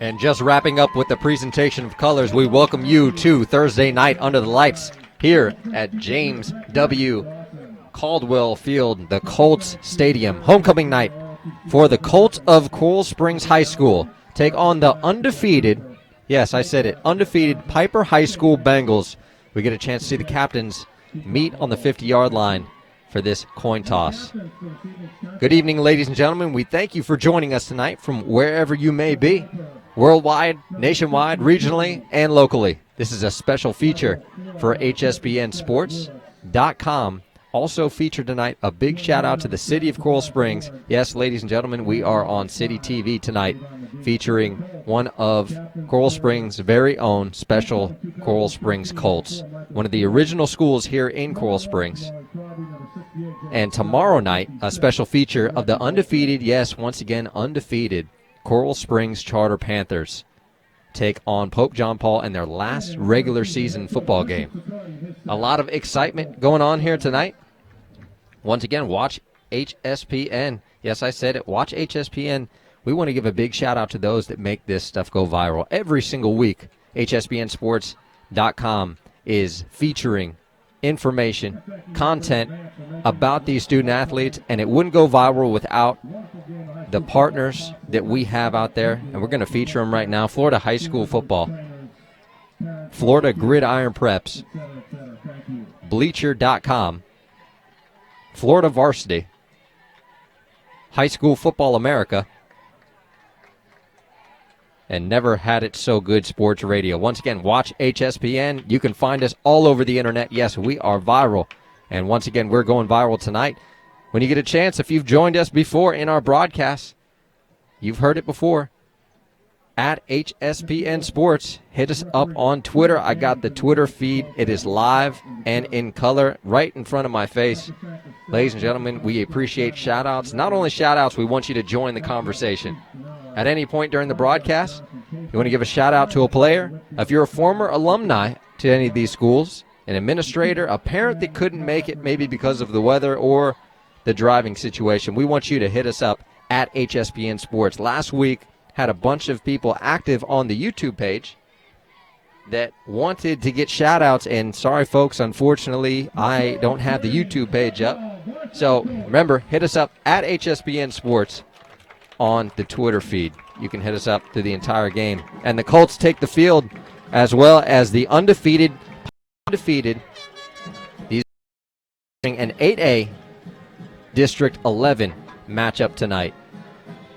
And just wrapping up with the presentation of colors, we welcome you to Thursday night under the lights here at James W. Caldwell Field, the Colts Stadium. Homecoming night for the Colts of Coral Springs High School. Take on the undefeated, yes, I said it, undefeated Piper High School Bengals. We get a chance to see the captains meet on the 50-yard line for this coin toss. Good evening, ladies and gentlemen. We thank you for joining us tonight from wherever you may be, worldwide, nationwide, regionally, and locally. This is a special feature for HSPNSports.com. Also featured tonight, a big shout out to the city of Coral Springs. Yes, ladies and gentlemen, we are on City TV tonight, featuring one of Coral Springs' very own special Coral Springs Colts, one of the original schools here in Coral Springs. And tomorrow night, a special feature of the undefeated, yes, once again, undefeated Coral Springs Charter Panthers take on Pope John Paul in their last regular season football game. A lot of excitement going on here tonight. Once again, watch HSPN. Yes, I said it. Watch HSPN. We want to give a big shout out to those that make this stuff go viral. Every single week, HSPNSports.com is featuring information, content about these student athletes, and it wouldn't go viral without the partners that we have out there, and we're going to feature them right now. Florida High School Football, Florida Gridiron Preps, Bleacher.com, Florida Varsity, High School Football America, and Never Had It So Good Sports Radio. Once again, watch HSPN. You can find us all over the internet. Yes, we are viral. And once again, we're going viral tonight. When you get a chance, if you've joined us before in our broadcast, you've heard it before, at HSPN Sports. Hit us up on Twitter. I got the Twitter feed. It is live and in color right in front of my face. Ladies and gentlemen, we appreciate shout-outs. Not only shout-outs, we want you to join the conversation. At any point during the broadcast, you want to give a shout-out to a player. If you're a former alumni to any of these schools, an administrator, a parent that couldn't make it maybe because of the weather or the driving situation, we want you to hit us up at HSPN Sports. Last week, had a bunch of people active on the YouTube page that wanted to get shout-outs, and sorry, folks, unfortunately, I don't have the YouTube page up. So remember, hit us up at HSPN Sports on the Twitter feed. You can hit us up through the entire game. And the Colts take the field as well as the undefeated, these an 8A District 11 matchup tonight.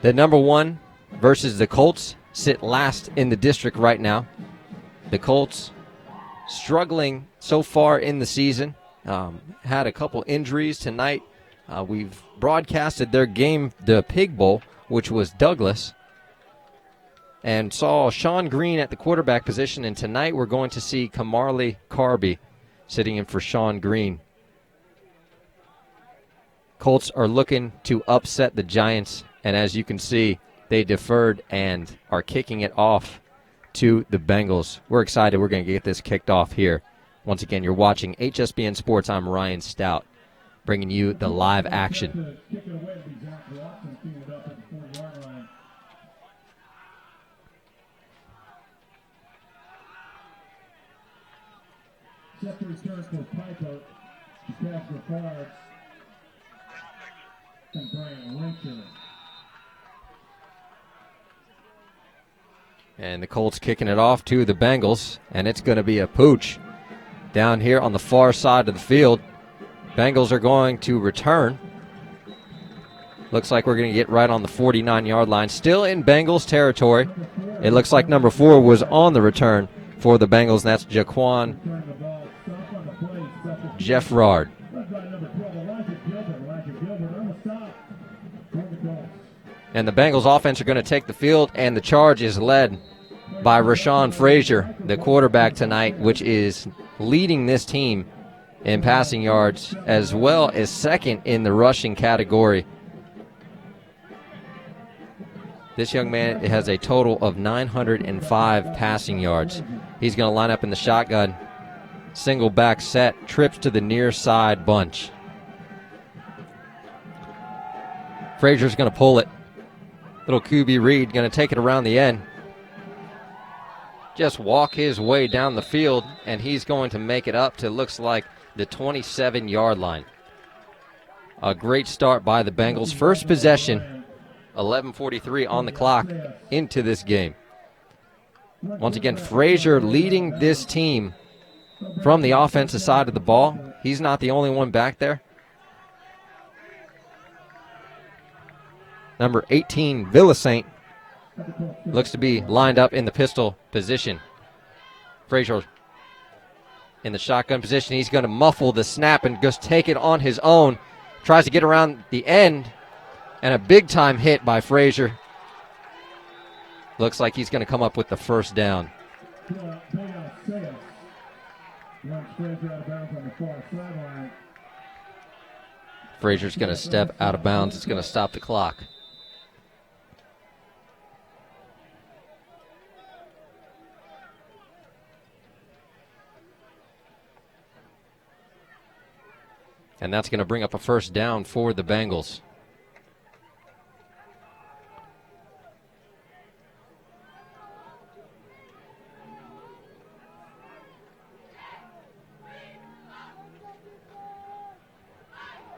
The number one versus the Colts sit last in the district right now. The Colts struggling so far in the season. Had a couple injuries tonight. We've broadcasted their game, the Pig Bowl, which was Douglas, and saw Sean Green at the quarterback position. And tonight we're going to see Kamarley Carby sitting in for Sean Green. Colts are looking to upset the Giants, and as you can see, they deferred and are kicking it off to the Bengals. We're excited. We're going to get this kicked off here. Once again, you're watching HSPN Sports. I'm Ryan Stout, bringing you the live action. And the Colts kicking it off to the Bengals, and it's going to be a pooch down here on the far side of the field. Bengals are going to return. Looks like we're going to get right on the 49-yard line. Still in Bengals territory. It looks like number 4 was on the return for the Bengals, and that's Jaquan Jeffrard. And the Bengals offense are going to take the field, and the charge is led by Rashawn Frazier, the quarterback tonight, which is leading this team in passing yards as well as second in the rushing category. This young man has a total of 905 passing yards. He's going to line up in the shotgun, single back set, trips to the near side bunch. Frazier's going to pull it. Little QB Reed going to take it around the end. just walk his way down the field, and he's going to make it up to, looks like, the 27-yard line. A great start by the Bengals. First possession, 11:43 on the clock into this game. Once again, Frazier leading this team from the offensive side of the ball. He's not the only one back there. Number 18, Villasaint, looks to be lined up in the pistol position. Frazier in the shotgun position. He's going to muffle the snap and just take it on his own. Tries to get around the end, and a big-time hit by Frazier. Looks like he's going to come up with the first down. Frazier's going to step out of bounds. It's going to stop the clock. And that's going to bring up a first down for the Bengals.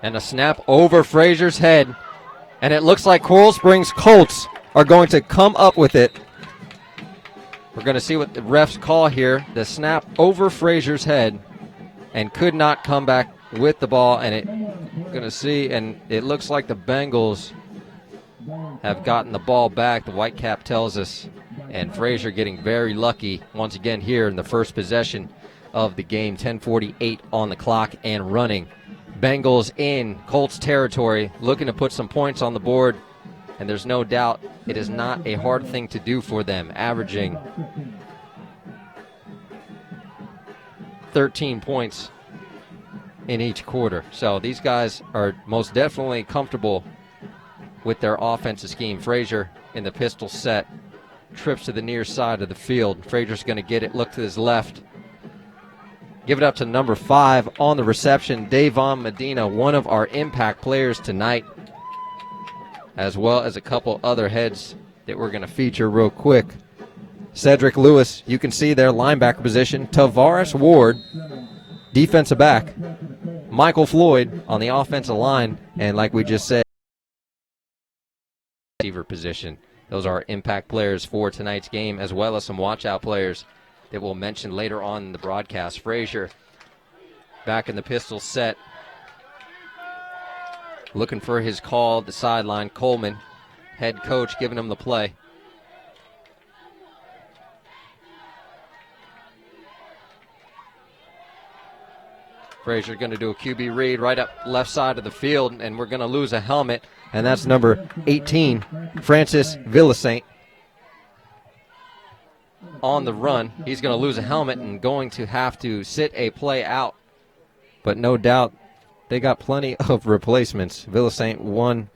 And a snap over Frazier's head. And it looks like Coral Springs Colts are going to come up with it. We're going to see what the refs call here. The snap over Frazier's head and could not come back with the ball. And it looks like the Bengals have gotten the ball back. The white cap tells us. And Frazier getting very lucky once again here in the first possession of the game. 10:48 on the clock and running. Bengals in Colts territory, looking to put some points on the board, and there's no doubt it is not a hard thing to do for them, averaging 13 points in each quarter. So these guys are most definitely comfortable with their offensive scheme. Frazier in the pistol set, trips to the near side of the field. Frazier's going to get it, look to his left. Give it up to number 5 on the reception, Davon Medina, one of our impact players tonight, as well as a couple other heads that we're going to feature real quick. Cedric Lewis, you can see their linebacker position. Tavares Ward, defensive back. Michael Floyd on the offensive line. And like we just said, receiver position. Those are impact players for tonight's game, as well as some watch-out players that we'll mention later on in the broadcast. Frazier back in the pistol set. Looking for his call at the sideline. Coleman, head coach, giving him the play. Frazier going to do a QB read right up left side of the field, and we're going to lose a helmet, and that's number 18, Francis Villasaint. On the run, he's going to lose a helmet and going to have to sit a play out. But no doubt they got plenty of replacements. Villasaint, one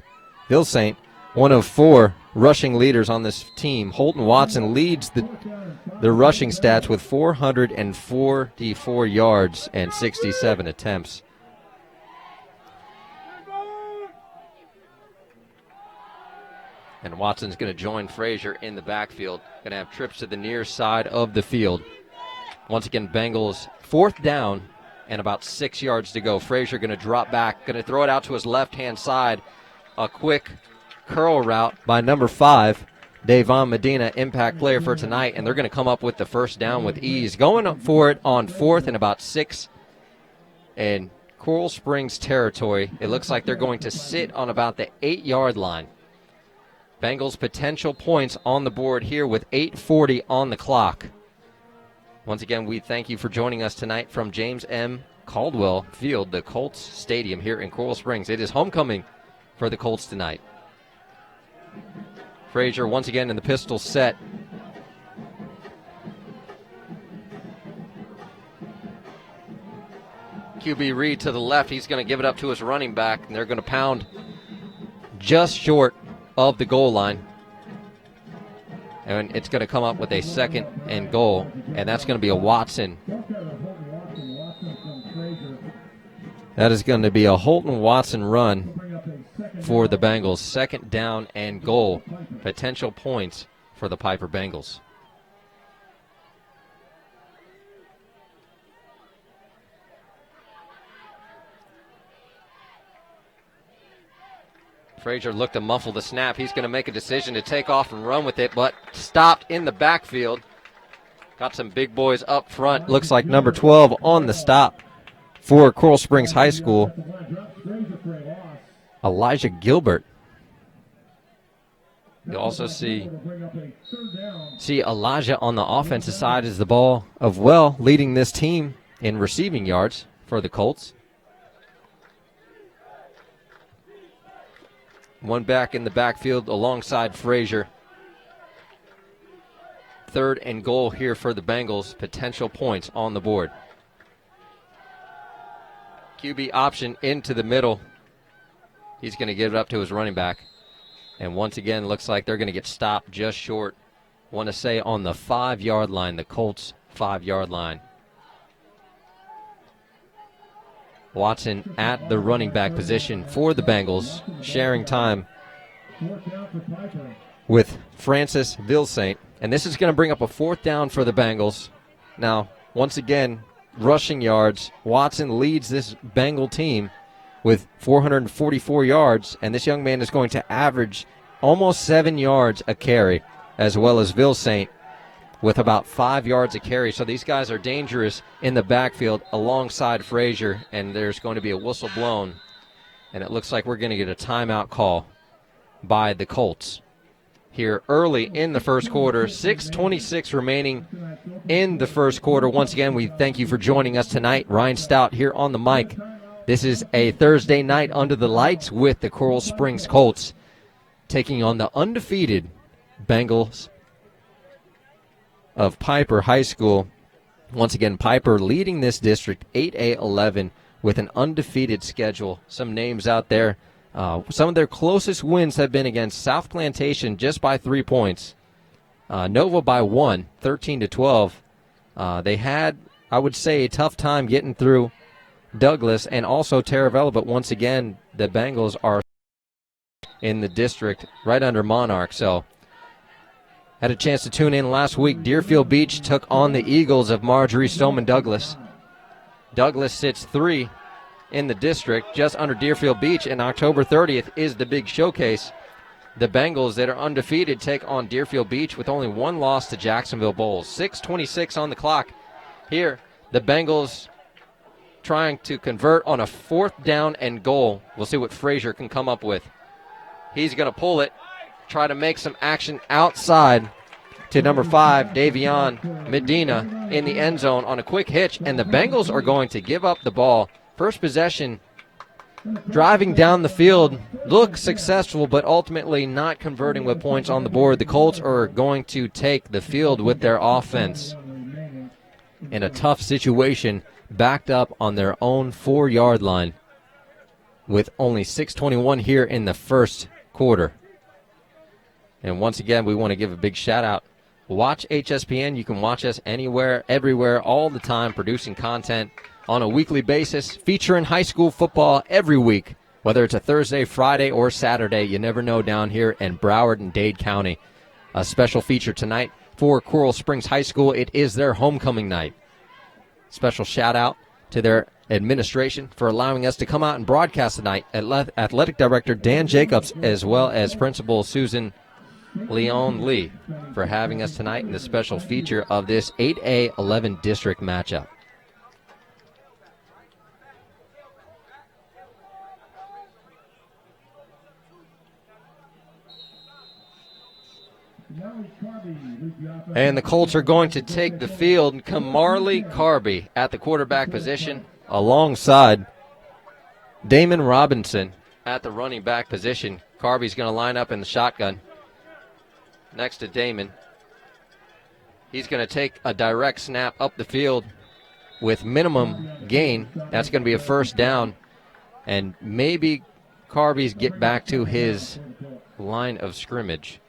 of 4 rushing leaders on this team. Holton Watson leads the rushing stats with 444 yards and 67 attempts. And Watson's going to join Frazier in the backfield. Going to have trips to the near side of the field. Once again, Bengals 4th down and about 6 yards to go. Frazier going to drop back, going to throw it out to his left-hand side. A quick curl route by number 5, Davon Medina, impact player for tonight, and they're going to come up with the first down with ease. Going up for it on 4th and about 6 in Coral Springs territory. It looks like they're going to sit on about the 8-yard line. Bengals potential points on the board here with 8:40 on the clock. Once again, we thank you for joining us tonight from James M. Caldwell Field, the Colts Stadium here in Coral Springs. It is homecoming for the Colts tonight. Frazier once again in the pistol set. QB read to the left. He's going to give it up to his running back, and they're going to pound just short of the goal line. And it's going to come up with a 2nd and goal, and that's going to be a Watson. That is going to be a Holton Watson run for the Bengals. 2nd down and goal. Potential points for the Piper Bengals. Frazier looked to muffle the snap. He's going to make a decision to take off and run with it, but stopped in the backfield. Got some big boys up front. Looks like number 12 on the stop for Coral Springs High School. Elijah Gilbert. You also see Elijah on the offensive side as the ball of Well leading this team in receiving yards for the Colts. One back in the backfield alongside Frazier. 3rd and goal here for the Bengals. Potential points on the board. QB option into the middle. He's going to give it up to his running back. And once again, looks like they're going to get stopped just short. Want to say on the 5-yard line, the Colts 5-yard line. Watson at the running back position for the Bengals, sharing time with Francis Vilsaint. And this is going to bring up a 4th down for the Bengals. Now, once again, rushing yards. Watson leads this Bengal team with 444 yards, and this young man is going to average almost 7 yards a carry, as well as Vilsaint with about 5 yards a carry. So these guys are dangerous in the backfield alongside Frazier, and there's going to be a whistle blown, and it looks like we're going to get a timeout call by the Colts here early in the first quarter. 6:26 remaining in the first quarter. Once again, we thank you for joining us tonight. Ryan Stout here on the mic. This is a Thursday night under the lights with the Coral Springs Colts taking on the undefeated Bengals of Piper High School. Once again, Piper leading this district 8A-11 with an undefeated schedule. Some names out there. Some of their closest wins have been against South Plantation just by 3 points. Nova by 1, 13-12. They had, I would say, a tough time getting through Douglas and also Taravella, but once again, the Bengals are in the district right under Monarch. So, had a chance to tune in last week. Deerfield Beach took on the Eagles of Marjorie Stoneman Douglas. Douglas sits 3 in the district, just under Deerfield Beach, and October 30th is the big showcase. The Bengals that are undefeated take on Deerfield Beach with only 1 loss to Jacksonville Bulls. 6:26 on the clock here. The Bengals trying to convert on a 4th down and goal. We'll see what Frazier can come up with. He's going to pull it, try to make some action outside to number 5, Davion Medina, in the end zone on a quick hitch, and the Bengals are going to give up the ball. First possession, driving down the field, look successful, but ultimately not converting with points on the board. The Colts are going to take the field with their offense in a tough situation, backed up on their own 4-yard line with only 6:21 here in the first quarter. And once again, we want to give a big shout out. Watch HSPN. You can watch us anywhere, everywhere, all the time, producing content on a weekly basis, featuring high school football every week, whether it's a Thursday, Friday, or Saturday. You never know down here in Broward and Dade County. A special feature tonight for Coral Springs High School. It is their homecoming night. Special shout out to their administration for allowing us to come out and broadcast tonight. Athletic Director Dan Jacobs, as well as Principal Susan Leon Lee, for having us tonight in the special feature of this 8A-11 district matchup. And the Colts are going to take the field. Kamarley Carby at the quarterback position, alongside Damon Robinson at the running back position. Carby's going to line up in the shotgun next to Damon. He's going to take a direct snap up the field with minimum gain. That's going to be a 1st down. And maybe Carby's get back to his line of scrimmage.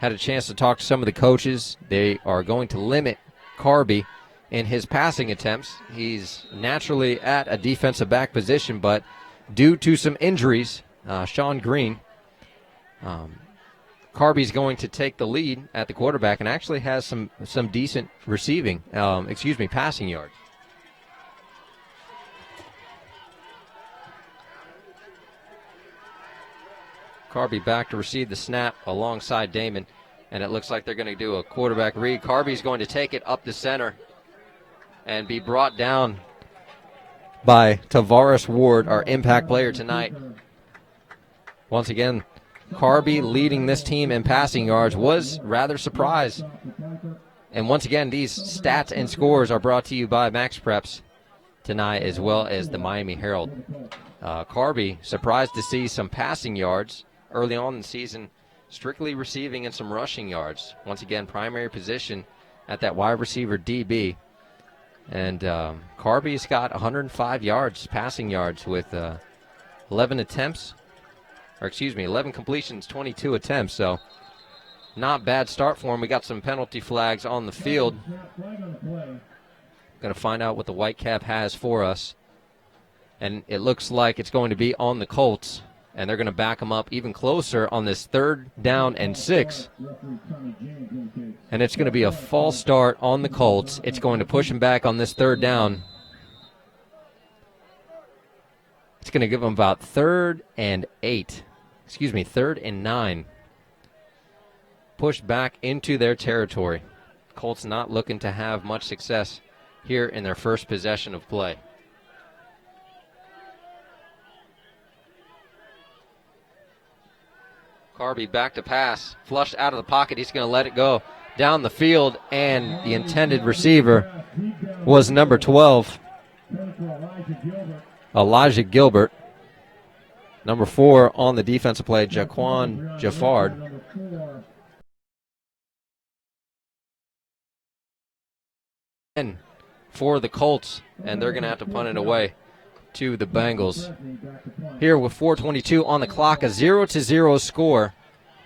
Had a chance to talk to some of the coaches. They are going to limit Carby in his passing attempts. He's naturally at a defensive back position, but due to some injuries, Sean Green, Carby's going to take the lead at the quarterback and actually has some decent passing yards. Carby back to receive the snap alongside Damon. And it looks like they're going to do a quarterback read. Carby's going to take it up the center and be brought down by Tavares Ward, our impact player tonight. Once again, Carby leading this team in passing yards. Was rather surprised. And once again, these stats and scores are brought to you by Max Preps tonight, as well as the Miami Herald. Carby surprised to see some passing yards early on in the season, strictly receiving and some rushing yards. Once again, primary position at that wide receiver DB. And Carby's got 105 yards, passing yards, with 11 completions, 22 attempts. So not bad start for him. We got some penalty flags on the field. Going to find out what the Whitecap has for us. And it looks like it's going to be on the Colts. And they're going to back them up even closer on this 3rd down and 6. And it's going to be a false start on the Colts. It's going to push them back on this 3rd down. It's going to give them about 3rd and 9. Push back into their territory. Colts not looking to have much success here in their first possession of play. Carby back to pass, flushed out of the pocket. He's going to let it go down the field, and the intended receiver was number 12, Elijah Gilbert. Number 4 on the defensive play, Jaquan Jaffard. For the Colts, and they're going to have to punt it away to the Bengals. Here with 4:22 on the clock, a 0-0 score.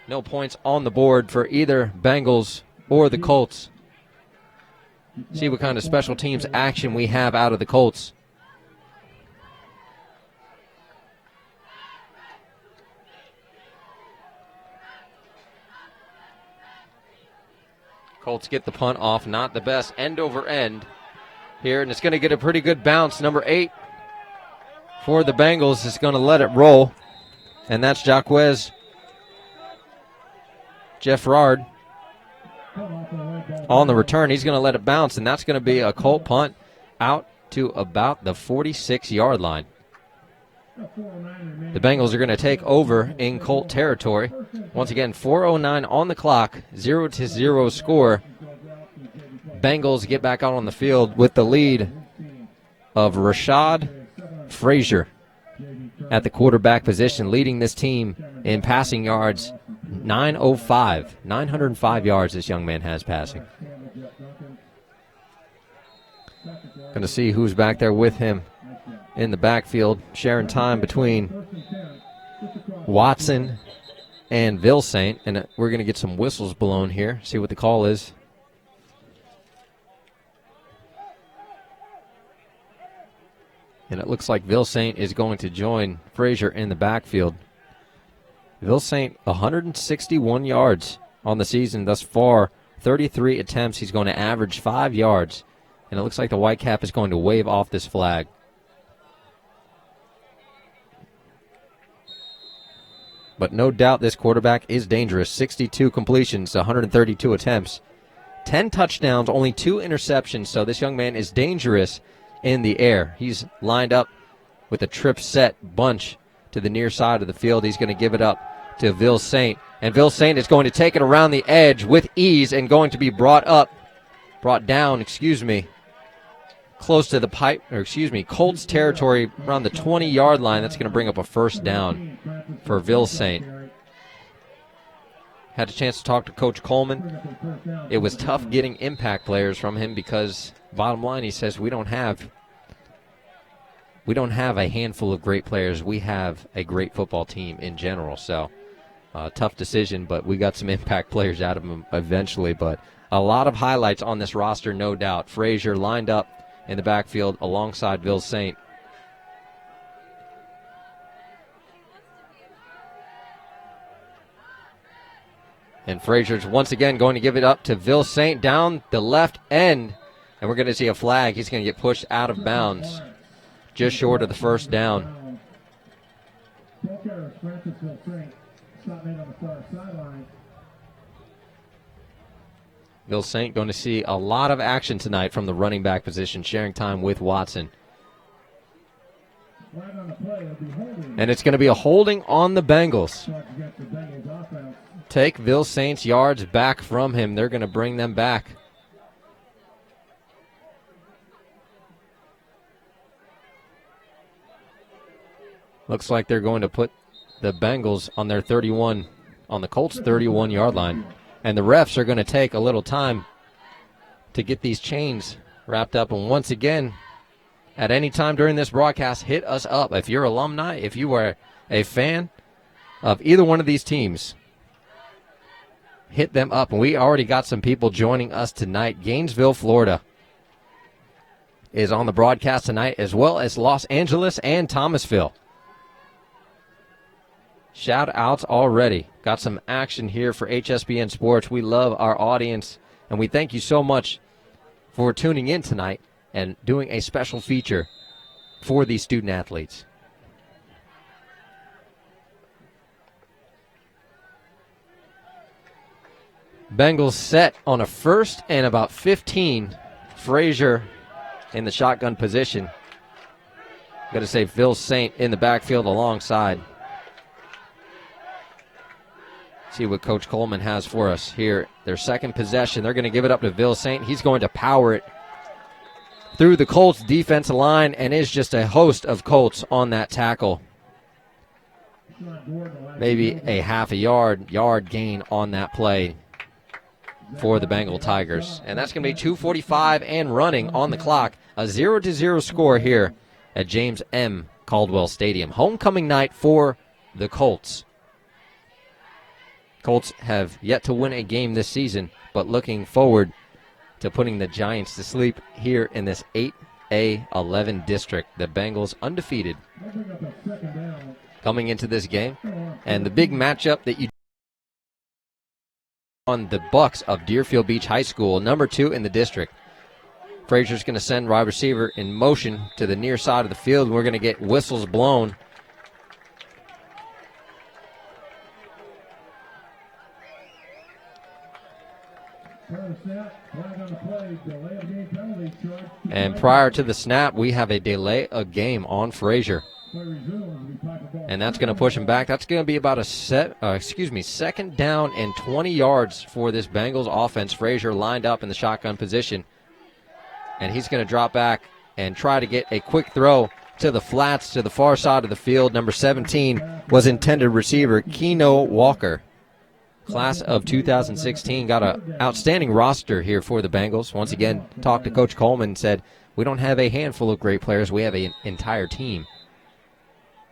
No points on the board for either Bengals or the Colts. See what kind of special teams action we have out of the Colts. Colts get the punt off, not the best, end over end here, and it's going to get a pretty good bounce. Number 8 for the Bengals is going to let it roll, and that's Jaquez Jeffrard. On the return, he's going to let it bounce, and that's going to be a Colt punt out to about the 46-yard line. The Bengals are going to take over in Colt territory. Once again, 4:09 on the clock, 0-0 score. Bengals get back out on the field with the lead of Rashad Frazier at the quarterback position, leading this team in passing yards. 905 yards this young man has passing. Going to see who's back there with him in the backfield, sharing time between Watson and Vilsaint. And we're going to get some whistles blown here, see what the call is. And it looks like Vilsaint is going to join Frazier in the backfield. Vilsaint, 161 yards on the season thus far, 33 attempts. He's going to average 5 yards. And it looks like the Whitecap is going to wave off this flag. But no doubt this quarterback is dangerous. 62 completions, 132 attempts, 10 touchdowns, only 2 interceptions. So this young man is dangerous in the air. He's lined up with a trip set bunch to the near side of the field. He's going to give it up to Vilsaint. And Vilsaint is going to take it around the edge with ease and going to be brought down, close to the Colts territory around the 20-yard line. That's going to bring up a first down for Vilsaint. Had a chance to talk to Coach Coleman. It was tough getting impact players from him because, bottom line, he says, we don't have a handful of great players. We have a great football team in general. So, tough decision, but we got some impact players out of him eventually. But a lot of highlights on this roster, no doubt. Frazier lined up in the backfield alongside Vilsaint. And Frazier's once again going to give it up to Vilsaint down the left end. And we're going to see a flag. He's going to get pushed out of bounds just short of the first down. Bill Saint going to see a lot of action tonight from the running back position, sharing time with Watson. And it's going to be a holding on the Bengals. Take Bill Saint's yards back from him. They're going to bring them back. Looks like they're going to put the Bengals on their 31, on the Colts' 31-yard line. And the refs are going to take a little time to get these chains wrapped up. And once again, at any time during this broadcast, hit us up. If you're alumni, if you are a fan of either one of these teams, hit them up. And we already got some people joining us tonight. Gainesville, Florida is on the broadcast tonight, as well as Los Angeles and Thomasville. Shout outs already. Got some action here for HSPN Sports. We love our audience, and we thank you so much for tuning in tonight and doing a special feature for these student athletes. Bengals set on a 1st and about 15. Frazier in the shotgun position. Got to say Phil Saint in the backfield alongside. See what Coach Coleman has for us here. Their second possession, they're going to give it up to Bill Saint. He's going to power it through the Colts defensive line, and is just a host of Colts on that tackle. Maybe a half a yard gain on that play for the Bengal Tigers. And that's going to be 2:45 and running on the clock. A 0-0 score here at James M. Caldwell Stadium. Homecoming night for the Colts. Colts have yet to win a game this season, but looking forward to putting the Giants to sleep here in this 8A11 district. The Bengals undefeated coming into this game. And the big matchup that you on the Bucks of Deerfield Beach High School, number 2 in the district. Frazier's going to send wide receiver in motion to the near side of the field. We're going to get whistles blown. And prior to the snap, we have a delay of game on Frazier. And that's going to push him back. That's going to be about a second down and 20 yards for this Bengals offense. Frazier lined up in the shotgun position. And he's going to drop back and try to get a quick throw to the flats to the far side of the field. Number 17 was intended receiver Keno Walker. Class of 2016, got an outstanding roster here for the Bengals. Once again, talked to Coach Coleman and said, we don't have a handful of great players. We have an entire team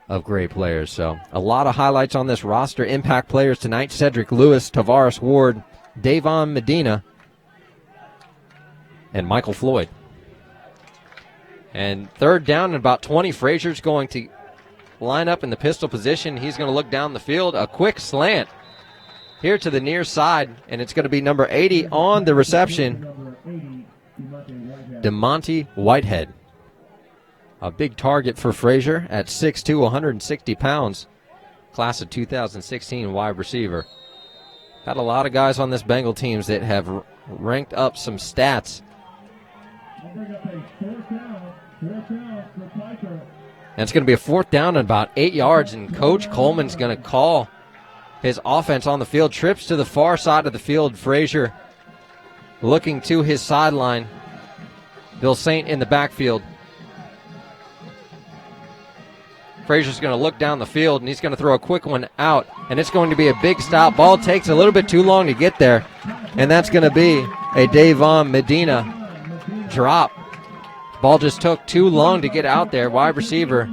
of great players. So a lot of highlights on this roster. Impact players tonight: Cedric Lewis, Tavares Ward, Davon Medina, and Michael Floyd. And third down and about 20. Frazier's going to line up in the pistol position. He's going to look down the field. A quick slant here to the near side, and it's going to be number 80 on the reception, DeMonte Whitehead. A big target for Frazier at 6'2", 160 pounds. Class of 2016 wide receiver. Got a lot of guys on this Bengal teams that have ranked up some stats. And it's going to be a 4th down and about 8 yards, and Coach Coleman's going to call his offense on the field. Trips to the far side of the field. Frazier looking to his sideline. Bill Saint in the backfield. Frazier's going to look down the field, and he's going to throw a quick one out, and it's going to be a big stop. Ball takes a little bit too long to get there, and that's going to be a Davon Medina drop. Ball just took too long to get out there. Wide receiver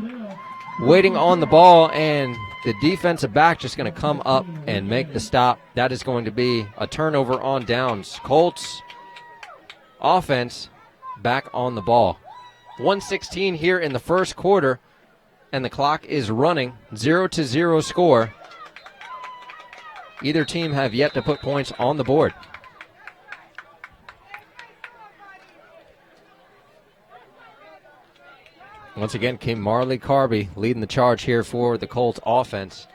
waiting on the ball, and the defensive back just going to come up and make the stop. That is going to be a turnover on downs. Colts offense back on the ball. 1:16 here in the first quarter, and the clock is running. 0-0 score. Either team have yet to put points on the board. Once again, Kim Marley Carby leading the charge here for the Colts offense.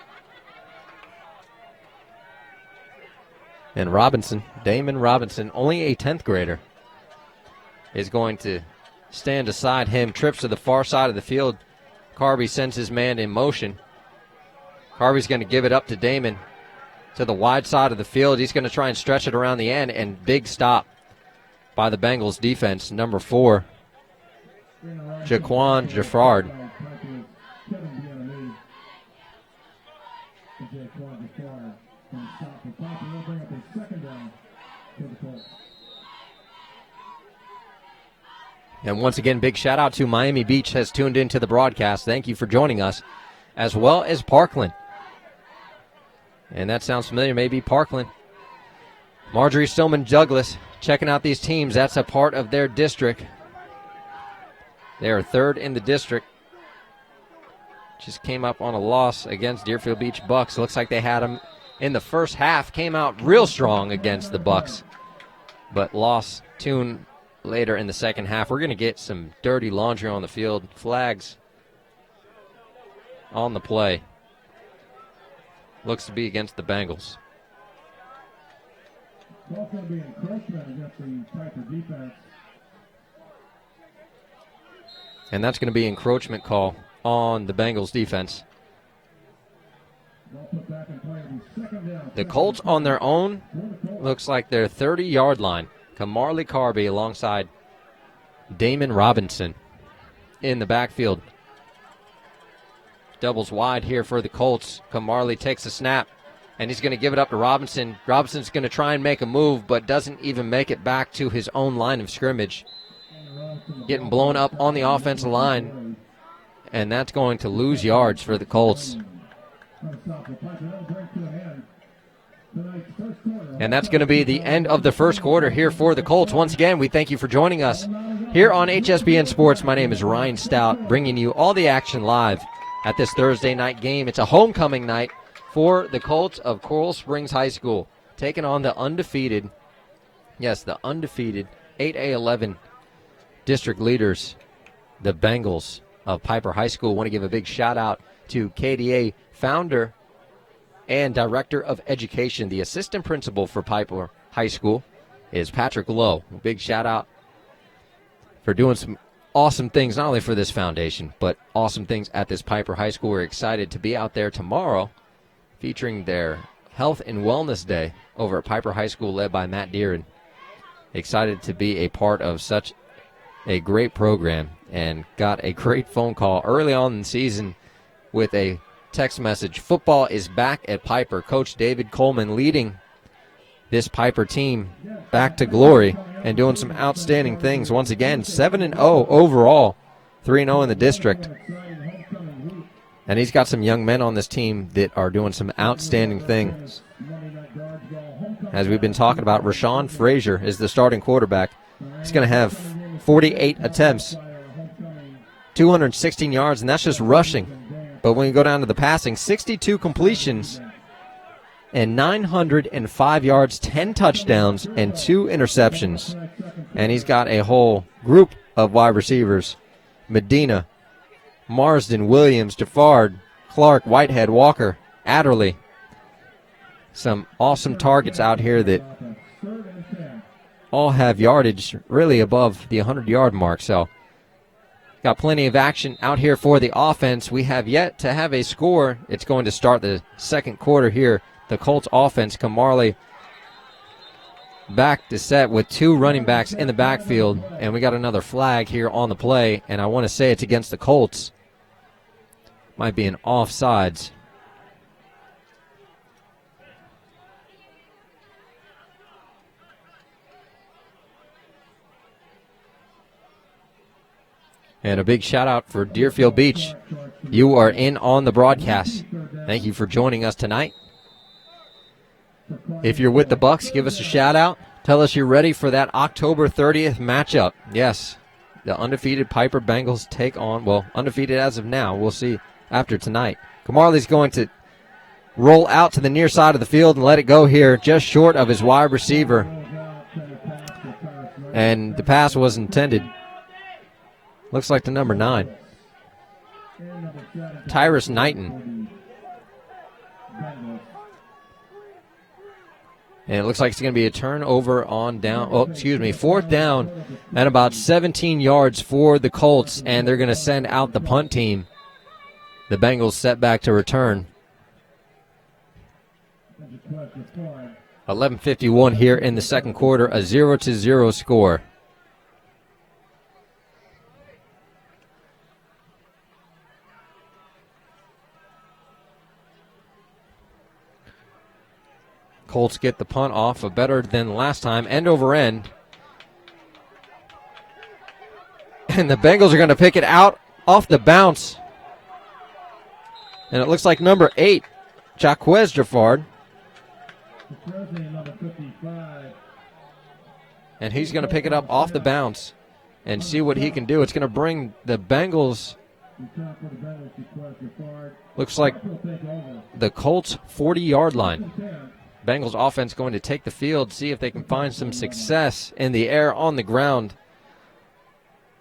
And Robinson, Damon Robinson, only a 10th grader, is going to stand aside him, trips to the far side of the field. Carby sends his man in motion. Carby's going to give it up to Damon to the wide side of the field. He's going to try and stretch it around the end, and big stop by the Bengals defense. Number 4, Jaquan Jaffard. And once again, big shout out to Miami Beach has tuned into the broadcast. Thank you for joining us, as well as Parkland. And that sounds familiar, maybe Parkland. Marjorie Stillman Douglas checking out these teams. That's a part of their district. They are 3rd in the district. Just came up on a loss against Deerfield Beach Bucks. Looks like they had them in the first half. Came out real strong against the Bucks, but lost tune later in the second half. We're going to get some dirty laundry on the field. Flags on the play. Looks to be against the Bengals. It's also going to be an encroachment against the Piper defense. And that's going to be an encroachment call on the Bengals defense. The Colts on their own, looks like their 30-yard line. Kamarly Carby alongside Damon Robinson in the backfield. Doubles wide here for the Colts. Kamarly takes a snap, and he's going to give it up to Robinson. Robinson's going to try and make a move, but doesn't even make it back to his own line of scrimmage. Getting blown up on the offensive line, and that's going to lose yards for the Colts. And that's going to be the end of the first quarter here for the Colts. Once again, we thank you for joining us here on HSBN Sports. My name is Ryan Stout, bringing you all the action live at this Thursday night game. It's a homecoming night for the Colts of Coral Springs High School, taking on the undefeated, yes, the undefeated 8A11 district leaders, the Bengals of Piper High School. I want to give a big shout out to KDA founder and director of education. The assistant principal for Piper High School is Patrick Lowe. A big shout out for doing some awesome things, not only for this foundation, but awesome things at this Piper High School. We're excited to be out there tomorrow featuring their Health and Wellness Day over at Piper High School, led by Matt Deeren. Excited to be a part of such a great program, and got a great phone call early on in the season with a text message. Football is back at Piper. Coach David Coleman leading this Piper team back to glory and doing some outstanding things. Once again, 7-0 overall, 3-0 in the district. And he's got some young men on this team that are doing some outstanding things. As we've been talking about, Rashawn Frazier is the starting quarterback. He's going to have 48 attempts, 216 yards, and that's just rushing. But when you go down to the passing, 62 completions and 905 yards, 10 touchdowns, and 2 interceptions. And he's got a whole group of wide receivers: Medina, Marsden, Williams, Jaffard, Clark, Whitehead, Walker, Adderley. Some awesome targets out here that all have yardage really above the 100-yard mark. So got plenty of action out here for the offense. We have yet to have a score. It's going to start the second quarter here. The Colts offense, Kamarly back to set with 2 running backs in the backfield. And we got another flag here on the play. And I want to say it's against the Colts. Might be an offsides. And a big shout out for Deerfield Beach. You are in on the broadcast. Thank you for joining us tonight. If you're with the Bucks, give us a shout out. Tell us you're ready for that October 30th matchup. Yes, the undefeated Piper Bengals take on, well, undefeated as of now. We'll see after tonight. Kamarly's going to roll out to the near side of the field and let it go here, just short of his wide receiver. And the pass was intended. Looks like the number 9. Tyrus Knighton. And it looks like it's going to be a turnover on fourth down and about 17 yards for the Colts, and they're going to send out the punt team. The Bengals set back to return. 11:51 here in the second quarter, a 0-0 score. Colts get the punt off, better than last time, end over end. And the Bengals are going to pick it out off the bounce. And it looks like number 8, Jaquez Jafard. And he's going to pick it up off the bounce and see what he can do. It's going to bring the Bengals, looks like the Colts 40-yard line. Bengals offense going to take the field, see if they can find some success in the air, on the ground.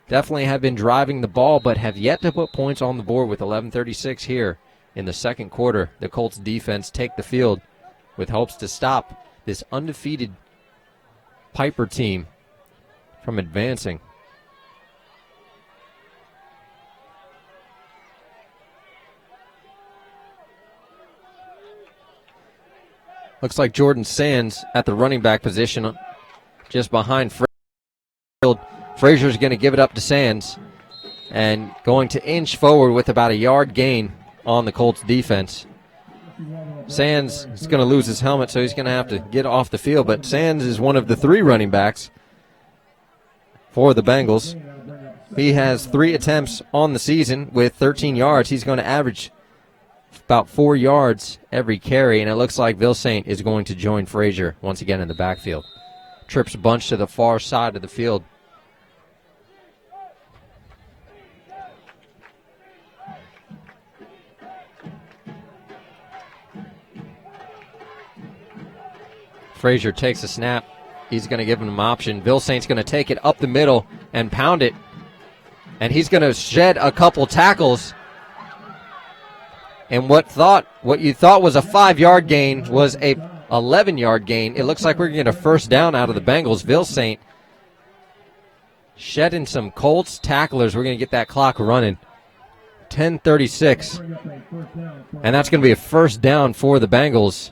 Definitely have been driving the ball, but have yet to put points on the board with 11:36 here in the second quarter. The Colts defense take the field with hopes to stop this undefeated Piper team from advancing. Looks like Jordan Sands at the running back position just behind Frazier. Frazier's going to give it up to Sands and going to inch forward with about a yard gain on the Colts defense. Sands is going to lose his helmet, so he's going to have to get off the field, but Sands is one of the 3 running backs for the Bengals. He has 3 attempts on the season with 13 yards. He's going to average about 4 yards every carry, and it looks like Vilsaint is going to join Frazier once again in the backfield. Trips bunch to the far side of the field. Frazier takes a snap. He's going to give him an option. Vilsaint's going to take it up the middle and pound it, and he's going to shed a couple tackles. And what you thought was a 5-yard gain was a 11-yard gain. It looks like we're going to get a first down out of the Bengals. Vilsaint shedding some Colts tacklers. We're going to get that clock running. 10:36. And that's going to be a first down for the Bengals.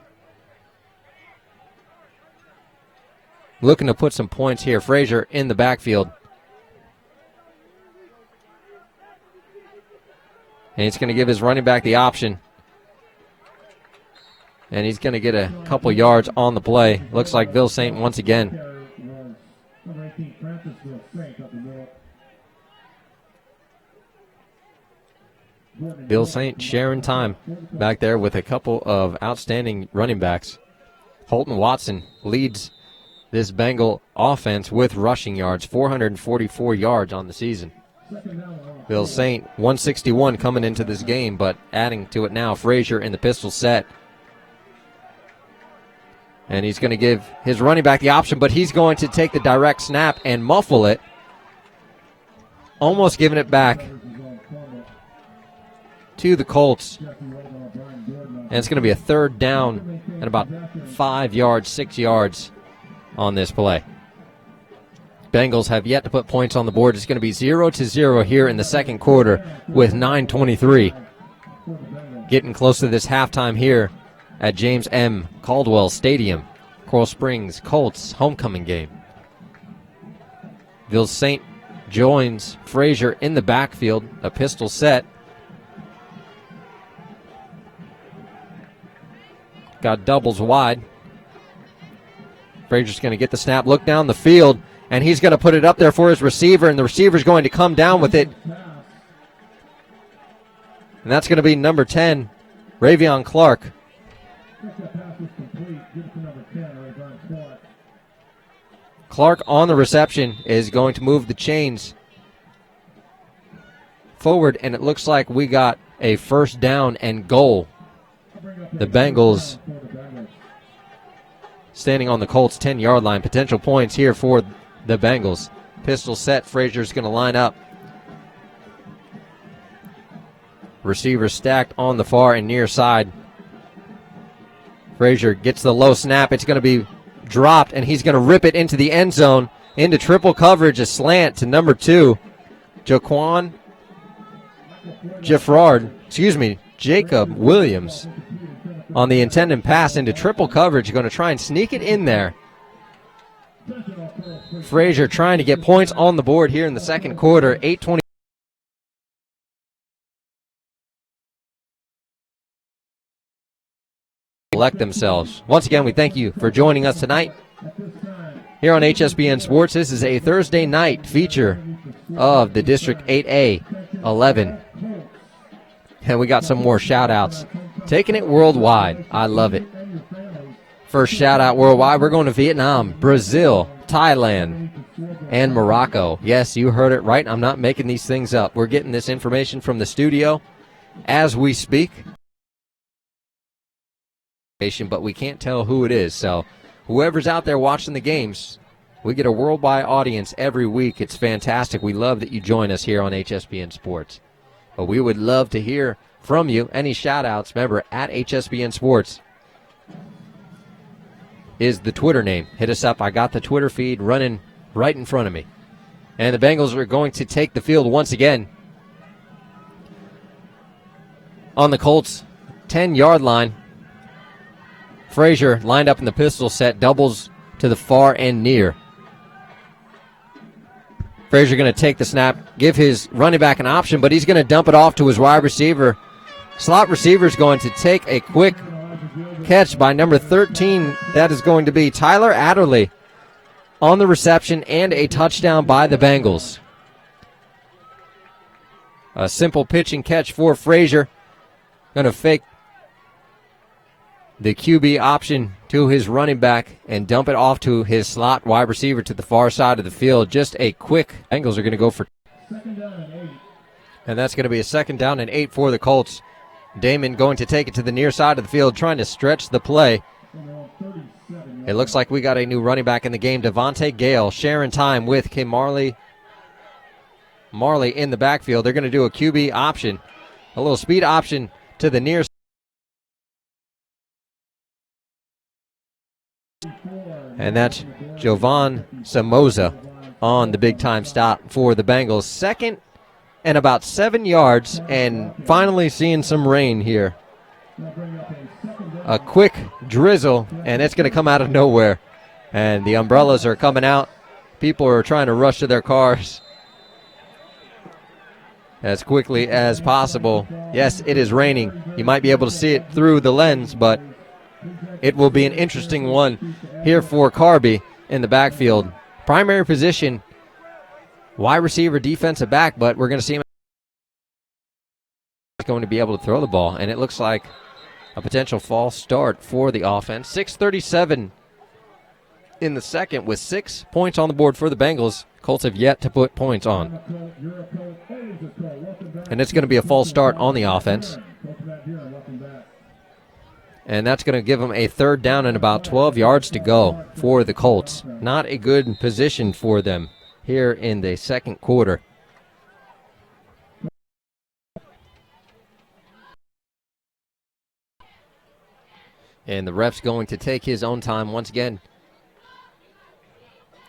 Looking to put some points here. Frazier in the backfield. And he's going to give his running back the option. And he's going to get a couple yards on the play. Looks like Vilsaint once again. Vilsaint sharing time back there with a couple of outstanding running backs. Holton Watson leads this Bengal offense with rushing yards, 444 yards on the season. Vilsaint, 161 coming into this game, but adding to it now, Frazier in the pistol set. And he's going to give his running back the option, but he's going to take the direct snap and muffle it. Almost giving it back to the Colts. And it's going to be a third down and about 5 yards, 6 yards on this play. Bengals have yet to put points on the board. It's going to be 0-0 here in the second quarter with 9:23. Getting close to this halftime here at James M. Caldwell Stadium. Coral Springs Colts homecoming game. Vilsaint joins Frazier in the backfield, a pistol set. Got doubles wide. Frazier's going to get the snap, look down the field, and he's going to put it up there for his receiver, and the receiver's going to come down with it. And that's going to be number 10, Ravion Clark. Clark on the reception is going to move the chains forward, and it looks like we got a first down and goal. The Bengals standing on the Colts 10-yard line. Potential points here for the Bengals. Pistol set. Frazier's going to line up. Receivers stacked on the far and near side. Frazier gets the low snap. It's going to be dropped, and he's going to rip it into the end zone, into triple coverage, a slant to number 2, Jacob Williams on the intended pass into triple coverage. Going to try and sneak it in there. Frazier trying to get points on the board here in the second quarter. 8:20. Elect themselves. Once again, we thank you for joining us tonight here on HSBN Sports. This is a Thursday night feature of the District 8A 11. And we got some more shout-outs. Taking it worldwide. I love it. First shout-out worldwide, we're going to Vietnam, Brazil, Thailand, and Morocco. Yes, you heard it right. I'm not making these things up. We're getting this information from the studio as we speak. But we can't tell who it is. So whoever's out there watching the games, we get a worldwide audience every week. It's fantastic. We love that you join us here on HSBN Sports. But we would love to hear from you. Any shout-outs, remember, at HSBN Sports is the Twitter name. Hit us up. I got the Twitter feed running right in front of me. And the Bengals are going to take the field once again on the Colts' 10-yard line. Frazier lined up in the pistol set, doubles to the far and near. Frazier going to take the snap, give his running back an option, but he's going to dump it off to his wide receiver. Slot receiver is going to take a quick catch by number 13. That is going to be Tyler Adderley on the reception, and a touchdown by the Bengals. A simple pitch and catch for Frazier. Going to fake the QB option to his running back and dump it off to his slot wide receiver to the far side of the field. Just a quick. Bengals are going to go for 2nd down and 8. And that's going to be a 2nd down and 8 for the Colts. Damon going to take it to the near side of the field, trying to stretch the play. It looks like we got a new running back in the game, Devontae Gale, sharing time with Kim Marley in the backfield. They're going to do a QB option, a little speed option to the near side. And that's Jovan Samoza on the big-time stop for the Bengals. 2nd and about 7 yards, and finally seeing some rain here. A quick drizzle, and it's going to come out of nowhere. And the umbrellas are coming out. People are trying to rush to their cars as quickly as possible. Yes, it is raining. You might be able to see it through the lens, but it will be an interesting one here for Carby in the backfield. Primary position, wide receiver, defensive back, but we're going to see him going to be able to throw the ball, and it looks like a potential false start for the offense. 6:37 in the second with 6 points on the board for the Bengals. Colts have yet to put points on. And it's going to be a false start on the offense. And that's going to give them a 3rd down and about 12 yards to go for the Colts. Not a good position for them here in the second quarter. And the ref's going to take his own time once again.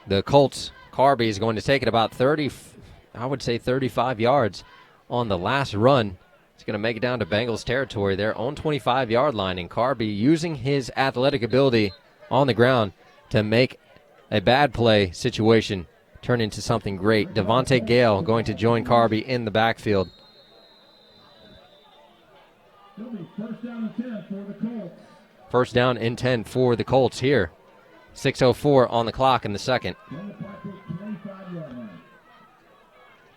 The Colts, Carby is going to take it about 35 yards on the last run. It's going to make it down to Bengals territory, their own 25-yard line, and Carby using his athletic ability on the ground to make a bad play situation turn into something great. Devontae Gale going to join Carby in the backfield. It'll be 1st down and 10 for the Colts. 1st down and 10 for the Colts here. 6:04 on the clock in the second.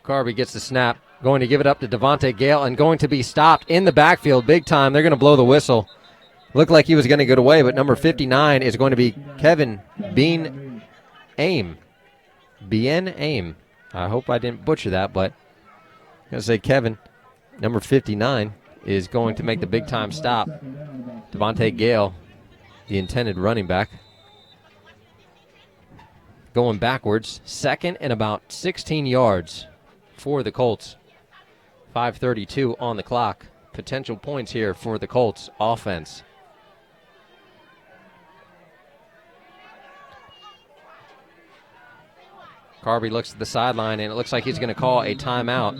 Carby gets the snap, going to give it up to Devontae Gale, and going to be stopped in the backfield big time. They're going to blow the whistle. Looked like he was going to get away, but number 59 is going to be Kevin Bien Aim. I hope I didn't butcher that, but I'm going to say Kevin, number 59, is going to make the big-time stop. Devontae Gale, the intended running back, going backwards. 2nd and about 16 yards for the Colts. 5:32 on the clock. Potential points here for the Colts offense. Carby looks at the sideline, and it looks like he's going to call a timeout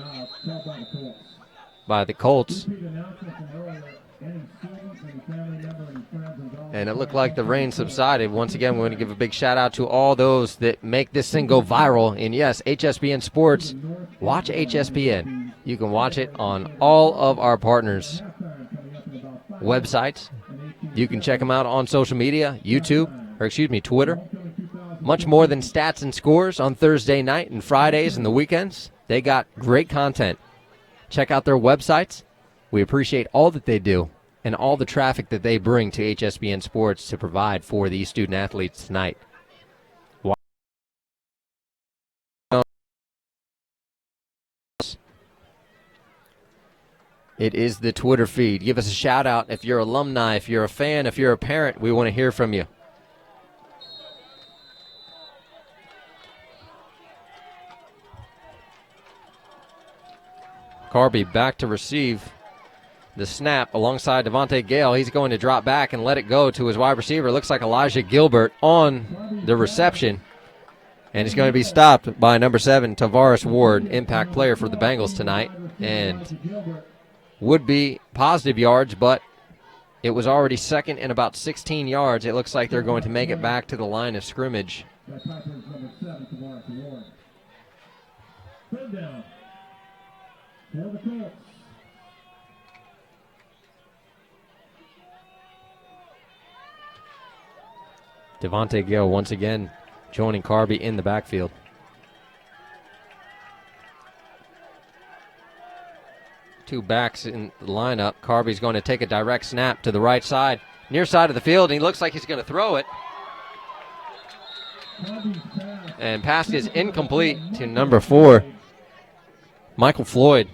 by the Colts. And it looked like the rain subsided. Once again, we want to give a big shout out to all those that make this thing go viral. And yes, HSPN Sports, watch HSPN. You can watch it on all of our partners' websites. You can check them out on social media, Twitter. Much more than stats and scores on Thursday night and Fridays and the weekends. They got great content. Check out their websites. We appreciate all that they do and all the traffic that they bring to HSBN Sports to provide for these student athletes tonight. It is the Twitter feed. Give us a shout out if you're alumni, if you're a fan, if you're a parent. We want to hear from you. Carby back to receive the snap alongside Devontae Gale. He's going to drop back and let it go to his wide receiver. Looks like Elijah Gilbert on the reception. And he's going to be stopped by number 7, Tavares Ward, impact player for the Bengals tonight. And would be positive yards, but it was already second and about 16 yards. It looks like they're going to make it back to the line of scrimmage. Third down for the Colts. Devontae Gale once again joining Carby in the backfield. Two backs in the lineup. Carby's going to take a direct snap to the right side, near side of the field, and he looks like he's going to throw it. And pass is incomplete to number 4, Michael Floyd,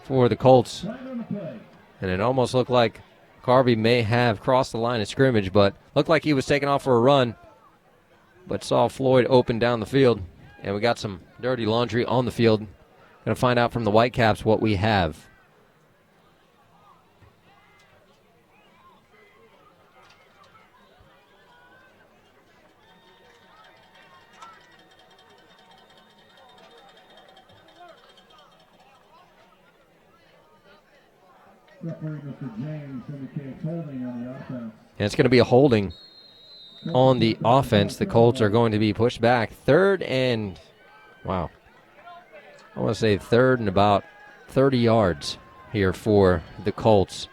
for the Colts. And it almost looked like Carby may have crossed the line of scrimmage, but looked like he was taking off for a run, but saw Floyd open down the field. And we got some dirty laundry on the field. Going to find out from the Whitecaps what we have. Referee Mr. James indicates holding on the offense. And it's going to be a holding on the offense. The Colts are going to be pushed back. Third and about 30 yards here for the Colts.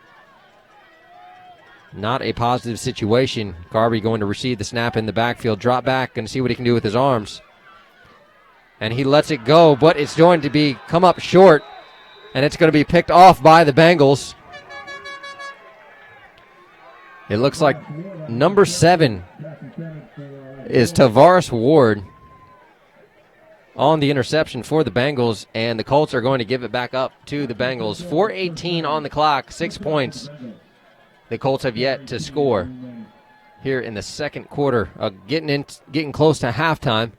Not a positive situation. Carby going to receive the snap in the backfield. Drop back and see what he can do with his arms. And he lets it go, but it's going to come up short. And it's going to be picked off by the Bengals. It looks like number 7 is Tavares Ward on the interception for the Bengals, and the Colts are going to give it back up to the Bengals. 4:18 on the clock, 6 points. The Colts have yet to score here in the second quarter, getting close to halftime.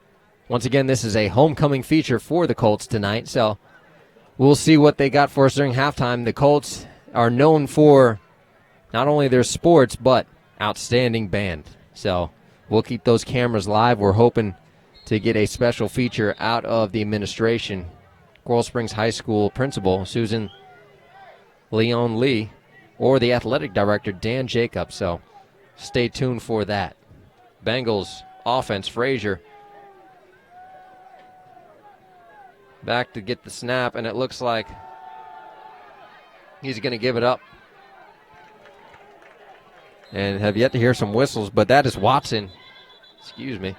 Once again, this is a homecoming feature for the Colts tonight, so we'll see what they got for us during halftime. The Colts are known for not only their sports, but outstanding band. So we'll keep those cameras live. We're hoping to get a special feature out of the administration. Coral Springs High School principal, Susan Leon Lee, or the athletic director, Dan Jacobs. So stay tuned for that. Bengals offense, Frazier back to get the snap, and it looks like he's going to give it up. And have yet to hear some whistles, but that is Watson. Excuse me.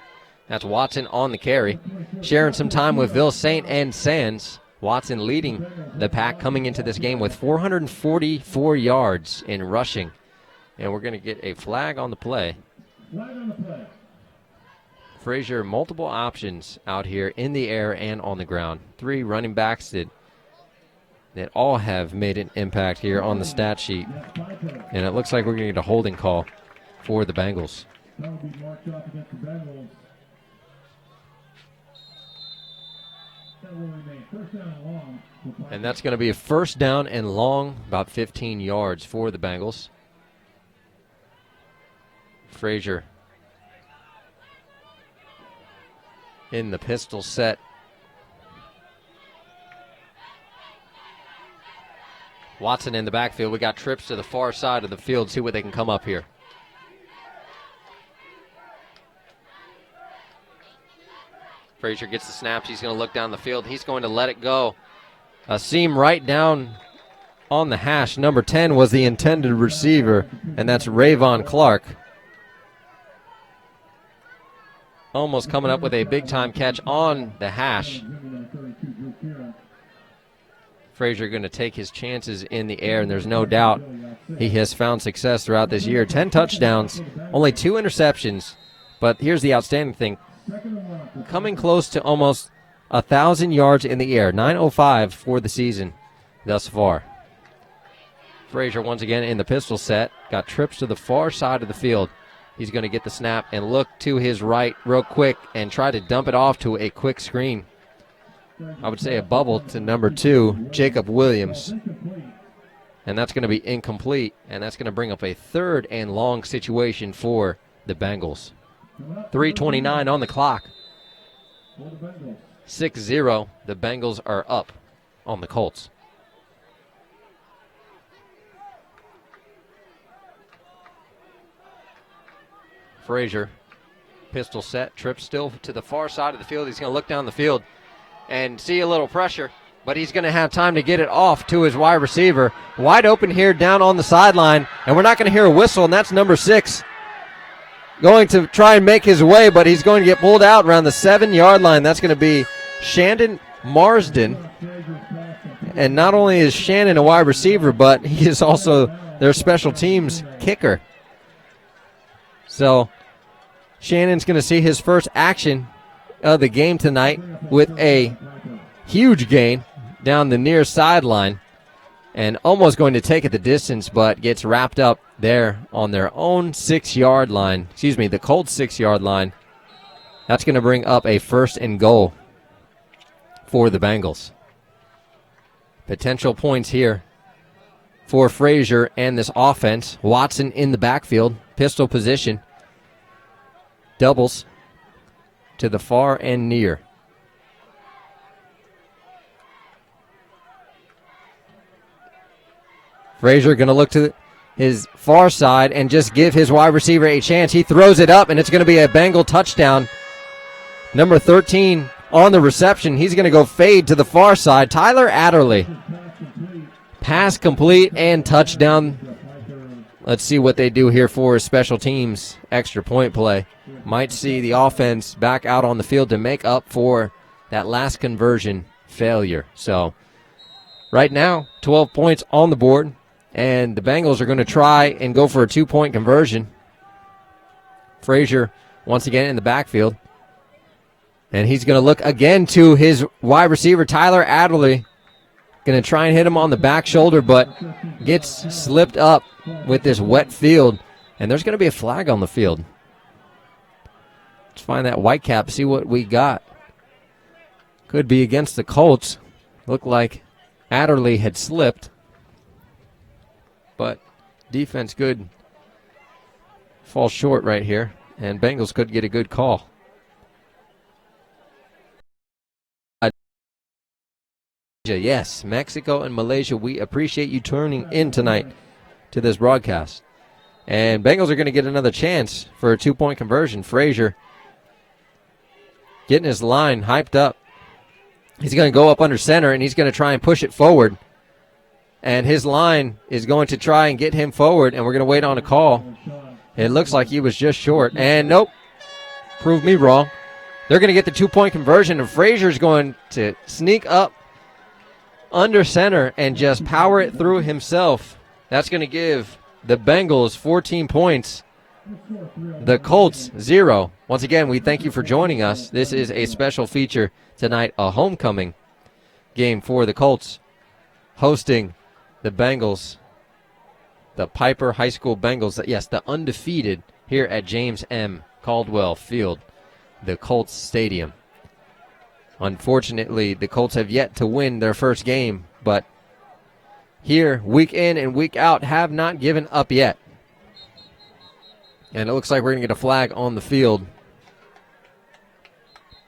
That's Watson on the carry. Sharing some time with Ville St. and Sands. Watson leading the pack coming into this game with 444 yards in rushing. And we're going to get a flag on the play. Frazier, multiple options out here in the air and on the ground. 3 running backs that all have made an impact here on the stat sheet. And it looks like we're going to get a holding call for the Bengals. That will be marked off against the Bengals. That will remain first down and long. And that's going to be a first down and long, about 15 yards for the Bengals. Frazier in the pistol set. Watson in the backfield. We got trips to the far side of the field. See what they can come up here. Frazier gets the snaps. He's going to look down the field. He's going to let it go. A seam right down on the hash. Number 10 was the intended receiver, and that's Rayvon Clark. Almost coming up with a big-time catch on the hash. Frazier going to take his chances in the air, and there's no doubt he has found success throughout this year. 10 touchdowns, only 2 interceptions, but here's the outstanding thing. Coming close to almost 1,000 yards in the air, 905 for the season thus far. Frazier once again in the pistol set, got trips to the far side of the field. He's going to get the snap and look to his right real quick and try to dump it off to a quick screen. I would say a bubble to number 2, Jacob Williams. And that's going to be incomplete, and that's going to bring up a 3rd and long situation for the Bengals. 3:29 on the clock. 6-0. The Bengals are up on the Colts. Frazier, pistol set, trip still to the far side of the field. He's going to look down the field and see a little pressure, but he's going to have time to get it off to his wide receiver. Wide open here down on the sideline, and we're not going to hear a whistle, and that's number 6. Going to try and make his way, but he's going to get pulled out around the 7-yard line. That's going to be Shandon Marsden. And not only is Shannon a wide receiver, but he is also their special teams kicker. So Shannon's going to see his first action of the game tonight with a huge gain down the near sideline and almost going to take it the distance, but gets wrapped up there on their own 6-yard line. Excuse me, the Colts 6-yard line. That's going to bring up a 1st and goal for the Bengals. Potential points here for Frazier and this offense. Watson in the backfield, pistol position. Doubles to the far and near. Frazier going to look to his far side and just give his wide receiver a chance. He throws it up, and it's going to be a Bengal touchdown. Number 13 on the reception. He's going to go fade to the far side. Tyler Adderley. Pass complete and touchdown. Let's see what they do here for special teams extra point play. Might see the offense back out on the field to make up for that last conversion failure. So right now, 12 points on the board, and the Bengals are going to try and go for a 2-point conversion. Frazier once again in the backfield. And he's going to look again to his wide receiver, Tyler Adderley. Going to try and hit him on the back shoulder, but gets slipped up with this wet field. And there's going to be a flag on the field. Let's find that white cap, see what we got. Could be against the Colts. Looked like Adderley had slipped. But defense could fall short right here. And Bengals could get a good call. Yes, Mexico and Malaysia, we appreciate you tuning in tonight to this broadcast. And Bengals are going to get another chance for a 2-point conversion. Frazier getting his line hyped up. He's going to go up under center, and he's going to try and push it forward. And his line is going to try and get him forward, and we're going to wait on a call. It looks like he was just short. And nope, proved me wrong. They're going to get the 2-point conversion, and Frazier's going to sneak up under center and just power it through himself. That's going to give the Bengals 14 points. The Colts 0. Once again, we thank you for joining us. This is a special feature tonight, a homecoming game for the Colts, hosting the Bengals, the Piper High School Bengals. Yes, the undefeated here at James M. Caldwell Field, the Colts Stadium. Unfortunately, the Colts have yet to win their first game, but here, week in and week out, have not given up yet. And it looks like we're going to get a flag on the field.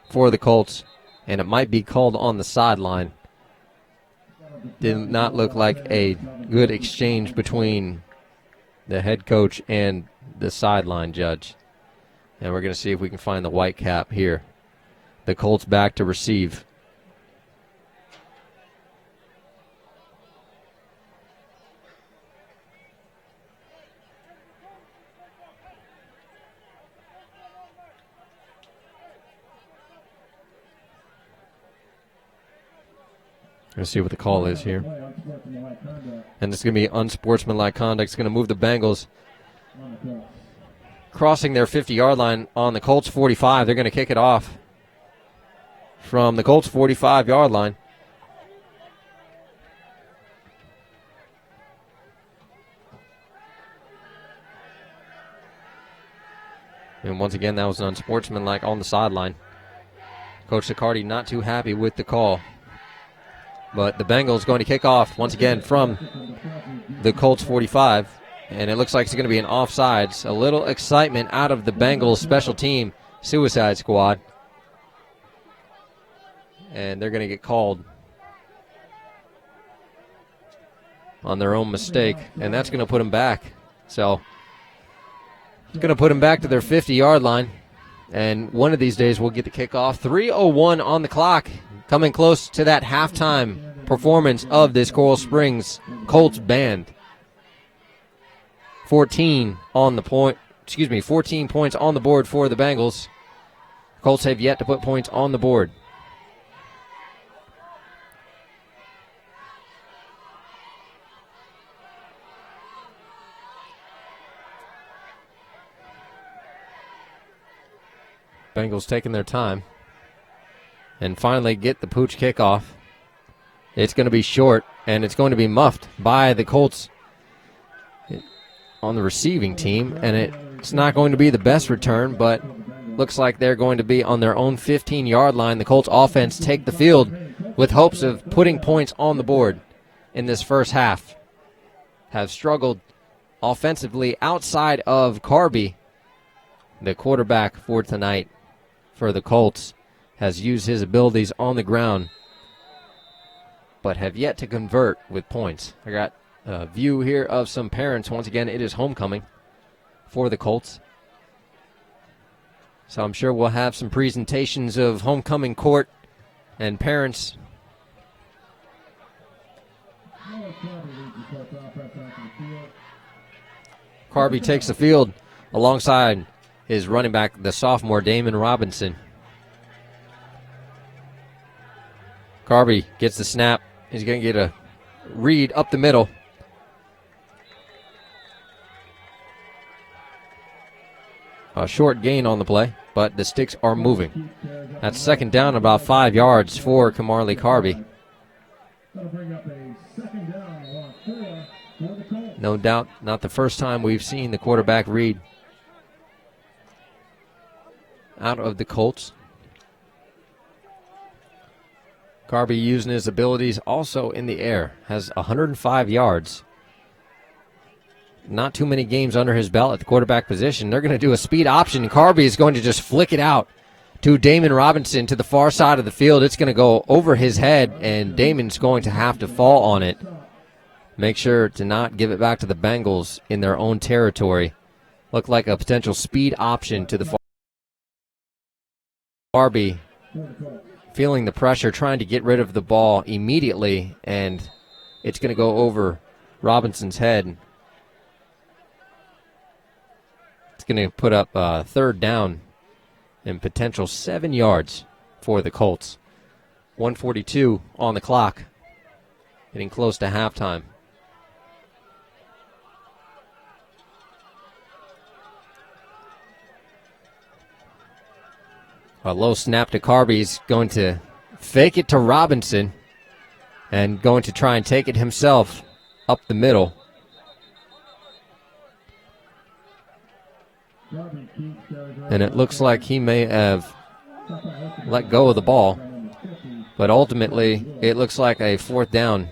for the Colts, and it might be called on the sideline. Did not look like a good exchange between the head coach and the sideline judge. And we're going to see if we can find the white cap here. The Colts back to receive. Let's see what the call is here. And it's going to be unsportsmanlike conduct. It's going to move the Bengals crossing their 50-yard line on the Colts 45. They're going to kick it off from the Colts 45-yard line. And once again, that was unsportsmanlike on the sideline. Coach Sicardi not too happy with the call. But the Bengals going to kick off once again from the Colts 45. And it looks like it's going to be an offsides. A little excitement out of the Bengals special team suicide squad. And they're going to get called on their own mistake. And that's going to put them back. So it's going to put them back to their 50-yard line. And one of these days we'll get the kickoff. 3:01 on the clock. Coming close to that halftime performance of this Coral Springs Colts band. 14 points on the board for the Bengals. Colts have yet to put points on the board. Bengals taking their time. And finally get the pooch kickoff. It's going to be short, and it's going to be muffed by the Colts on the receiving team. And it's not going to be the best return, but looks like they're going to be on their own 15-yard line. The Colts offense take the field with hopes of putting points on the board in this first half. Have struggled offensively outside of Carby, the quarterback for tonight for the Colts. Has used his abilities on the ground, but have yet to convert with points. I got a view here of some parents. Once again, it is homecoming for the Colts. So I'm sure we'll have some presentations of homecoming court and parents. Carby takes the field alongside his running back, the sophomore Damon Robinson. Carby gets the snap. He's going to get a read up the middle. A short gain on the play, but the sticks are moving. That's second down, about 5 yards for Kamarly Carby. No doubt, not the first time we've seen the quarterback read out of the Colts. Carby using his abilities also in the air. Has 105 yards. Not too many games under his belt at the quarterback position. They're going to do a speed option. Carby is going to just flick it out to Damon Robinson to the far side of the field. It's going to go over his head, and Damon's going to have to fall on it. Make sure to not give it back to the Bengals in their own territory. Looked like a potential speed option to the far. Carby feeling the pressure, trying to get rid of the ball immediately, and it's going to go over Robinson's head. It's going to put up third down and potential 7 yards for the Colts. 1:42 on the clock, getting close to halftime. A low snap to Carby. He's going to fake it to Robinson and going to try and take it himself up the middle. And it looks like he may have let go of the ball. But ultimately, it looks like a fourth down.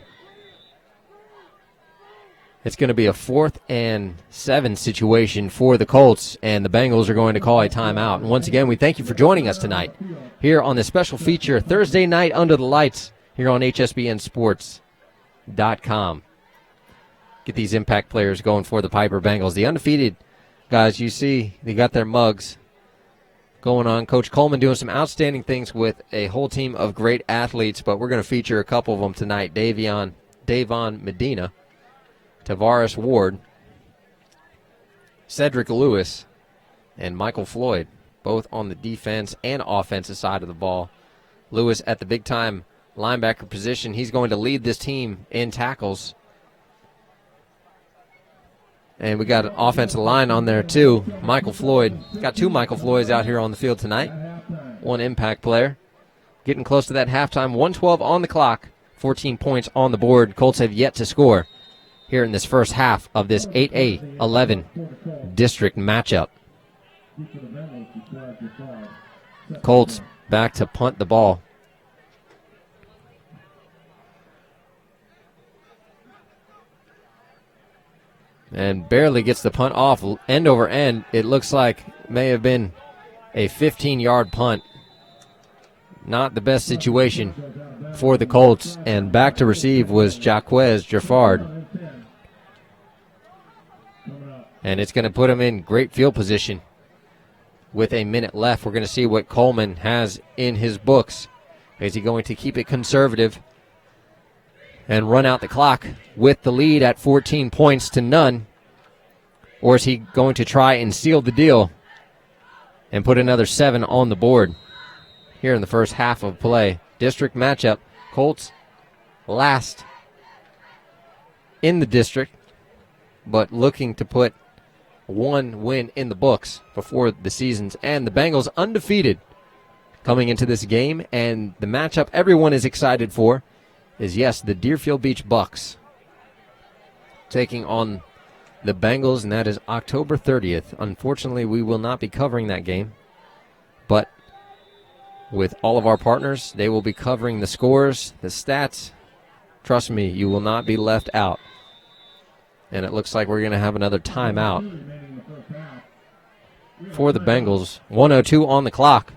It's going to be a 4th and 7 situation for the Colts, and the Bengals are going to call a timeout. And once again, we thank you for joining us tonight here on this special feature, Thursday night under the lights, here on HSBNSports.com. Get these impact players going for the Piper Bengals. The undefeated guys, you see, they got their mugs going on. Coach Coleman doing some outstanding things with a whole team of great athletes, but we're going to feature a couple of them tonight. Davon Medina, Tavares Ward, Cedric Lewis, and Michael Floyd, both on the defense and offensive side of the ball. Lewis at the big-time linebacker position. He's going to lead this team in tackles. And we got an offensive line on there, too. Michael Floyd. Got 2 Michael Floyds out here on the field tonight. 1 impact player. Getting close to that halftime. 1:12 on the clock. 14 points on the board. Colts have yet to score here in this first half of this 8A-11 district matchup. Colts back to punt the ball. And barely gets the punt off end over end. It looks like may have been a 15-yard punt. Not the best situation for the Colts. And back to receive was Jaquez Jaffard. And it's going to put him in great field position with a minute left. We're going to see what Coleman has in his books. Is he going to keep it conservative and run out the clock with the lead at 14 points to none? Or is he going to try and seal the deal and put another 7 on the board here in the first half of play? District matchup. Colts last in the district, but looking to put 1 win in the books before the season's end. The Bengals undefeated coming into this game, and the matchup everyone is excited for is, yes, the Deerfield Beach Bucks taking on the Bengals, and that is October 30th. Unfortunately, we will not be covering that game, but with all of our partners, they will be covering the scores, the stats. Trust me, you will not be left out. And it looks like we're going to have another timeout for the Bengals. 1:02 on the clock.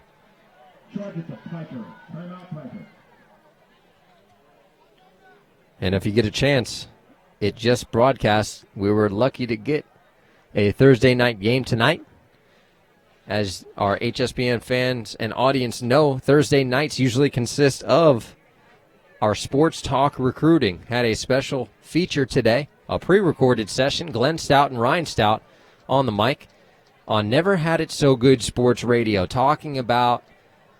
And if you get a chance, it just broadcasts. We were lucky to get a Thursday night game tonight. As our HSBN fans and audience know, Thursday nights usually consist of our sports talk recruiting. Had a special feature today, a pre-recorded session. Glenn Stout and Ryan Stout on the mic on Never Had It So Good Sports Radio, talking about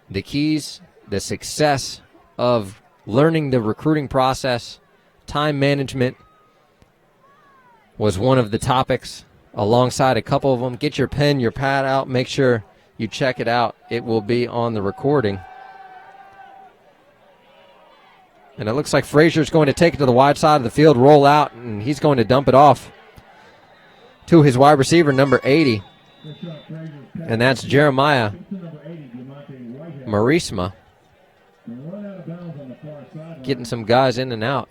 the keys, the success of learning the recruiting process. Time management was one of the topics, alongside a couple of them. Get your pen, your pad out. Make sure you check it out. It will be on the recording. And it looks like Frazier's going to take it to the wide side of the field, roll out, and he's going to dump it off to his wide receiver, number 80. And that's Jeremiah Marisma. Getting some guys in and out.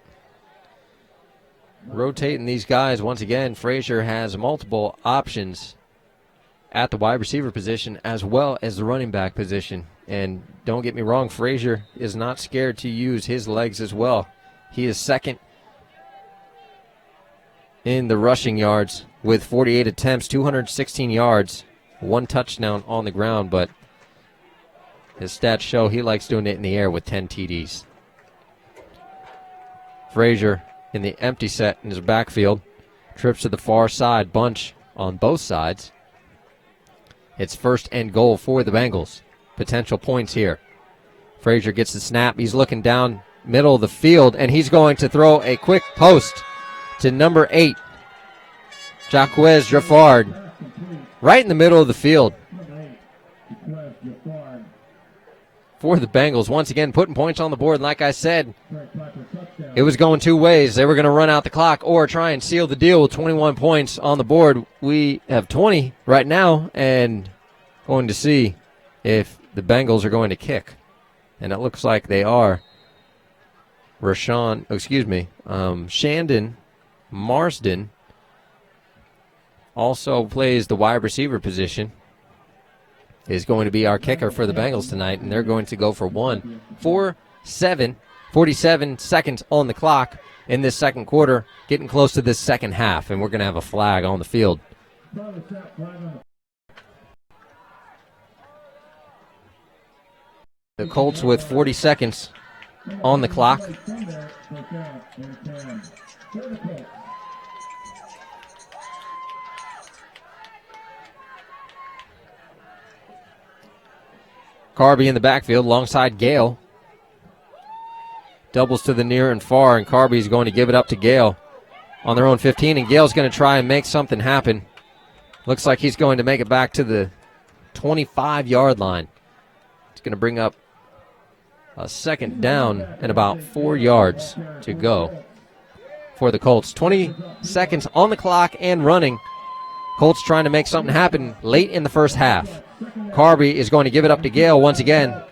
Rotating these guys once again. Frazier has multiple options at the wide receiver position as well as the running back position. And don't get me wrong, Frazier is not scared to use his legs as well. He is second in the rushing yards with 48 attempts, 216 yards, 1 touchdown on the ground, but his stats show he likes doing it in the air with 10 TDs. Frazier in the empty set in his backfield. Trips to the far side, bunch on both sides. It's 1st and goal for the Bengals. Potential points here. Frazier gets the snap. He's looking down middle of the field, and he's going to throw a quick post to number 8, Jaquez Jaffard, right in the middle of the field for the Bengals. Once again, putting points on the board. Like I said, it was going 2 ways. They were going to run out the clock or try and seal the deal with 21 points on the board. We have 20 right now, and going to see if the Bengals are going to kick. And it looks like they are. Shandon Marsden also plays the wide receiver position, is going to be our kicker for the Bengals tonight, and they're going to go for 47 seconds on the clock in this second quarter, getting close to this second half, and we're going to have a flag on the field. The Colts with 40 seconds on the clock. Carby in the backfield alongside Gale. Doubles to the near and far, and Carby's going to give it up to Gale on their own 15, and Gale's going to try and make something happen. Looks like he's going to make it back to the 25-yard line. It's going to bring up a second down and about 4 yards to go for the Colts. 20 seconds on the clock and running. Colts trying to make something happen late in the first half. Carby is going to give it up to Gale once again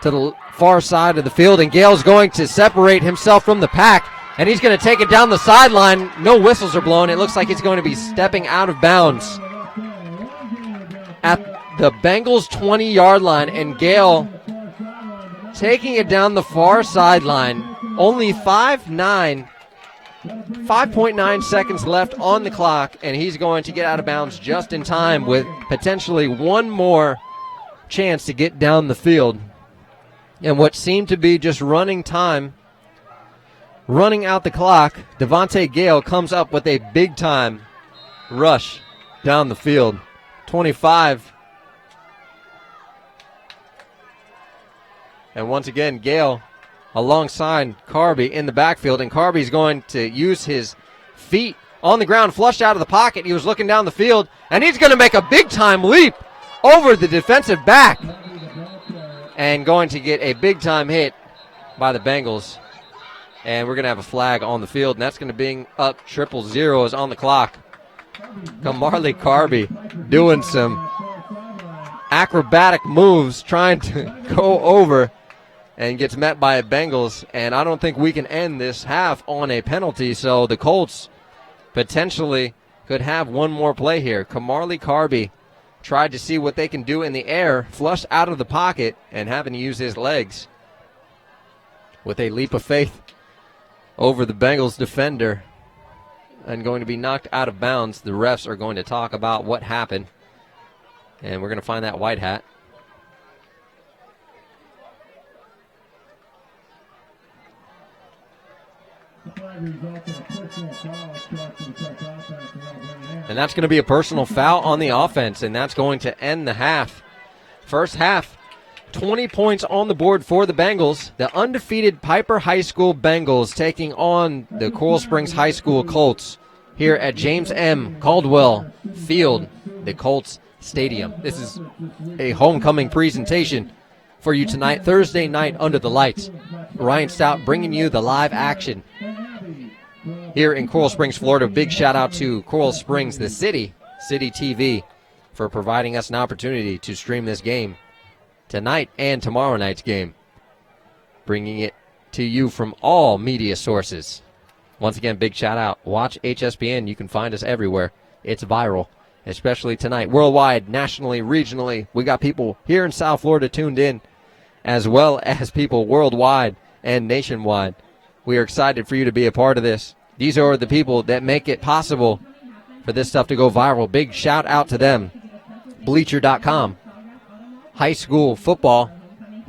to the far side of the field, and Gale's going to separate himself from the pack, and he's going to take it down the sideline. No whistles are blown. It looks like he's going to be stepping out of bounds at the Bengals 20-yard line, and Gale taking it down the far sideline. Only 5.9 seconds left on the clock, and he's going to get out of bounds just in time with potentially one more chance to get down the field. And what seemed to be just running time, running out the clock, Devontae Gale comes up with a big-time rush down the field. 25. And once again, Gale alongside Carby in the backfield, and Carby's going to use his feet on the ground, flushed out of the pocket. He was looking down the field, and he's going to make a big-time leap over the defensive back and going to get a big-time hit by the Bengals. And we're going to have a flag on the field, and that's going to bring up 000 on the clock. Kamarly Carby doing some acrobatic moves, trying to go over, and gets met by a Bengals. And I don't think we can end this half on a penalty, so the Colts potentially could have one more play here. Kamarly Carby tried to see what they can do in the air, flushed out of the pocket, and having to use his legs with a leap of faith over the Bengals defender and going to be knocked out of bounds. The refs are going to talk about what happened, and we're going to find that white hat. And that's going to be a personal foul on the offense, and that's going to end the half. First half, 20 points on the board for the Bengals. The undefeated Piper High School Bengals taking on the Coral Springs High School Colts here at James M. Caldwell Field, the Colts Stadium. This is a homecoming presentation for you tonight, Thursday night under the lights. Ryan Stout bringing you the live action here in Coral Springs, Florida. Big shout out to Coral Springs, the City TV, for providing us an opportunity to stream this game tonight and tomorrow night's game, bringing it to you from all media sources. Once again, big shout out. Watch HSPN. You can find us everywhere. It's viral, especially tonight. Worldwide, nationally, regionally. We got people here in South Florida tuned in, as well as people worldwide and nationwide. We are excited for you to be a part of this. These are the people that make it possible for this stuff to go viral. Big shout out to them. Bleacher.com, High School Football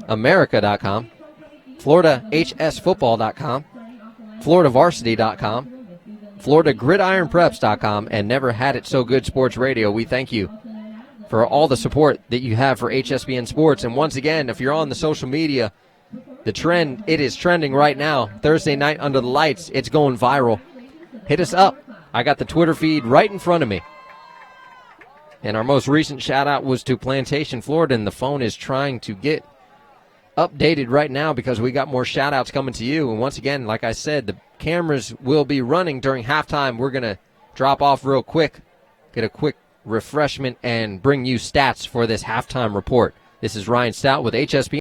America.com, FloridaHSFootball.com, FloridaVarsity.com, FloridaGridironPreps.com, and Never Had It So Good Sports Radio. We thank you for all the support that you have for HSBN Sports. And once again, if you're on the social media, the trend, it is trending right now. Thursday night under the lights, it's going viral. Hit us up. I got the Twitter feed right in front of me. And our most recent shout out was to Plantation, Florida, and the phone is trying to get updated right now because we got more shout outs coming to you. And once again, like I said, the cameras will be running during halftime. We're going to drop off real quick, get a quick refreshment, and bring you stats for this halftime report. This is Ryan Stout with HSP.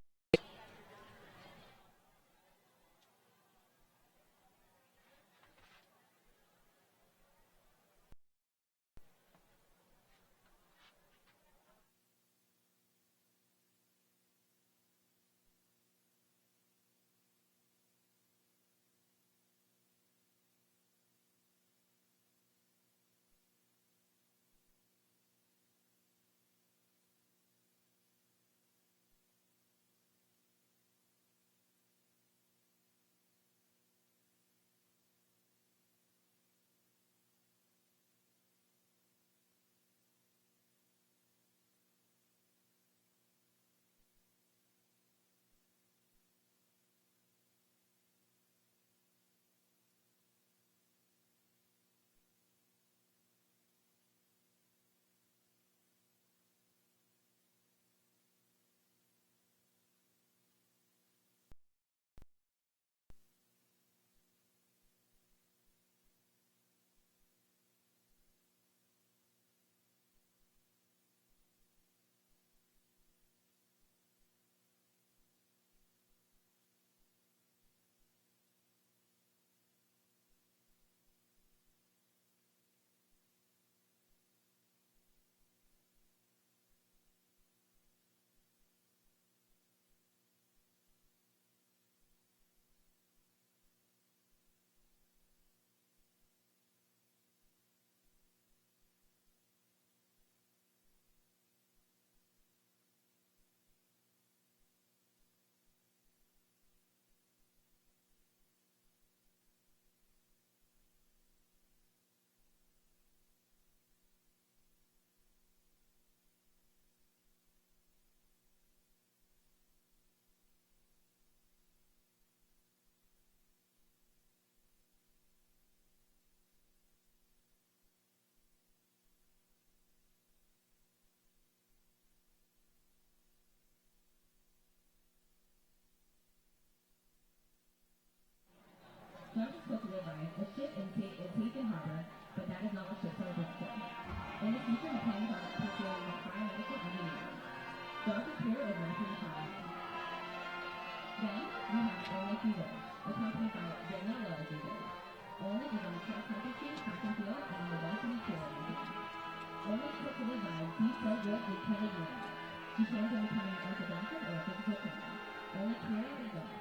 Matthew Rose, accompanied by Daniel Rose and Rose. Owen is on the cross-country team, track and field, and on the varsity cheerleading team. Owen is supported by Be So Good with Kevin Rose. She plans on becoming an orthodontist or a physical trainer. Owen's career is done.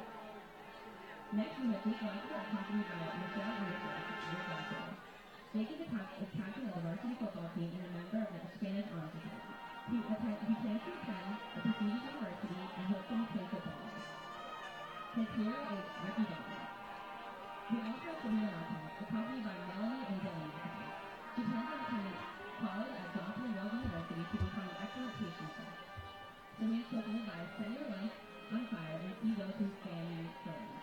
Next, we have Jake Locker, accompanied by Michelle Russo. Jake is captain of the varsity football team and a member of the Spanish Honor Society. He plans to attend a prestigious university and hopefully play football. His hero is Ricky Dawson. We also have Selena Martinez, accompanied by Melanie and Dylan Martinez. She plans on attending college at Johnson and Wales University to become an excellent patient staff. Selena is supported by Senator Life on Fire and see those who stand in stories.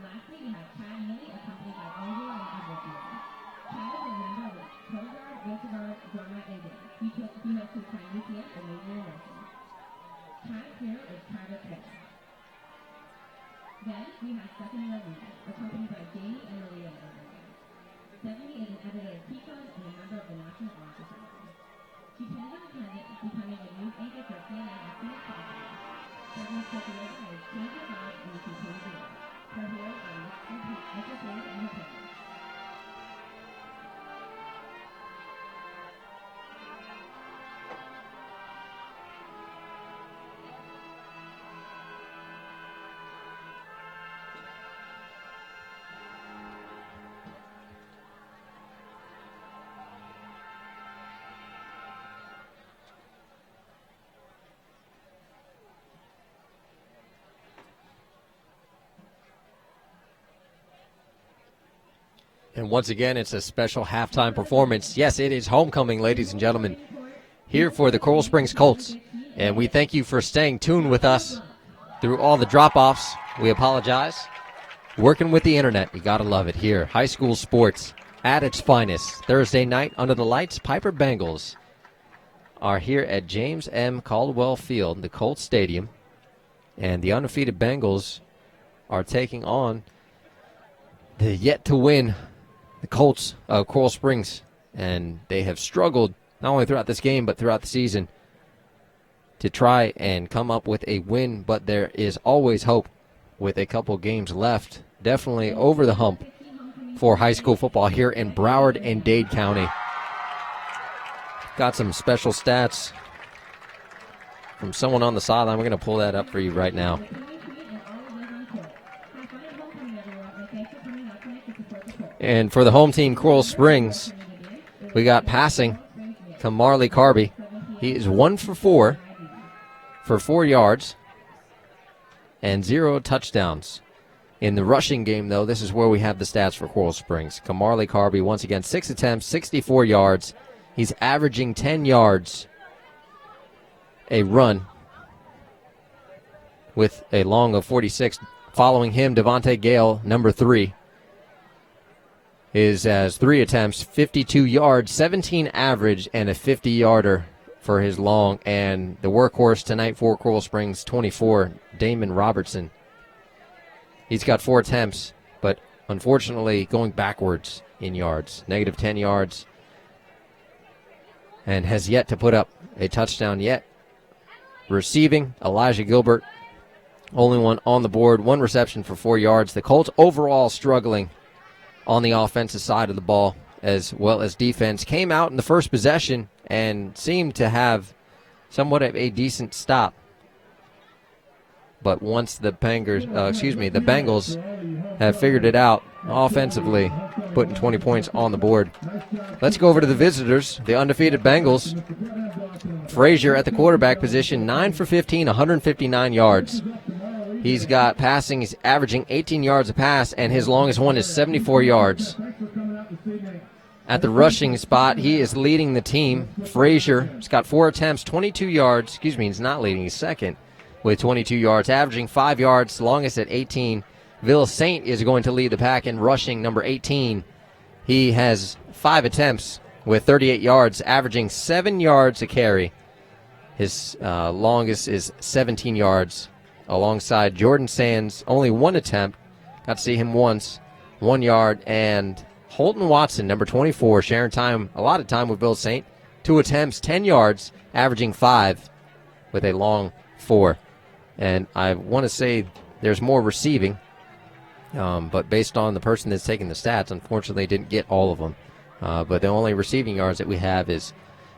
Lastly, we have Chad Neely, accompanied by Angela and Edward Neely. Chad is a member of the Codard, Wilsonard, Drama, and Dance. He hopes to attend UCF and major in nursing. Chad's hero is Travis Hill. Then, we have Stephanie Rodriguez, accompanied by Jamie and Maria Rodriguez. Stephanie is an editor of Peacon and a member of the National Honor Society. She plans on becoming a news anchor for CNN as soon as possible. Stephanie's popularity is changing her life and she continues to work. Her heroes are Mr. Ford and her parents. And once again, it's a special halftime performance. Yes, it is homecoming, ladies and gentlemen, here for the Coral Springs Colts. And we thank you for staying tuned with us through all the drop-offs. We apologize. Working with the internet, you got to love it here. High school sports at its finest. Thursday night under the lights, Piper Bengals are here at James M. Caldwell Field, the Colts Stadium. And the undefeated Bengals are taking on the yet-to-win the Colts of Coral Springs, and they have struggled not only throughout this game but throughout the season to try and come up with a win, but there is always hope with a couple games left. Definitely over the hump for high school football here in Broward and Dade County. Got some special stats from someone on the sideline. We're going to pull that up for you right now. And for the home team, Coral Springs, we got passing to Marley Carby. He is 1 for 4 for 4 yards and 0 touchdowns. In the rushing game, though, this is where we have the stats for Coral Springs. Camarley Carby, once again, 6 attempts, 64 yards. He's averaging 10 yards a run with a long of 46. Following him, Devontae Gale, number 3. Has 3 attempts, 52 yards, 17 average, and a 50-yarder for his long. And the workhorse tonight for Coral Springs, 24, Damon Robertson. He's got 4 attempts, but unfortunately going backwards in yards, negative 10 yards, and has yet to put up a touchdown yet. Receiving, Elijah Gilbert, only one on the board, 1 reception for 4 yards. The Colts overall struggling on the offensive side of the ball as well as defense. Came out in the first possession and seemed to have somewhat of a decent stop. But once the Bengals have figured it out offensively, putting 20 points on the board. Let's go over to the visitors, the undefeated Bengals. Frazier at the quarterback position, 9 for 15, 159 yards. He's got passing. He's averaging 18 yards a pass, and his longest one is 74 yards. At the rushing spot, he is leading the team. Frazier has got 4 attempts, 22 yards. He's not leading. He's second with 22 yards, averaging 5 yards, longest at 18. Ville Saint is going to lead the pack in rushing, number 18. He has 5 attempts with 38 yards, averaging 7 yards a carry. His longest is 17 yards. Alongside Jordan Sands, only 1 attempt. Got to see him once, 1 yard. And Holton Watson, number 24, sharing a lot of time with Ville Saint. 2 attempts, 10 yards, averaging 5 with a long 4. And I want to say there's more receiving. But based on the person that's taking the stats, unfortunately didn't get all of them. But the only receiving yards that we have is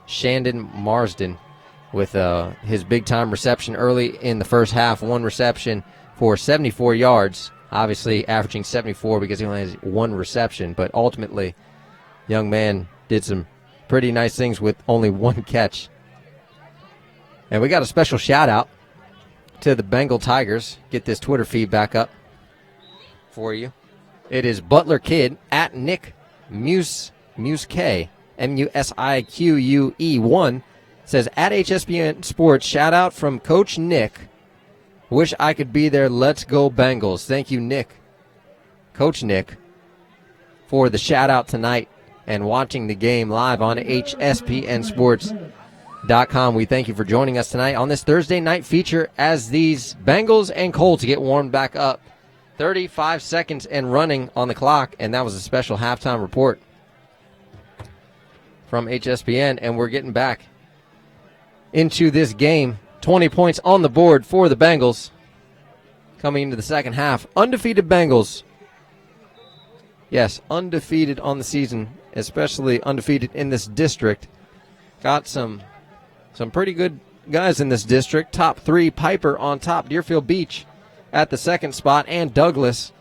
Shandon Marsden with his big-time reception early in the first half, one reception for 74 yards, obviously averaging 74 because he only has one reception. But ultimately, young man did some pretty nice things with only one catch. And we got a special shout-out to the Bengal Tigers. Get this Twitter feed back up for you. It is Butler Kid at Nick Muske, Musique1, says, at HSPN Sports, shout out from Coach Nick. Wish I could be there. Let's go Bengals. Thank you, Nick. Coach Nick, for the shout out tonight and watching the game live on HSPNSports.com. We thank you for joining us tonight on this Thursday night feature as these Bengals and Colts get warmed back up. 35 seconds and running on the clock, and that was a special halftime report from HSPN, and we're getting back into this game. 20 points on the board for the Bengals coming into the second half. Undefeated Bengals. Yes, undefeated on the season, especially undefeated in this district. Got some pretty good guys in this district. Top three, Piper on top, Deerfield Beach at the second spot, and Douglas.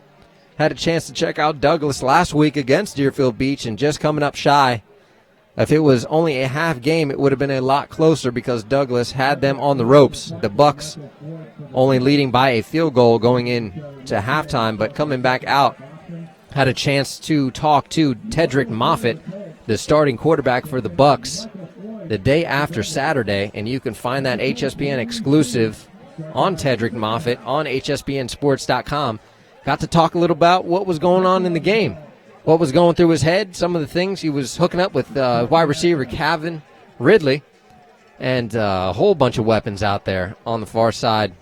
Had a chance to check out Douglas last week against Deerfield Beach and just coming up shy. If it was only a half game, it would have been a lot closer because Douglas had them on the ropes. The Bucks only leading by a field goal going into halftime, but coming back out, had a chance to talk to Tedrick Moffitt, the starting quarterback for the Bucks, the day after Saturday, and you can find that HSPN exclusive on Tedrick Moffitt on HSPNSports.com. Got to talk a little about what was going on in the game, what was going through his head, some of the things. He was hooking up with wide receiver Calvin Ridley, and a whole bunch of weapons out there on the far side.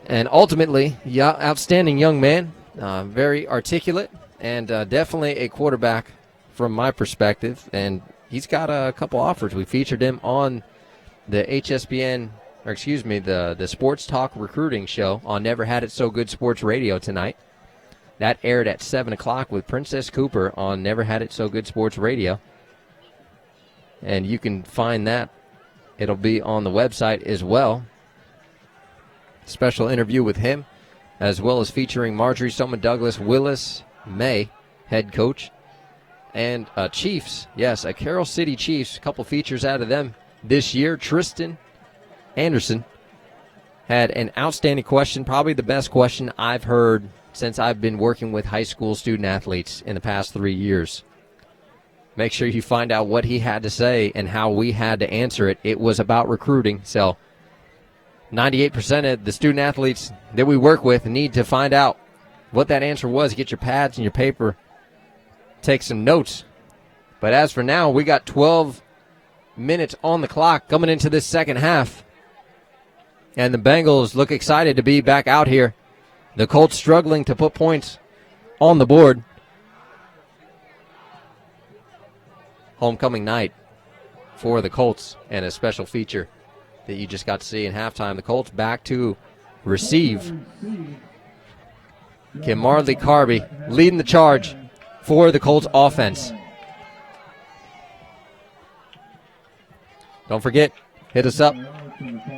And ultimately, outstanding young man, very articulate, and definitely a quarterback from my perspective. And he's got a couple offers. We featured him on the the Sports Talk Recruiting Show on Never Had It So Good Sports Radio tonight. That aired at 7 o'clock with Princess Cooper on Never Had It So Good Sports Radio. And you can find that. It'll be on the website as well. Special interview with him, as well as featuring Marjorie Stoneman Douglas, Willis May, head coach, and Chiefs. Yes, a Carroll City Chiefs. A couple features out of them this year. Tristan Anderson had an outstanding question, probably the best question I've heard since I've been working with high school student athletes in the past 3 years. Make sure you find out what he had to say and how we had to answer it. It was about recruiting, so 98% of the student athletes that we work with need to find out what that answer was. Get your pads and your paper, take some notes. But as for now, we got 12 minutes on the clock coming into this second half. And the Bengals look excited to be back out here. The Colts struggling to put points on the board. Homecoming night for the Colts, and a special feature that you just got to see in halftime. The Colts back to receive. Kimarley Carby leading the charge for the Colts offense. Don't forget, hit us up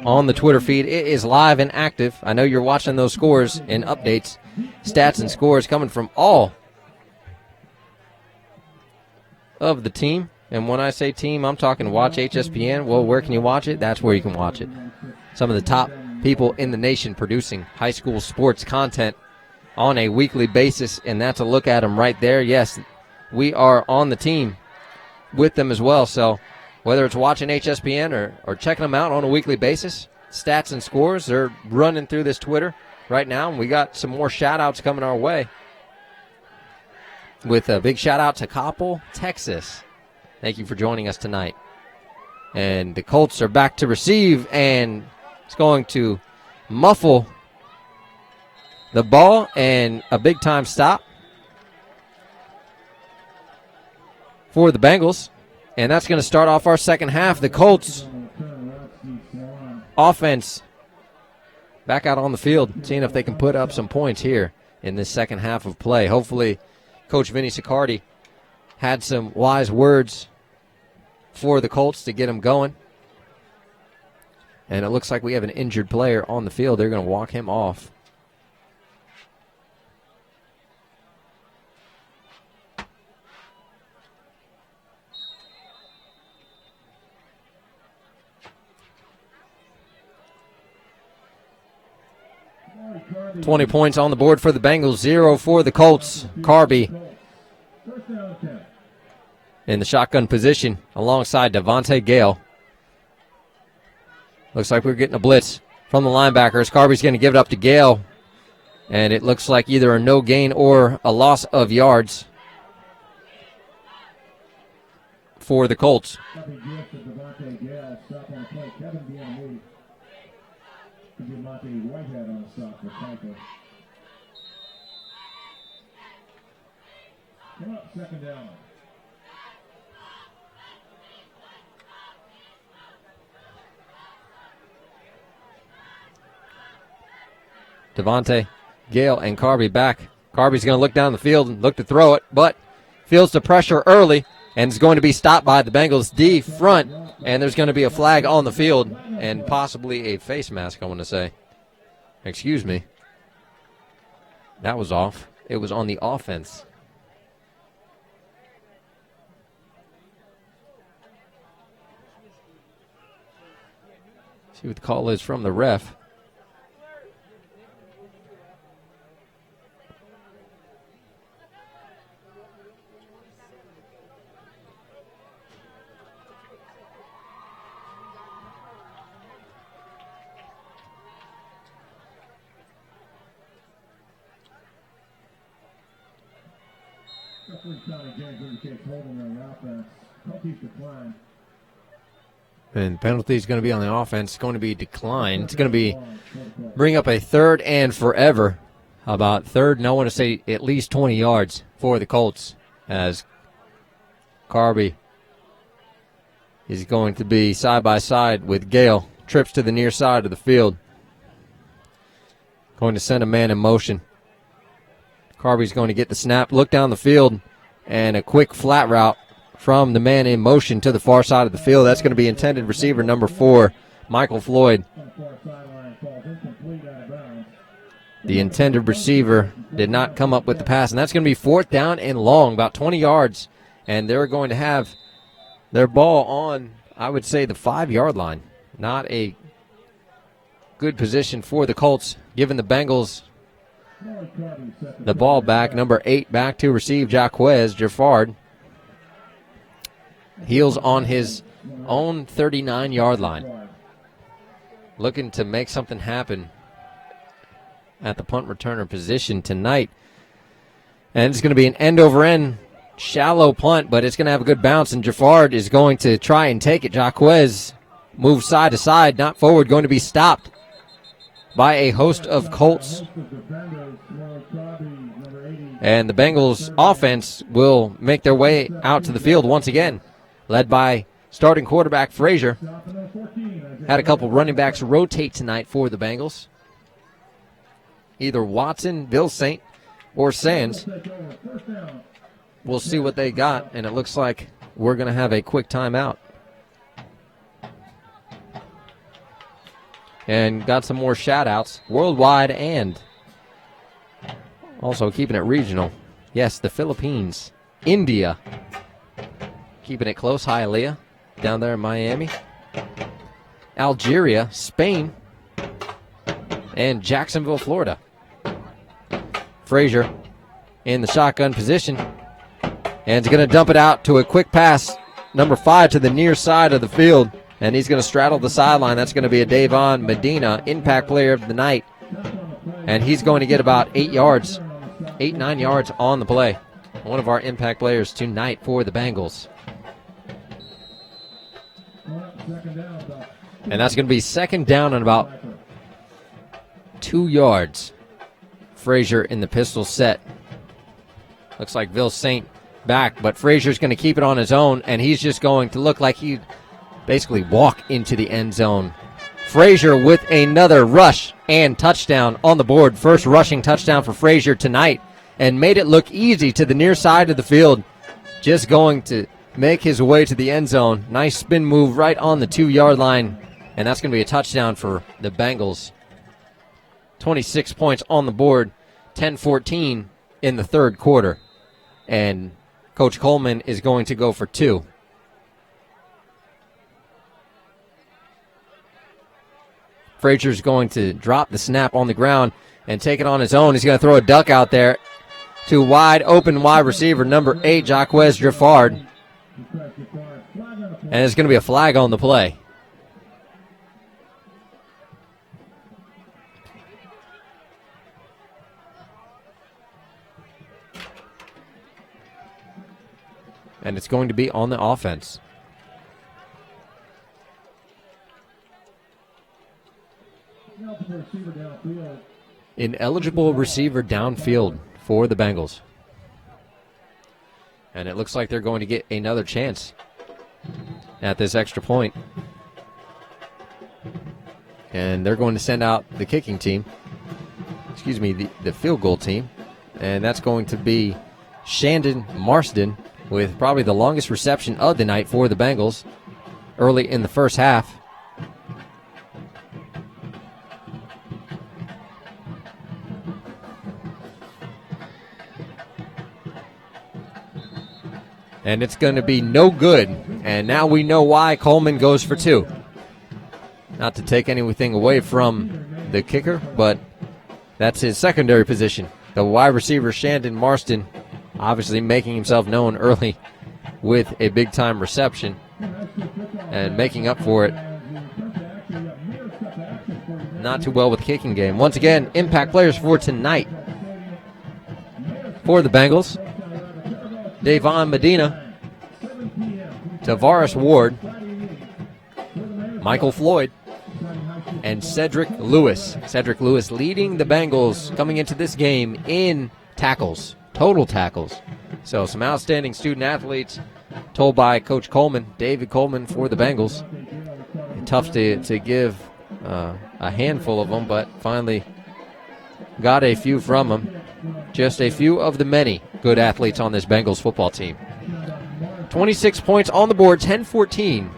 on the Twitter feed. It is live and active. I know you're watching those scores and updates, stats and scores coming from all of the team. And when I say team, I'm talking watch HSPN. Well, where can you watch it? That's where you can watch it. Some of the top people in the nation producing high school sports content on a weekly basis, and that's a look at them right there. Yes, we are on the team with them as well. So whether it's watching HSPN or checking them out on a weekly basis, stats and scores, they're running through this Twitter right now, and we got some more shout-outs coming our way. With a big shout-out to Coppell, Texas. Thank you for joining us tonight. And the Colts are back to receive, and it's going to muffle the ball, and a big-time stop for the Bengals. And that's going to start off our second half. The Colts offense back out on the field, seeing if they can put up some points here in this second half of play. Hopefully, Coach Vinny Siccardi had some wise words for the Colts to get them going. And it looks like we have an injured player on the field. They're going to walk him off. Carby. 20 points on the board for the Bengals, 0 for the Colts. Carby First down and 10. in the shotgun position alongside Devontae Gale. Looks like we're getting a blitz from the linebackers. Carby's going to give it up to Gale, and it looks like either a no gain or a loss of yards for the Colts. Nothing good for Devontae Gale. Stop on the play. Kevin Bianamudi. Devontae Whitehead on the stop for Piper. Come up, second down. Devontae Gale and Carby back. Carby's going to look down the field and look to throw it, but feels the pressure early and is going to be stopped by the Bengals D front, and there's going to be a flag on the field and possibly a face mask, I want to say. Excuse me. That was off. It was on the offense. See what the call is from the ref. And penalty is going to be on the offense. It's going to be declined. It's going to be bring up a third and forever. How about third? And I want to say at least 20 yards for the Colts, as Carby is going to be side by side with Gale. Trips to the near side of the field. Going to send a man in motion. Carby's going to get the snap, look down the field, and a quick flat route from the man in motion to the far side of the field. That's going to be intended receiver number 4, Michael Floyd. The intended receiver did not come up with the pass, and that's going to be fourth down and long, about 20 yards. And they're going to have their ball on, I would say, the 5-yard line. Not a good position for the Colts, giving the Bengals the ball back. Number 8 back to receive, Jaquez Jaffard. Heels on his own 39-yard line. Looking to make something happen at the punt returner position tonight. And it's going to be an end-over-end shallow punt, but it's going to have a good bounce, and Jaffard is going to try and take it. Jaquez moves side to side, not forward, going to be stopped by a host of Colts. And the Bengals offense will make their way out to the field once again, led by starting quarterback Frazier. Had a couple running backs rotate tonight for the Bengals. Either Watson, Bill Saint, or Sands. We'll see what they got, and it looks like we're going to have a quick timeout. And got some more shout-outs, worldwide and also keeping it regional. Yes, the Philippines, India, keeping it close. Hi, Aaliyah, down there in Miami. Algeria, Spain, and Jacksonville, Florida. Frazier in the shotgun position, and he's going to dump it out to a quick pass, number 5 to the near side of the field, and he's going to straddle the sideline. That's going to be a Davon Medina, impact player of the night, and he's going to get about 8 yards, 8-9 yards on the play. One of our impact players tonight for the Bengals. And that's going to be second down and about 2 yards. Frazier in the pistol set. Looks like Bill Saint back, but Frazier's going to keep it on his own, and he's just going to look like he'd basically walk into the end zone Frazier with another rush and touchdown on the board. First rushing touchdown for Frazier tonight, and made it look easy to the near side of the field. Just going to make his way to the end zone. Nice spin move right on the 2-yard line, and that's going to be a touchdown for the Bengals. 26 points on the board, 10-14 in the third quarter, and Coach Coleman is going to go for 2. Frazier's going to drop the snap on the ground and take it on his own. He's going to throw a duck out there to wide open wide receiver number 8, Jaquez Giffard. And it's going to be a flag on the play. And it's going to be on the offense. Ineligible receiver downfield for the Bengals. And it looks like they're going to get another chance at this extra point. And they're going to send out the kicking team. Excuse me, the field goal team. And that's going to be Shandon Marsden with probably the longest reception of the night for the Bengals early in the first half. And it's going to be no good. And now we know why Coleman goes for 2. Not to take anything away from the kicker, but that's his secondary position. The wide receiver, Shandon Marsden, obviously making himself known early with a big-time reception and making up for it. Not too well with the kicking game. Once again, impact players for tonight for the Bengals: Davon Medina, Tavares Ward, Michael Floyd, and Cedric Lewis. Cedric Lewis leading the Bengals coming into this game in tackles, total tackles. So some outstanding student athletes told by Coach Coleman, David Coleman, for the Bengals. Tough to give a handful of them, but finally got a few from them. Just a few of the many good athletes on this Bengals football team. 26 points on the board, 10-14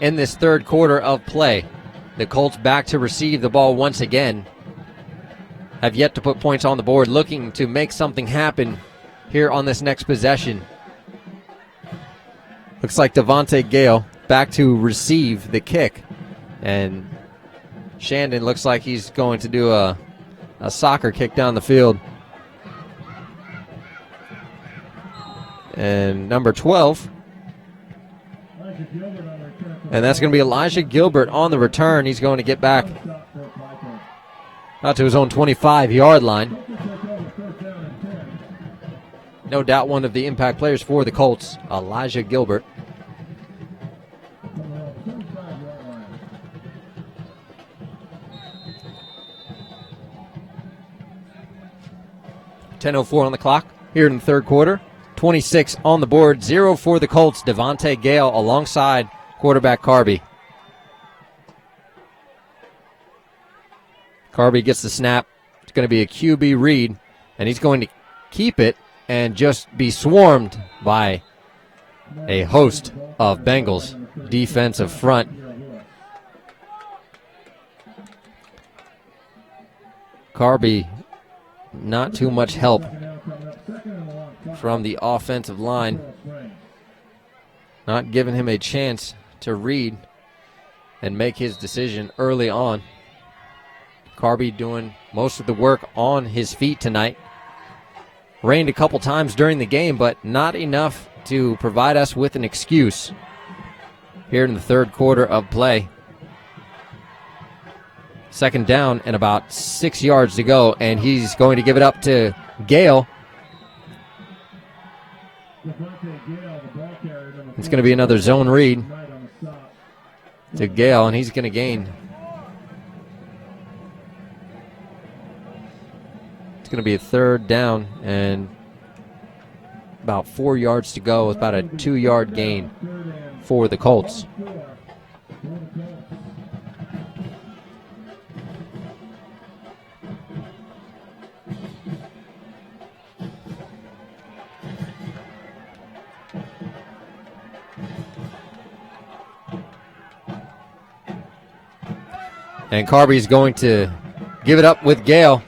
in this third quarter of play. The Colts back to receive the ball once again. Have yet to put points on the board, looking to make something happen here on this next possession. Looks like Devontae Gale back to receive the kick. And Shandon looks like he's going to do a soccer kick down the field. And number 12. And that's going to be Elijah Gilbert on the return. He's going to get back out to his own 25-yard line. No doubt one of the impact players for the Colts, Elijah Gilbert. .10:04 on the clock here in the third quarter. 26 on the board, 0 for the Colts. Devontae Gale alongside quarterback Carby. Carby gets the snap. It's going to be a QB read, and he's going to keep it and just be swarmed by a host of Bengals defensive front. Carby, not too much help from the offensive line. Not giving him a chance to read and make his decision early on. Carby doing most of the work on his feet tonight. Rained a couple times during the game, but not enough to provide us with an excuse here in the third quarter of play. Second down and about 6 yards to go, and he's going to give it up to Gale. It's going to be another zone read to Gale, and he's going to gain. It's going to be a third down and about 4 yards to go with about a 2-yard gain for the Colts. And Carby's going to give it up with Gale.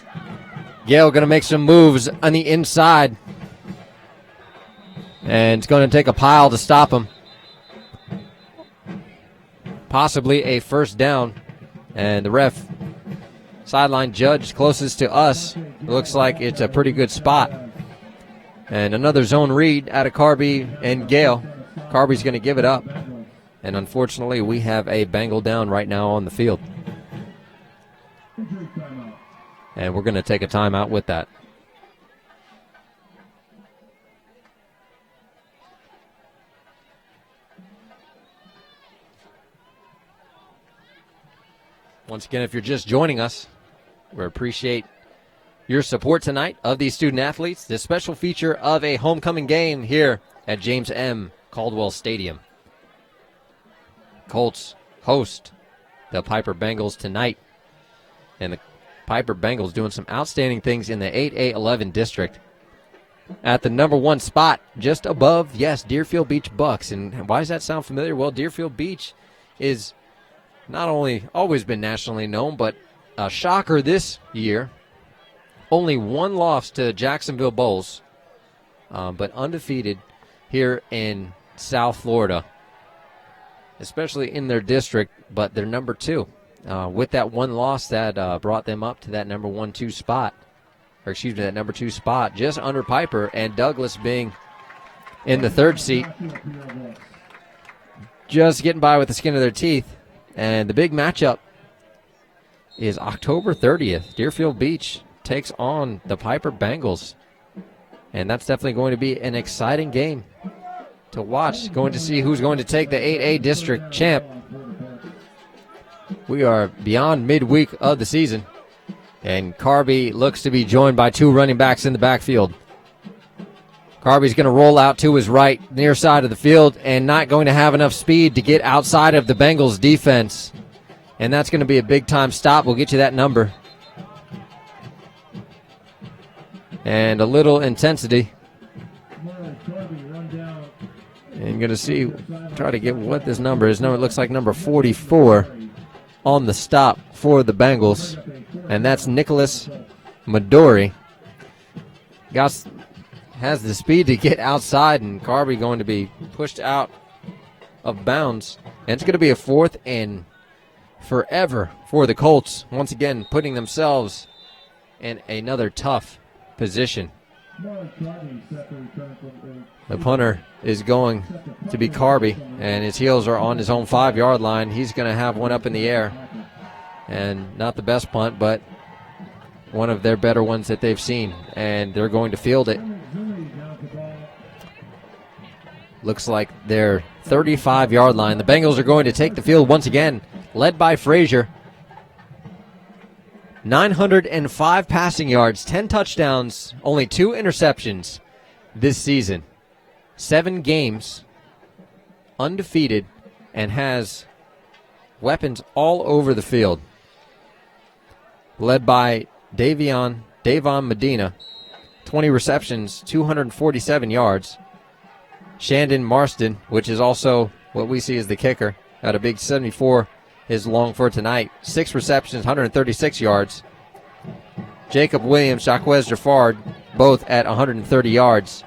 Gale going to make some moves on the inside. And it's going to take a pile to stop him. Possibly a first down. And the ref, sideline judge closest to us, looks like it's a pretty good spot. And another zone read out of Carby and Gale. Carby's going to give it up. And unfortunately, we have a Bengal down right now on the field. And we're going to take a timeout with that. Once again, if you're just joining us, we appreciate your support tonight of these student athletes. This special feature of a homecoming game here at James M. Caldwell Stadium. Colts host the Piper Bengals tonight. And the Piper Bengals doing some outstanding things in the 8A11 district. At the number 1 spot, just above, yes, Deerfield Beach Bucks. And why does that sound familiar? Well, Deerfield Beach is not only always been nationally known, but a shocker this year. Only 1 loss to Jacksonville Bulls, but undefeated here in South Florida, especially in their district, but they're number 2. With that 1 loss that brought them up to that number 1-2 spot, or excuse me, that number 2 spot, just under Piper, and Douglas being in the 3rd seat, just getting by with the skin of their teeth. And the big matchup is October 30th. Deerfield Beach takes on the Piper Bengals. And that's definitely going to be an exciting game to watch. Going to see who's going to take the 8A district champ. We are beyond midweek of the season. And Carby looks to be joined by 2 running backs in the backfield. Carby's going to roll out to his right, near side of the field, and not going to have enough speed to get outside of the Bengals defense. And that's going to be a big-time stop. We'll get you that number. And a little intensity. And going to see, try to get what this number is. No, it looks like number 44 on the stop for the Bengals. And that's Nicholas Midori. Has the speed to get outside, and Carby going to be pushed out of bounds. And it's going to be a 4th and forever for the Colts, once again putting themselves in another tough position. The punter is going to be Carby, and his heels are on his own 5-yard line. He's going to have one up in the air, and not the best punt, but one of their better ones that they've seen, and they're going to field it. Looks like their 35-yard line. The Bengals are going to take the field once again, led by Frazier. 905 passing yards, 10 touchdowns, only 2 interceptions this season. 7 games, undefeated, and has weapons all over the field. Led by Davon Medina, 20 receptions, 247 yards. Shandon Marston, which is also what we see as the kicker, at a big 74 is long for tonight. 6 receptions, 136 yards. Jacob Williams, Jaquez Jafard, both at 130 yards.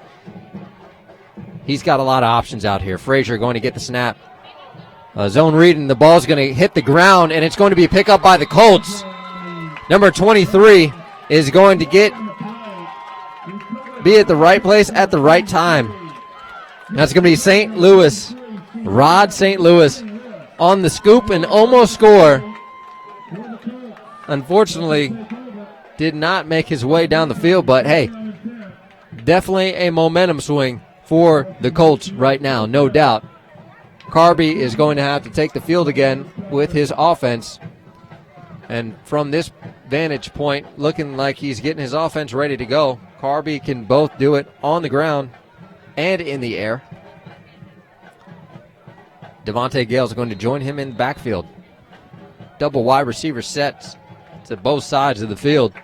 He's got a lot of options out here. Frazier going to get the snap. Zone read, and the ball's going to hit the ground, and it's going to be picked up by the Colts. Number 23 is going to be at the right place at the right time. That's going to be St. Louis. Rod St. Louis on the scoop and almost score. Unfortunately, did not make his way down the field, but hey, definitely a momentum swing for the Colts right now, no doubt. Carby is going to have to take the field again with his offense. And from this vantage point, looking like he's getting his offense ready to go. Carby can both do it on the ground and in the air. Devontae Gale is going to join him in the backfield. Double wide receiver sets to both sides of the field.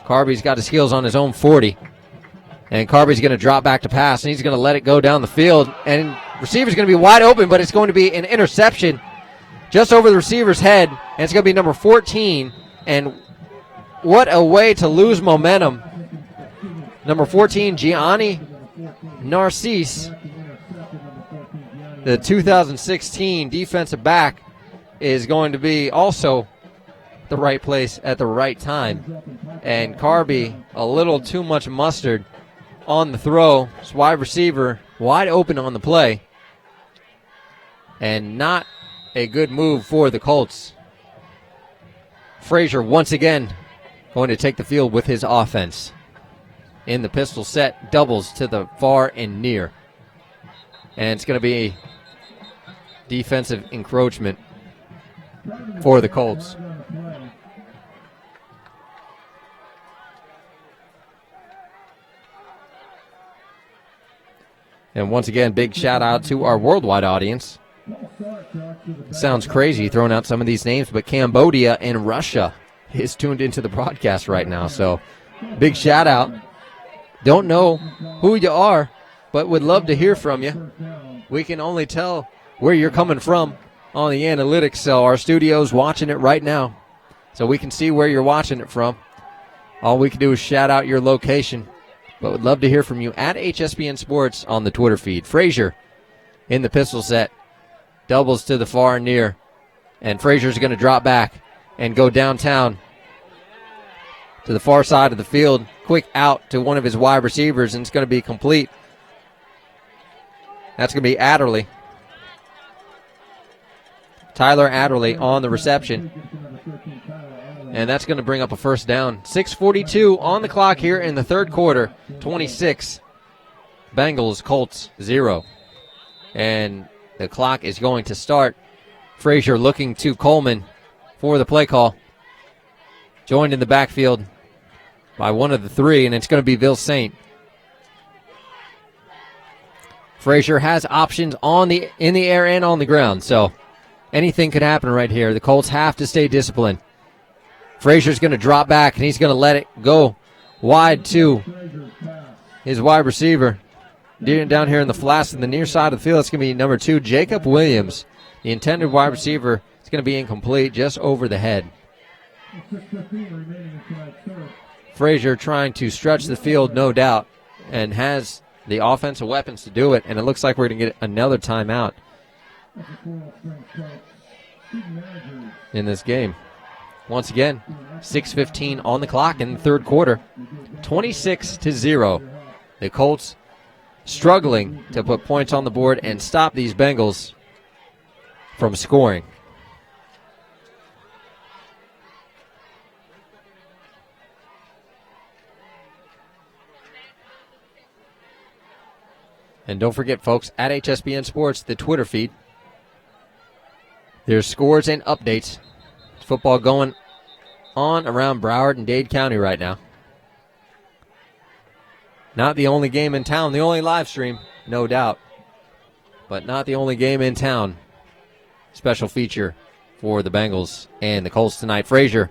Carby's got his heels on his own 40. And Carby's going to drop back to pass, and he's going to let it go down the field. And receiver's going to be wide open, but it's going to be an interception. just over the receiver's head, and it's going to be number 14. And what a way to lose momentum. Number 14, Gianni Narcisse, the 2016 defensive back, is going to be also the right place at the right time. And Carby, a little too much mustard on the throw. His wide receiver wide open on the play. And not a good move for the Colts. Frazier once again going to take the field with his offense. In the pistol set, doubles to the far and near. And it's going to be defensive encroachment for the Colts. And once again, big shout out to our worldwide audience. It sounds crazy throwing out some of these names, but Cambodia and Russia is tuned into the broadcast right now. So big shout out. Don't know who you are, but would love to hear from you. We can only tell where you're coming from on the analytics, so our studio's watching it right now. So we can see where you're watching it from. All we can do is shout out your location. But would love to hear from you at HSPN Sports on the Twitter feed. Frazier in the pistol set. Doubles to the far and near. And Frazier's going to drop back and go downtown to the far side of the field. Quick out to one of his wide receivers, and it's going to be complete. That's going to be Adderley. Tyler Adderley on the reception. And that's going to bring up a first down. 6:42 on the clock here in the third quarter. 26. Bengals, Colts, 0. And the clock is going to start. Frazier looking to Coleman for the play call. Joined in the backfield by one of the three, and it's going to be Bill Saint. Frazier has options in the air and on the ground, so anything could happen right here. The Colts have to stay disciplined. Frazier's going to drop back, and he's going to let it go wide to his wide receiver. Down here in the flats in the near side of the field, it's going to be number 2, Jacob Williams. The intended wide receiver is going to be incomplete, just over the head. Frazier trying to stretch the field, no doubt, and has the offensive weapons to do it, and it looks like we're going to get another timeout in this game. Once again, 6:15 on the clock in the third quarter, 26-0. The Colts struggling to put points on the board and stop these Bengals from scoring. And don't forget, folks, at HSPN Sports, the Twitter feed, there's scores and updates. Football going on around Broward and Dade County right now. Not the only game in town, the only live stream, no doubt. But not the only game in town. Special feature for the Bengals and the Colts tonight. Frazier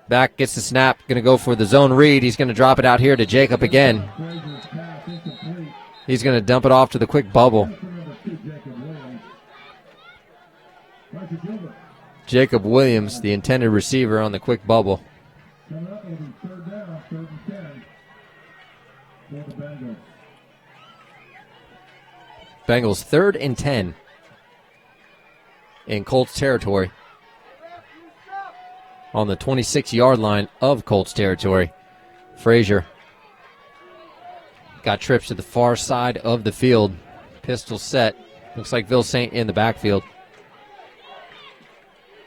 back, gets the snap, going to go for the zone read. He's going to drop it out here to Jacob again. He's going to dump it off to the quick bubble. Jacob Williams, the intended receiver on the quick bubble. Bengals 3rd and 10 in Colts territory. On the 26-yard line of Colts territory. Frazier got trips to the far side of the field. Pistol set. Looks like Bill Saint in the backfield.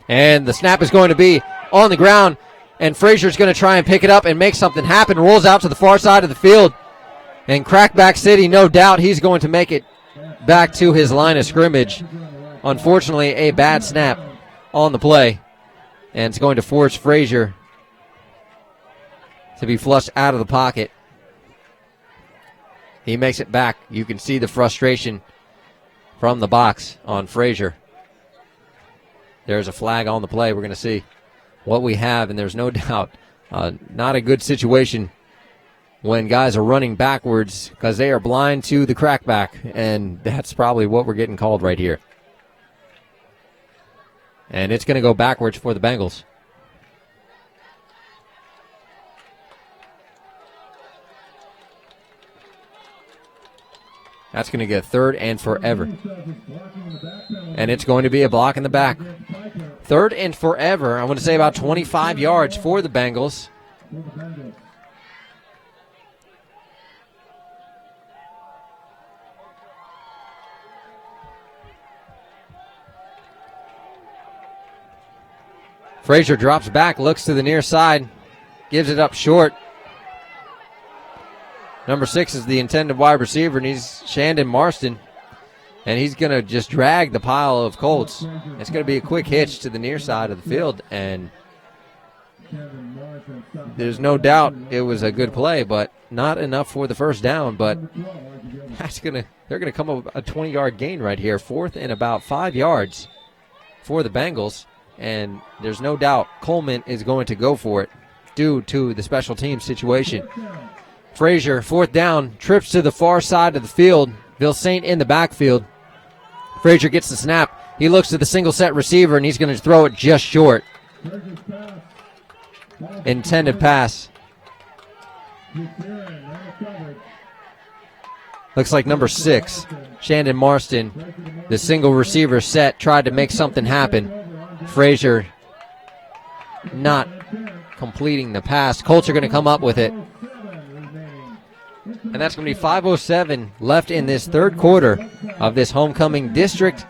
And the snap is going to be on the ground. And Frazier's going to try and pick it up and make something happen. Rolls out to the far side of the field. And Crackback City, no doubt he's going to make it back to his line of scrimmage. Unfortunately, a bad snap on the play. And it's going to force Frazier to be flushed out of the pocket. He makes it back. You can see the frustration from the box on Frazier. There's a flag on the play. We're going to see what we have, and there's no doubt not a good situation when guys are running backwards because they are blind to the crackback, and that's probably what we're getting called right here. And it's going to go backwards for the Bengals. That's going to get third and forever. And it's going to be a block in the back. Third and forever. I want to say about 25 yards for the Bengals. Frazier drops back, looks to the near side, gives it up short. Number 6 is the intended wide receiver, and he's Shandon Marston. And he's going to just drag the pile of Colts. It's going to be a quick hitch to the near side of the field, and there's no doubt it was a good play, but not enough for the first down. But they're going to come up with a 20-yard gain right here, 4th and about 5 yards for the Bengals. And there's no doubt Coleman is going to go for it due to the special teams situation. Frazier, 4th down, trips to the far side of the field. Bill Saint in the backfield. Frazier gets the snap. He looks to the single set receiver, and he's going to throw it just short. Intended pass. Looks like number 6, Shandon Marston, the single receiver set, tried to make something happen. Frazier not completing the pass. Colts are going to come up with it. And that's going to be 5:07 left in this third quarter of this homecoming District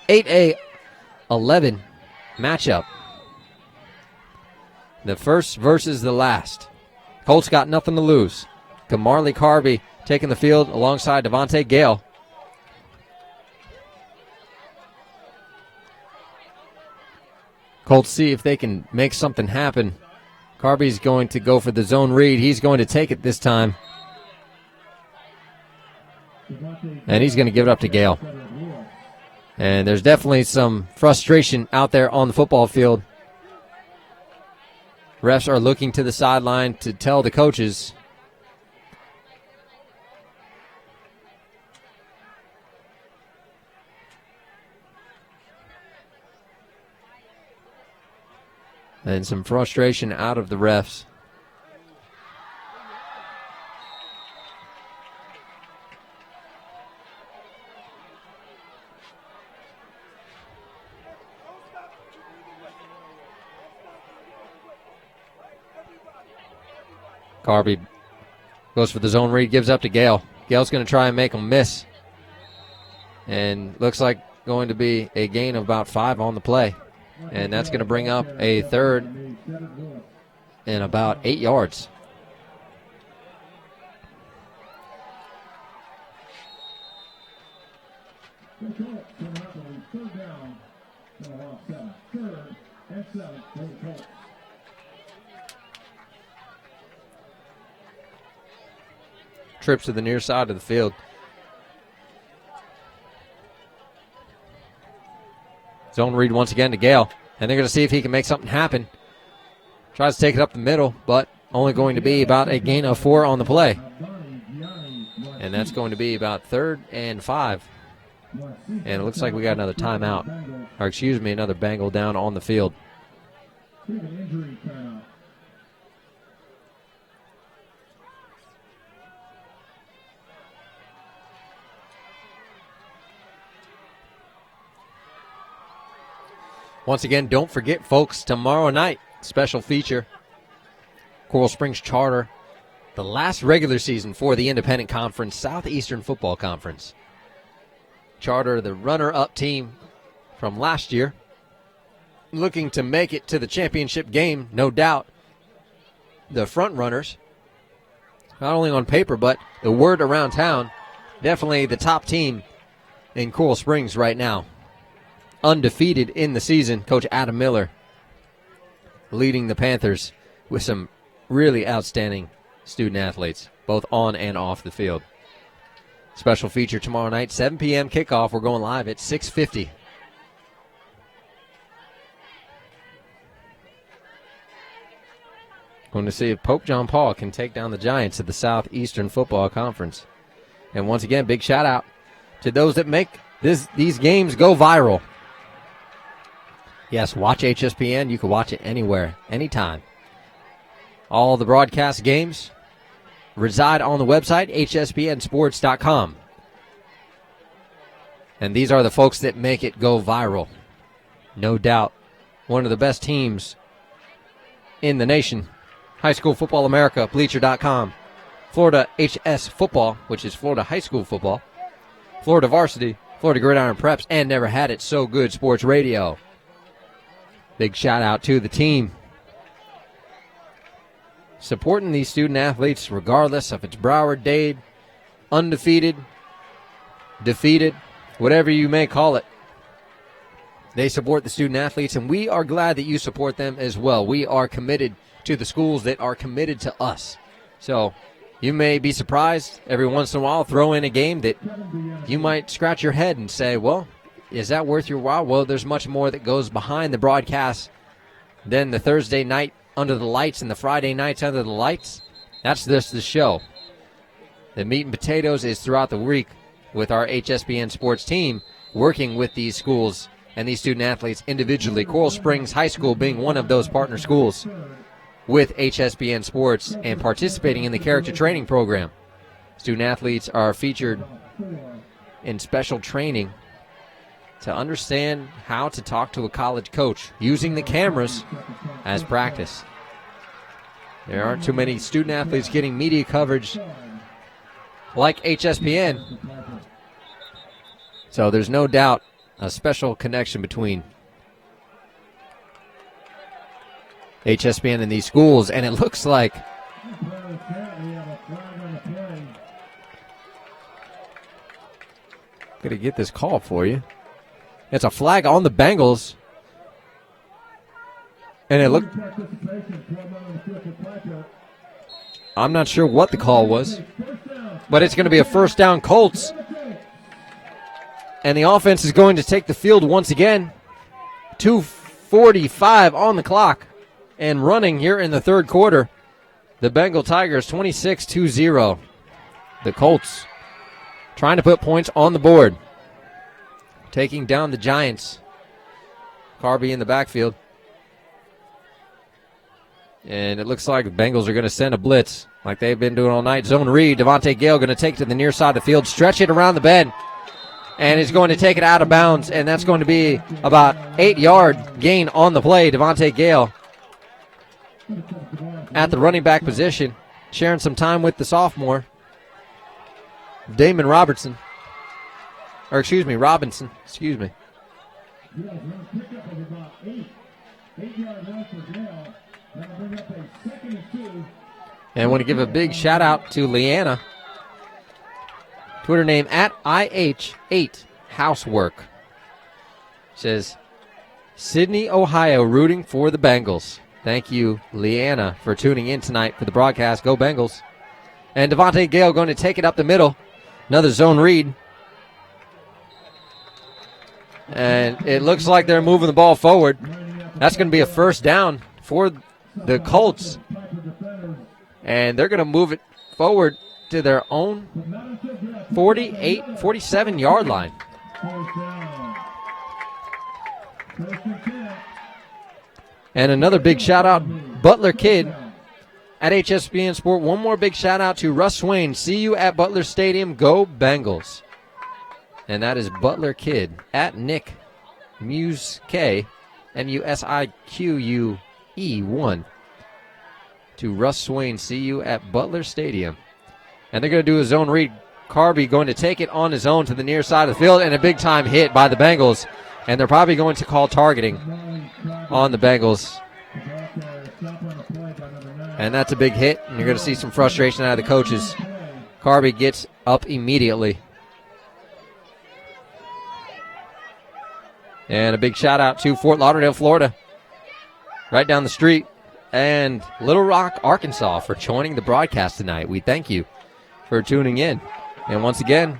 8A-11 matchup. The first versus the last. Colts got nothing to lose. Kamarley Carby taking the field alongside Devontae Gale. Colts see if they can make something happen. Carby's going to go for the zone read. He's going to take it this time. And he's going to give it up to Gale. And there's definitely some frustration out there on the football field. Refs are looking to the sideline to tell the coaches. And some frustration out of the refs. Carby goes for the zone read, gives up to Gale. Gale's going to try and make him miss. And looks like going to be a gain of about 5 on the play. And that's going to bring up a third and about 8 yards. Trips to the near side of the field. Zone read once again to Gale. And they're going to see if he can make something happen. Tries to take it up the middle, but only going to be about a gain of 4 on the play. And that's going to be about 3rd and 5. And it looks like we got another timeout. Or excuse me, another Bengal down on the field. Once again, don't forget, folks, tomorrow night, special feature, Coral Springs Charter, the last regular season for the Independent Conference, Southeastern Football Conference. Charter, the runner-up team from last year, looking to make it to the championship game, no doubt. The front runners, not only on paper, but the word around town, definitely the top team in Coral Springs right now. Undefeated in the season, Coach Adam Miller leading the Panthers with some really outstanding student athletes, both on and off the field. Special feature tomorrow night, 7 p.m. kickoff. We're going live at 6:50. Going to see if Pope John Paul can take down the Giants of the Southeastern Football Conference. And once again, big shout out to those that make these games go viral. Yes, watch HSPN. You can watch it anywhere, anytime. All the broadcast games reside on the website, hspnsports.com. And these are the folks that make it go viral. No doubt. One of the best teams in the nation. High School Football America, Bleacher.com. Florida HS Football, which is Florida High School Football. Florida Varsity, Florida Gridiron Preps, and Never Had It So Good Sports Radio. Big shout out to the team. Supporting these student athletes regardless if it's Broward, Dade, undefeated, defeated, whatever you may call it. They support the student athletes, and we are glad that you support them as well. We are committed to the schools that are committed to us. So you may be surprised every once in a while, throw in a game that you might scratch your head and say, well, is that worth your while? Well, there's much more that goes behind the broadcast than the Thursday night under the lights and the Friday nights under the lights. That's just the show. The meat and potatoes is throughout the week with our HSBN sports team working with these schools and these student athletes individually. Coral Springs High School being one of those partner schools with HSBN Sports and participating in the character training program. Student athletes are featured in special training to understand how to talk to a college coach using the cameras as practice. There aren't too many student athletes getting media coverage like HSPN. So there's no doubt a special connection between HSPN and these schools, and it looks like going to get this call for you. It's a flag on the Bengals. And it looked, I'm not sure what the call was, but it's going to be a first down Colts. And the offense is going to take the field once again. 2:45 on the clock and running here in the third quarter. The Bengal Tigers 26-0. The Colts trying to put points on the board. Taking down the Giants. Carby in the backfield. And it looks like the Bengals are going to send a blitz like they've been doing all night. Zone read. Devontae Gale going to take it to the near side of the field, stretch it around the bend, and he's going to take it out of bounds, and that's going to be about 8-yard gain on the play. Devontae Gale at the running back position, sharing some time with the sophomore, Robinson. And I want to give a big shout out to Leanna. Twitter name @IH8Housework. Says, Sydney, Ohio, rooting for the Bengals. Thank you, Leanna, for tuning in tonight for the broadcast. Go Bengals. And Devontae Gale going to take it up the middle. Another zone read. And it looks like they're moving the ball forward. That's going to be a first down for the Colts. And they're going to move it forward to their own 47-yard line. And another big shout out, Butler Kid at HSBN Sport. One more big shout out to Russ Swain. See you at Butler Stadium. Go Bengals. And that is Butler Kid at Nick Musique, MUSIQUE1. To Russ Swain, see you at Butler Stadium. And they're going to do a zone read. Carby going to take it on his own to the near side of the field, and a big-time hit by the Bengals. And they're probably going to call targeting on the Bengals. And that's a big hit, and you're going to see some frustration out of the coaches. Carby gets up immediately. And a big shout-out to Fort Lauderdale, Florida, right down the street. And Little Rock, Arkansas, for joining the broadcast tonight. We thank you for tuning in. And once again,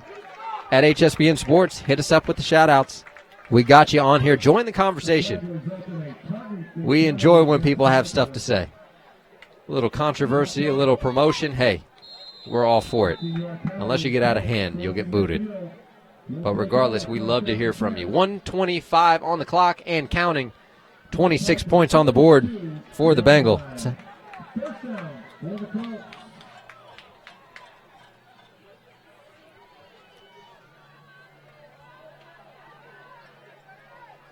at HSBN Sports, hit us up with the shout-outs. We got you on here. Join the conversation. We enjoy when people have stuff to say. A little controversy, a little promotion. Hey, we're all for it. Unless you get out of hand, you'll get booted. But regardless, we love to hear from you. 1:25 on the clock and counting. 26 points on the board for the Bengals. First down for the Colts.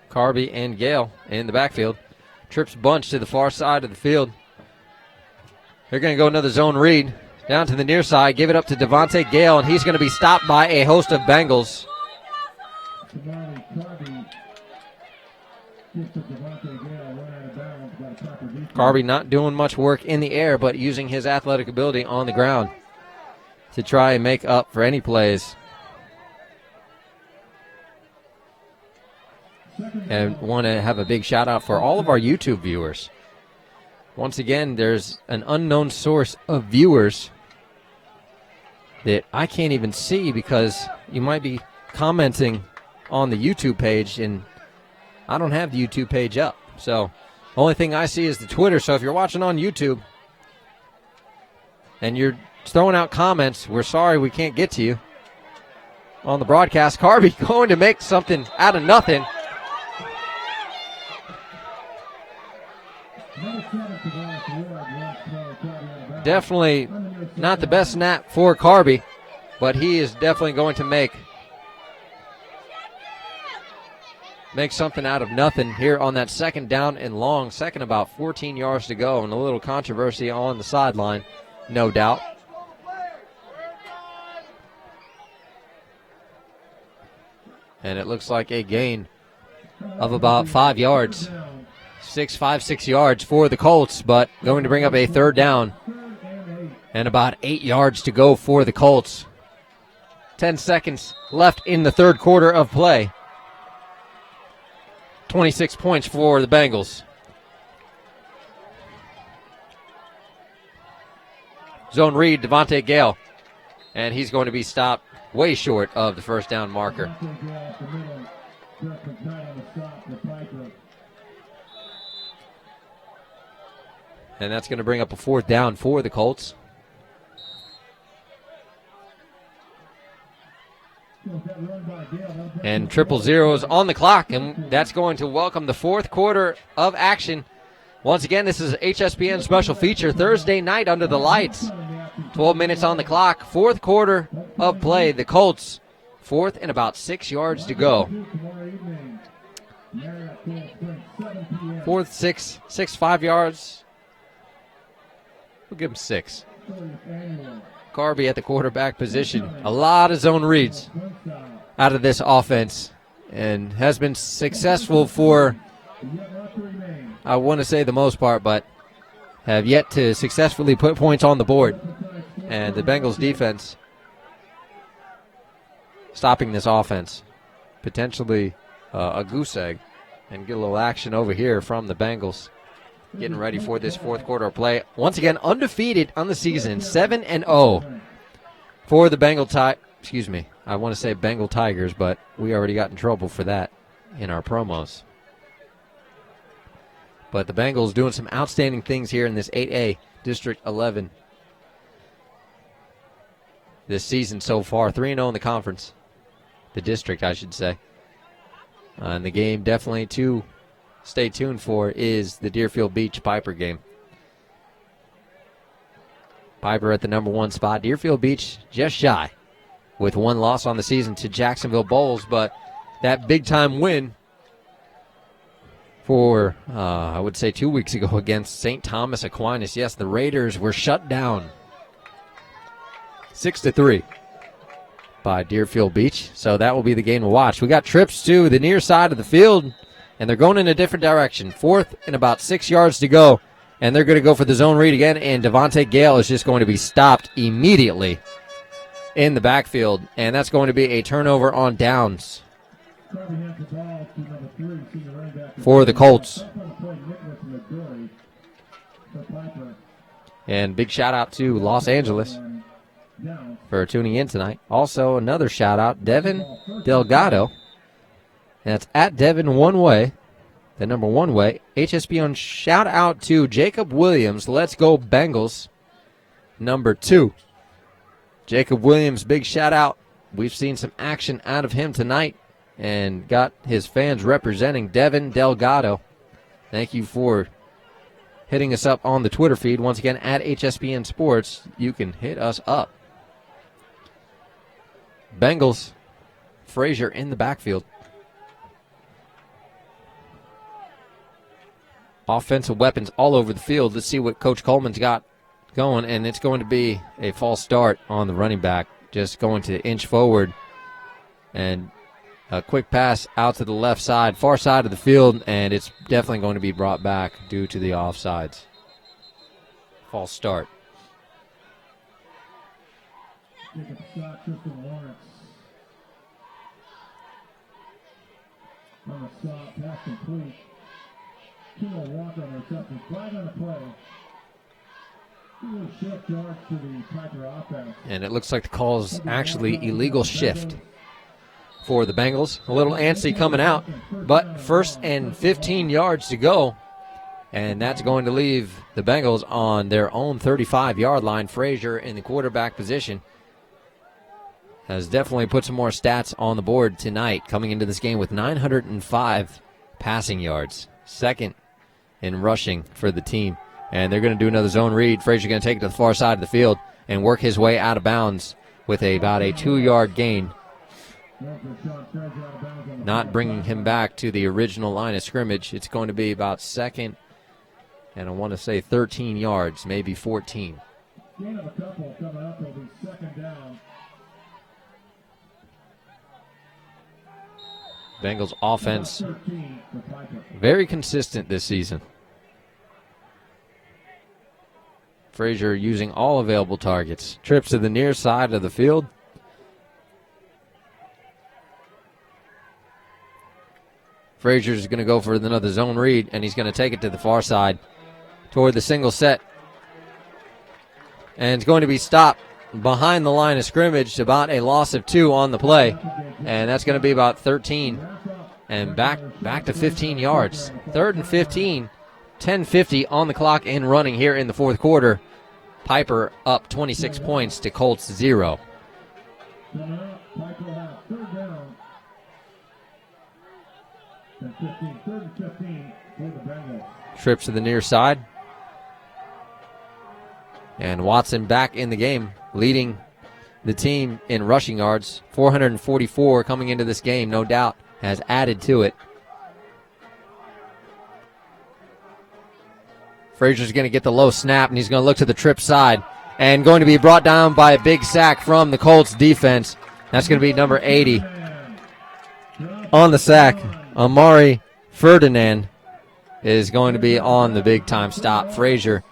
Carby and Gale in the backfield. Trips bunch to the far side of the field. They're going to go another zone read. Down to the near side, give it up to Devontae Gale, and he's going to be stopped by a host of Bengals. Carby not doing much work in the air, but using his athletic ability on the ground to try and make up for any plays. And want to have a big shout out for all of our YouTube viewers. Once again, there's an unknown source of viewers that I can't even see because you might be commenting on the YouTube page, and I don't have the YouTube page up. So the only thing I see is the Twitter. So if you're watching on YouTube and you're throwing out comments, we're sorry we can't get to you on the broadcast. Carby going to make something out of nothing. Definitely not the best snap for Carby, but he is definitely going to make something out of nothing here on that second down and long. Second, about 14 yards to go, and a little controversy on the sideline, no doubt. And it looks like a gain of about 5 yards. 6 yards for the Colts, but going to bring up a third down. And about 8 yards to go for the Colts. 10 seconds left in the third quarter of play. 26 points for the Bengals. Zone read, Devontae Gale. And he's going to be stopped way short of the first down marker. And that's going to bring up a fourth down for the Colts. And 0-0 is on the clock, and that's going to welcome the fourth quarter of action. Once again, this is HSPN special feature Thursday night under the lights. 12 minutes on the clock, fourth quarter of play. The Colts, fourth and about 6 yards to go. Fourth, 5 yards. We'll give him 6. Carby at the quarterback position. A lot of zone reads out of this offense and has been successful for, I want to say the most part, but have yet to successfully put points on the board. And the Bengals defense stopping this offense. Potentially a goose egg. And get a little action over here from the Bengals. Getting ready for this fourth quarter of play. Once again, undefeated on the season, 7-0 for the Bengal I want to say Bengal Tigers, but we already got in trouble for that in our promos. But the Bengals doing some outstanding things here in this 8A District 11 this season so far. 3-0 in the conference. The district, I should say. And the game definitely to stay tuned for is the Deerfield Beach Piper game. Piper at the number 1 spot. Deerfield Beach just shy with 1 loss on the season to Jacksonville Bowls, but that big-time win for, I would say 2 weeks ago against St. Thomas Aquinas. Yes, the Raiders were shut down 6-3 by Deerfield Beach, so that will be the game to watch. We got trips to the near side of the field, and they're going in a different direction. Fourth and about 6 yards to go, and they're going to go for the zone read again, and Devontae Gale is just going to be stopped immediately in the backfield, and that's going to be a turnover on downs for the Colts. And big shout out to Los Angeles for tuning in tonight. Also, another shout out, Devin Delgado. And that's at Devin One Way, the number 1 way. HSP on shout out to Jacob Williams. Let's go Bengals, number 2. Jacob Williams, big shout out. We've seen some action out of him tonight and got his fans representing Devin Delgado Thank you for hitting us up on the Twitter feed. Once again, at HSPN Sports, you can hit us up. Bengals, Frazier in the backfield. Offensive weapons all over the field. Let's see what Coach Coleman's got going, and it's going to be a false start on the running back. Just going to inch forward, and a quick pass out to the left side, far side of the field, and it's definitely going to be brought back due to the offsides. False start. Taking shot, Tristan Lawrence. On the stop, pass complete. Kimo Walker on the reception. Flag on the play. 2 shift yards to the Piper offense. And it looks like the call is actually illegal shift for the Bengals. A little antsy coming out, but 1st and 15 yards to go. And that's going to leave the Bengals on their own 35-yard line. Frazier in the quarterback position has definitely put some more stats on the board tonight, coming into this game with 905 passing yards. 2nd in rushing for the team. And they're going to do another zone read. Frazier going to take it to the far side of the field and work his way out of bounds with about a 2-yard gain. Not bringing him back to the original line of scrimmage. It's going to be about 2nd, and I want to say 13 yards, maybe 14. Gain of a couple coming up. It'll be 2nd down. Bengals offense very consistent this season. Frazier using all available targets. Trips to the near side of the field. Frazier's going to go for another zone read, and he's going to take it to the far side toward the single set. And it's going to be stopped behind the line of scrimmage, about a loss of 2 on the play. And that's going to be about 13 and back to 15 yards. 3rd and 15, 10:50 on the clock and running here in the 4th quarter. Piper up 26 points to Colts 0. Trips to the near side. And Watson back in the game, leading the team in rushing yards. 444 coming into this game, no doubt, has added to it. Frazier's going to get the low snap, and he's going to look to the trip side. And going to be brought down by a big sack from the Colts defense. That's going to be number 80. On the sack, Amari Ferdinand is going to be on the big-time stop. Frazier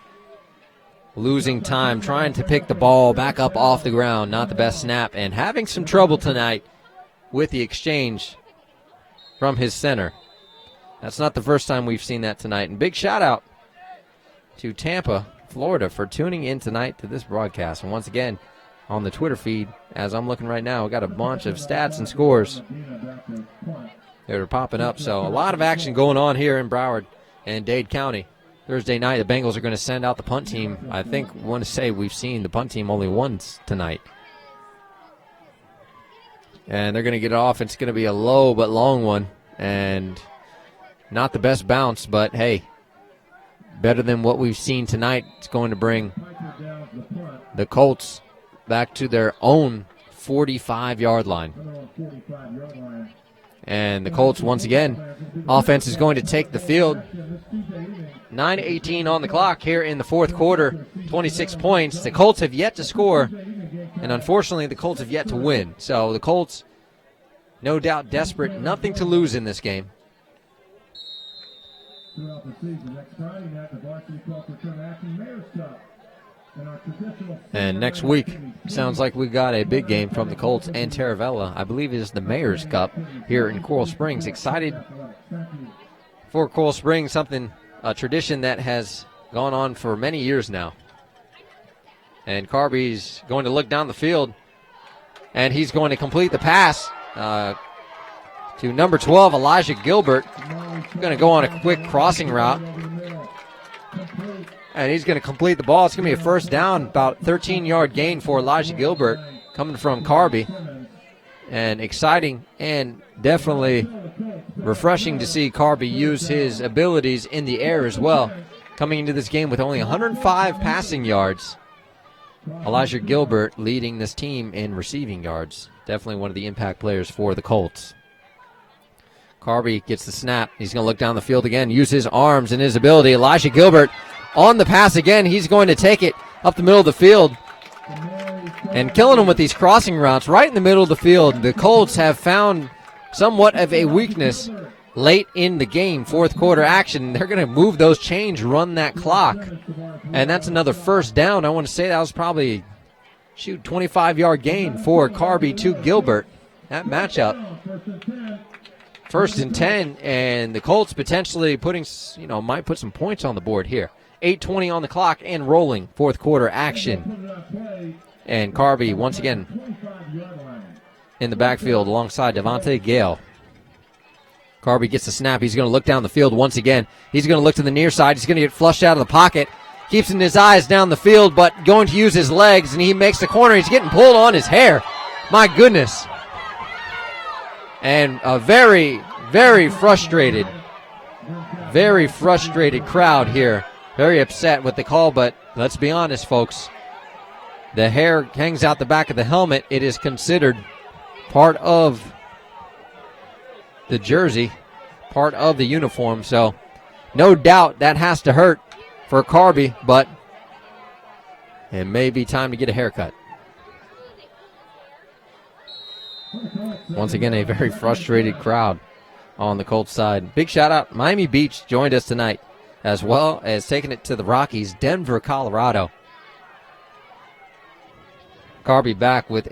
losing time, trying to pick the ball back up off the ground. Not the best snap, and having some trouble tonight with the exchange from his center. That's not the first time we've seen that tonight. And big shout-out to Tampa, Florida, for tuning in tonight to this broadcast. And once again, on the Twitter feed, as I'm looking right now, we got a bunch of stats and scores that are popping up. So a lot of action going on here in Broward and Dade County. Thursday night, the Bengals are going to send out the punt team. I want to say we've seen the punt team only once tonight. And they're going to get it off. It's going to be a low but long one. And not the best bounce, but hey, better than what we've seen tonight. It's going to bring the Colts back to their own 45-yard line. And the Colts, once again, offense is going to take the field. 9:18 on the clock here in the 4th quarter. 26 points. The Colts have yet to score, and unfortunately the Colts have yet to win. So the Colts, no doubt desperate, nothing to lose in this game. Throughout the season, next Friday night, the varsity Colts return action Mayor's Cup. And next week, sounds like we got a big game from the Colts and Taravella. I believe it is the Mayor's Cup here in Coral Springs. Excited for Coral Springs, a tradition that has gone on for many years now. And Carby's going to look down the field, and he's going to complete the pass to number 12, Elijah Gilbert. He's going to go on a quick crossing route. And he's going to complete the ball. It's going to be a first down, about 13-yard gain for Elijah Gilbert coming from Carby. And exciting and definitely refreshing to see Carby use his abilities in the air as well. Coming into this game with only 105 passing yards. Elijah Gilbert leading this team in receiving yards. Definitely one of the impact players for the Colts. Carby gets the snap. He's going to look down the field again, use his arms and his ability. Elijah Gilbert on the pass again. He's going to take it up the middle of the field and killing him with these crossing routes right in the middle of the field. The Colts have found somewhat of a weakness late in the game, fourth quarter action. They're going to move those chains, run that clock, and that's another first down. I want to say that was probably, 25-yard gain for Carby to Gilbert. That matchup, first and 10, and the Colts potentially might put some points on the board here. 8:20 on the clock and rolling, fourth quarter action. And Carby once again in the backfield alongside Devontae Gale. Carby gets the snap. He's going to look down the field once again. He's going to look to the near side. He's going to get flushed out of the pocket. Keeps in his eyes down the field, but going to use his legs, and he makes the corner. He's getting pulled on his hair. My goodness. And a very, very frustrated crowd here. Very upset with the call, but let's be honest, folks. The hair hangs out the back of the helmet. It is considered part of the jersey, part of the uniform. So no doubt that has to hurt for Carby, but it may be time to get a haircut. Once again, a very frustrated crowd on the Colts side. Big shout out. Miami Beach joined us tonight, as well as taking it to the Rockies, Denver, Colorado. Carby back with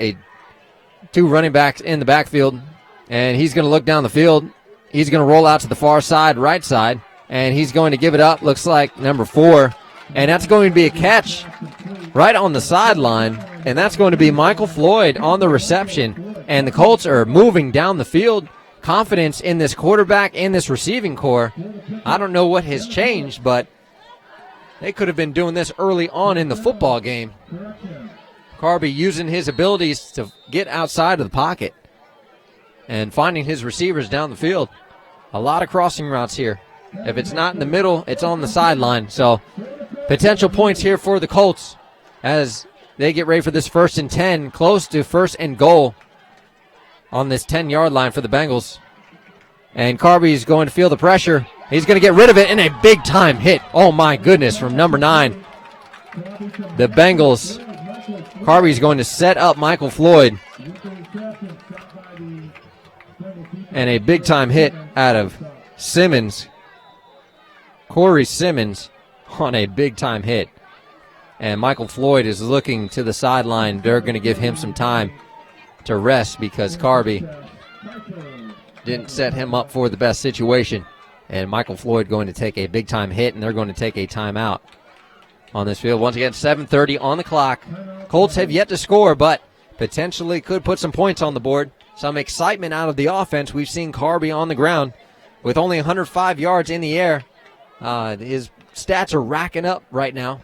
two running backs in the backfield, and he's going to look down the field. He's going to roll out to the far side, right side, and he's going to give it up. Looks like number 4, and that's going to be a catch right on the sideline, and that's going to be Michael Floyd on the reception. And the Colts are moving down the field. Confidence in this quarterback and this receiving core. I don't know what has changed, but they could have been doing this early on in the football game. Carby using his abilities to get outside of the pocket and finding his receivers down the field. A lot of crossing routes here. If it's not in the middle, it's on the sideline. So potential points here for the Colts as they get ready for this 1st and 10, close to 1st and goal on this 10-yard line for the Bengals. And Carby's going to feel the pressure. He's going to get rid of it in a big-time hit. Oh, my goodness, from number 9. The Bengals. Carby's going to set up Michael Floyd. And a big-time hit out of Simmons. Corey Simmons on a big-time hit. And Michael Floyd is looking to the sideline. They're going to give him some time to rest because Carby didn't set him up for the best situation. And Michael Floyd going to take a big-time hit, and they're going to take a timeout on this field. Once again, 7:30 on the clock. Colts have yet to score, but potentially could put some points on the board. Some excitement out of the offense. We've seen Carby on the ground with only 105 yards in the air. His stats are racking up right now,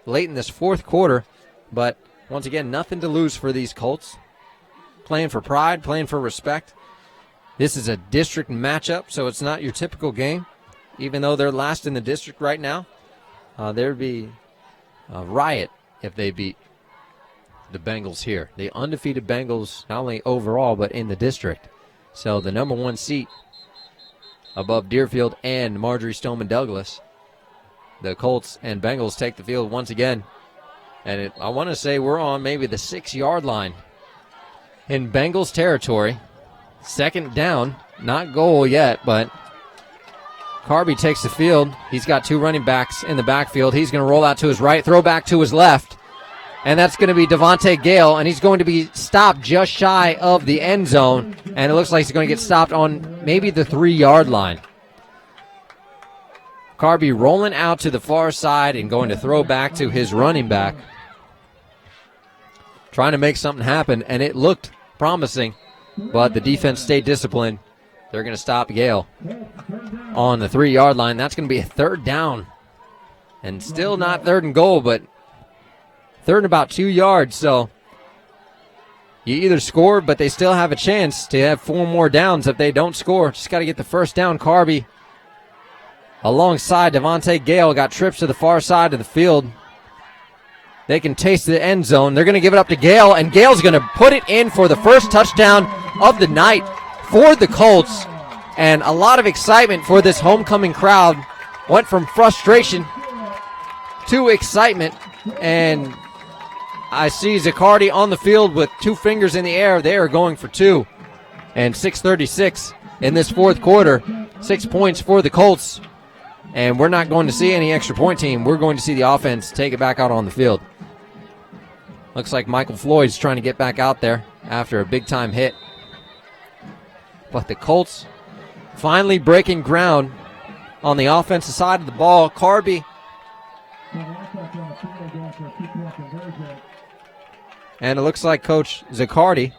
late in this fourth quarter. But once again, nothing to lose for these Colts. Playing for pride, playing for respect. This is a district matchup, so it's not your typical game. Even though they're last in the district right now, there'd be a riot if they beat the Bengals here. The undefeated Bengals, not only overall, but in the district. So the number 1 seat above Deerfield and Marjorie Stoneman Douglas. The Colts and Bengals take the field once again. And I want to say we're on maybe the 6-yard line in Bengals territory. 2nd down, not goal yet, but Carby takes the field. He's got 2 running backs in the backfield. He's going to roll out to his right, throw back to his left. And that's going to be Devontae Gale, and he's going to be stopped just shy of the end zone. And it looks like he's going to get stopped on maybe the 3-yard line. Carby rolling out to the far side and going to throw back to his running back. Trying to make something happen, and it looked promising, but the defense stayed disciplined. They're going to stop Gale on the 3-yard line. That's going to be a 3rd down. And still not 3rd and goal, but 3rd and about 2 yards. So You either score, but they still have a chance to have 4 more downs if they don't score. Just got to get the first down. Carby alongside Devontae Gale got trips to the far side of the field. They can taste the end zone. They're going to give it up to Gale, and Gale's going to put it in for the first touchdown of the night for the Colts. And a lot of excitement for this homecoming crowd. Went from frustration to excitement, and I see Zaccardi on the field with 2 fingers in the air. They are going for 2. And 6:36 in this fourth quarter. 6 points for the Colts. And we're not going to see any extra point team. We're going to see the offense take it back out on the field. Looks like Michael Floyd's trying to get back out there after a big-time hit. But the Colts finally breaking ground on the offensive side of the ball. Carby. And it looks like Coach Zaccardi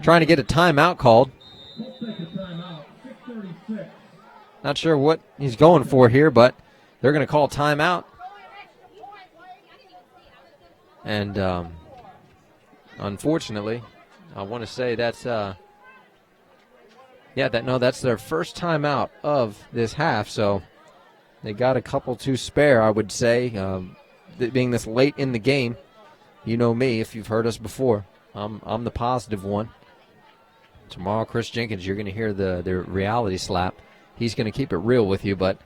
trying to get a timeout called. Not sure what he's going for here, but they're going to call timeout. And unfortunately, I want to say that's that's their first timeout of this half. So they got a couple to spare, I would say, being this late in the game. You know me, if you've heard us before. I'm the positive one. Tomorrow, Chris Jenkins, you're going to hear the reality slap. He's going to keep it real with you, but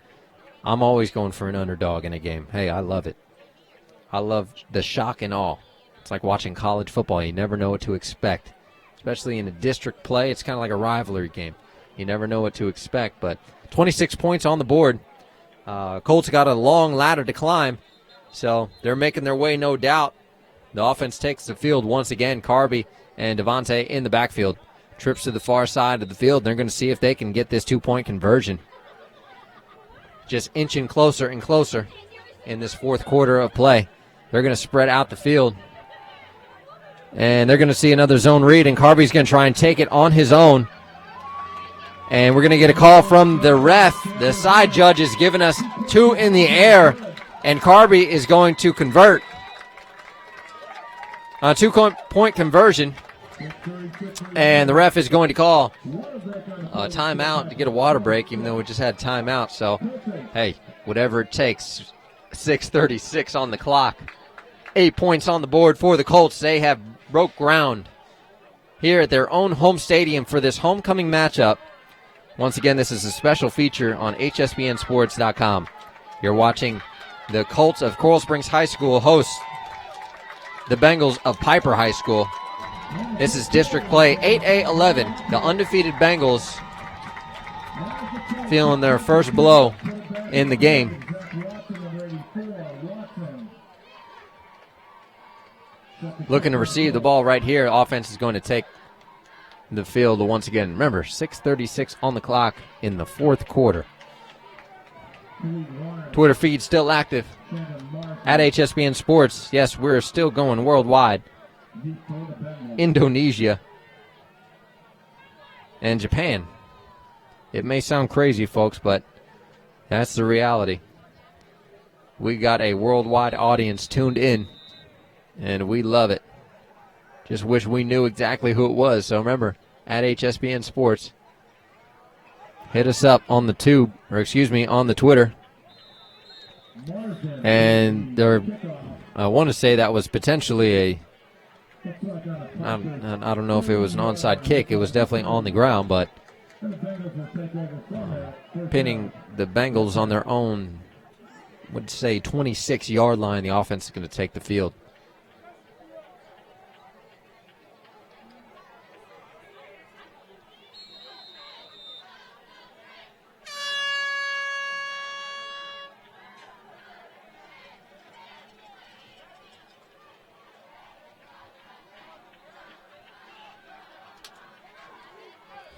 I'm always going for an underdog in a game. Hey, I love it. I love the shock and awe. It's like watching college football. You never know what to expect, especially in a district play. It's kind of like a rivalry game. You never know what to expect, but 26 points on the board. Colts got a long ladder to climb, so they're making their way, no doubt. The offense takes the field once again. Carby and Devontae in the backfield. Trips to the far side of the field. They're going to see if they can get this 2-point conversion. Just inching closer and closer in this fourth quarter of play. They're going to spread out the field. And they're going to see another zone read, and Carby's going to try and take it on his own. And we're going to get a call from the ref. The side judge is giving us 2 in the air, and Carby is going to convert. A 2-point conversion. And the ref is going to call a timeout to get a water break, even though we just had timeout. So, hey, whatever it takes. 6:36 on the clock. 8 points on the board for the Colts. They have broke ground here at their own home stadium for this homecoming matchup. Once again, this is a special feature on hspnsports.com. You're watching the Colts of Coral Springs High School host the Bengals of Piper High School. This is district play 8A11. The undefeated Bengals feeling their first blow in the game. Looking to receive the ball right here. Offense is going to take the field once again. Remember, 6:36 on the clock in the fourth quarter. Twitter feed still active at HSPN Sports. Yes, we're still going worldwide. Indonesia and Japan. It may sound crazy, folks, but that's the reality. We got a worldwide audience tuned in, and we love it. Just wish we knew exactly who it was. So remember, at HSPN Sports, hit us up on the tube, or excuse me, on the Twitter. And I want to say that was potentially I don't know if it was an onside kick. It was definitely on the ground, but pinning the Bengals on their own, would say 26-yard line. The offense is going to take the field.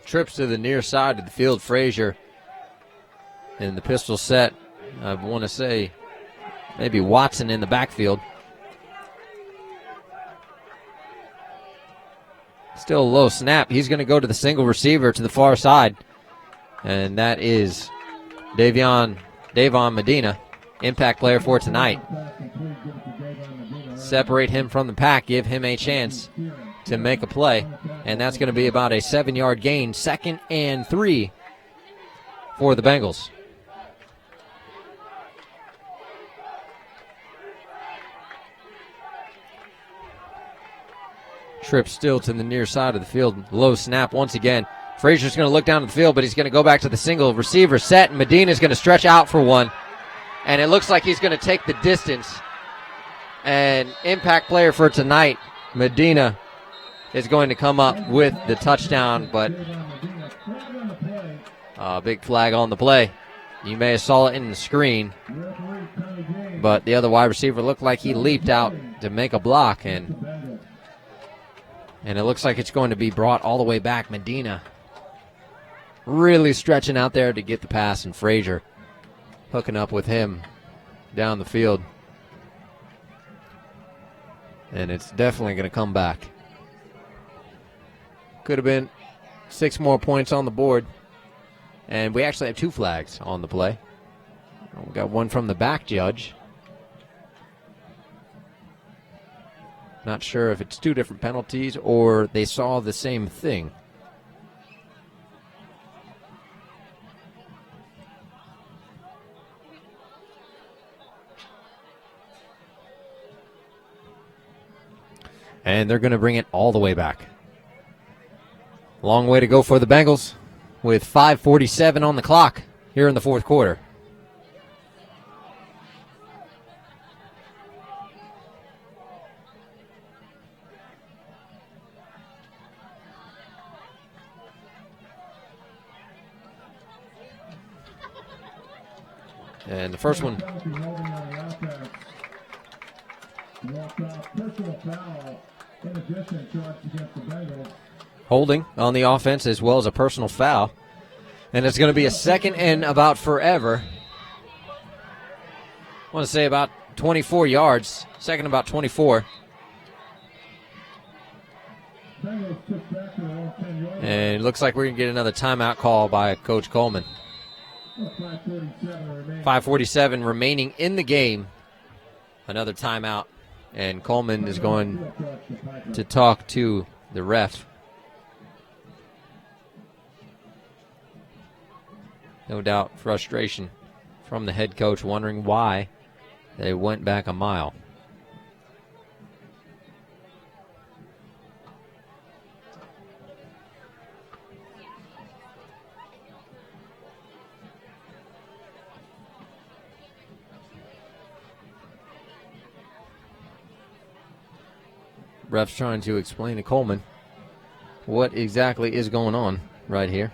Trips to the near side of the field. Frazier in the pistol set. I want to say maybe Watson in the backfield. Still a low snap. He's going to go to the single receiver to the far side. And that is Davon Medina, impact player for tonight. Separate him from the pack. Give him a chance to make a play, and that's going to be about a 7-yard gain, 2nd and 3 for the Bengals. Trip still to the near side of the field. Low snap once again. Frazier's going to look down at the field, but he's going to go back to the single. Receiver set, and Medina's going to stretch out for one. And it looks like he's going to take the distance. And impact player for tonight, Medina, is going to come up with the touchdown, but big flag on the play. You may have saw it in the screen, but the other wide receiver looked like he leaped out to make a block, and it looks like it's going to be brought all the way back. Medina really stretching out there to get the pass, and Frazier hooking up with him down the field. And it's definitely going to come back. Could have been 6 more points on the board. And we actually have 2 flags on the play. We got one from the back judge. Not sure if it's 2 different penalties or they saw the same thing. And they're going to bring it all the way back. Long way to go for the Bengals with 5:47 on the clock here in the 4th quarter. And the first one. Holding on the offense as well as a personal foul. And it's going to be a 2nd and about forever. I want to say about 24 yards. 2nd about 24. And it looks like we're going to get another timeout call by Coach Coleman. 5:47 remaining in the game. Another timeout. And Coleman is going to talk to the ref. No doubt frustration from the head coach, wondering why they went back a mile. Ref's trying to explain to Coleman what exactly is going on right here.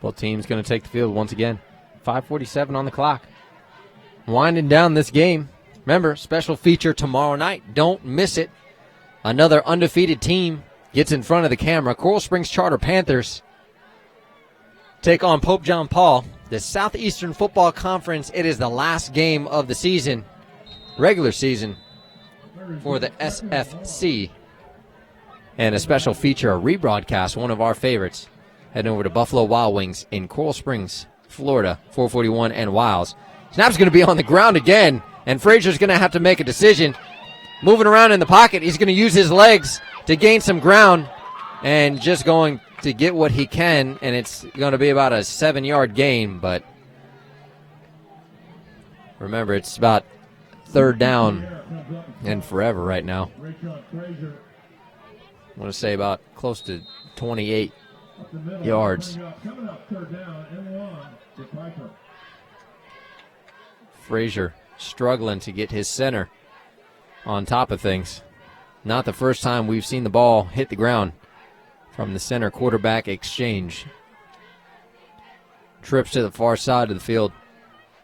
Both teams going to take the field once again. 5:47 on the clock. Winding down this game. Remember, special feature tomorrow night. Don't miss it. Another undefeated team gets in front of the camera. Coral Springs Charter Panthers take on Pope John Paul. The Southeastern Football Conference. It is the last game of the season, regular season, for the SFC. And a special feature, a rebroadcast, one of our favorites. Heading over to Buffalo Wild Wings in Coral Springs, Florida, 441 and Wilds. Snap's going to be on the ground again, and Frazier's going to have to make a decision. Moving around in the pocket, he's going to use his legs to gain some ground and just going to get what he can, and it's going to be about a 7-yard gain, but remember, it's about 3rd down and forever right now. I want to say about close to 28 yards. Frazier struggling to get his center on top of things. Not the first time we've seen the ball hit the ground from the center quarterback exchange. Trips to the far side of the field.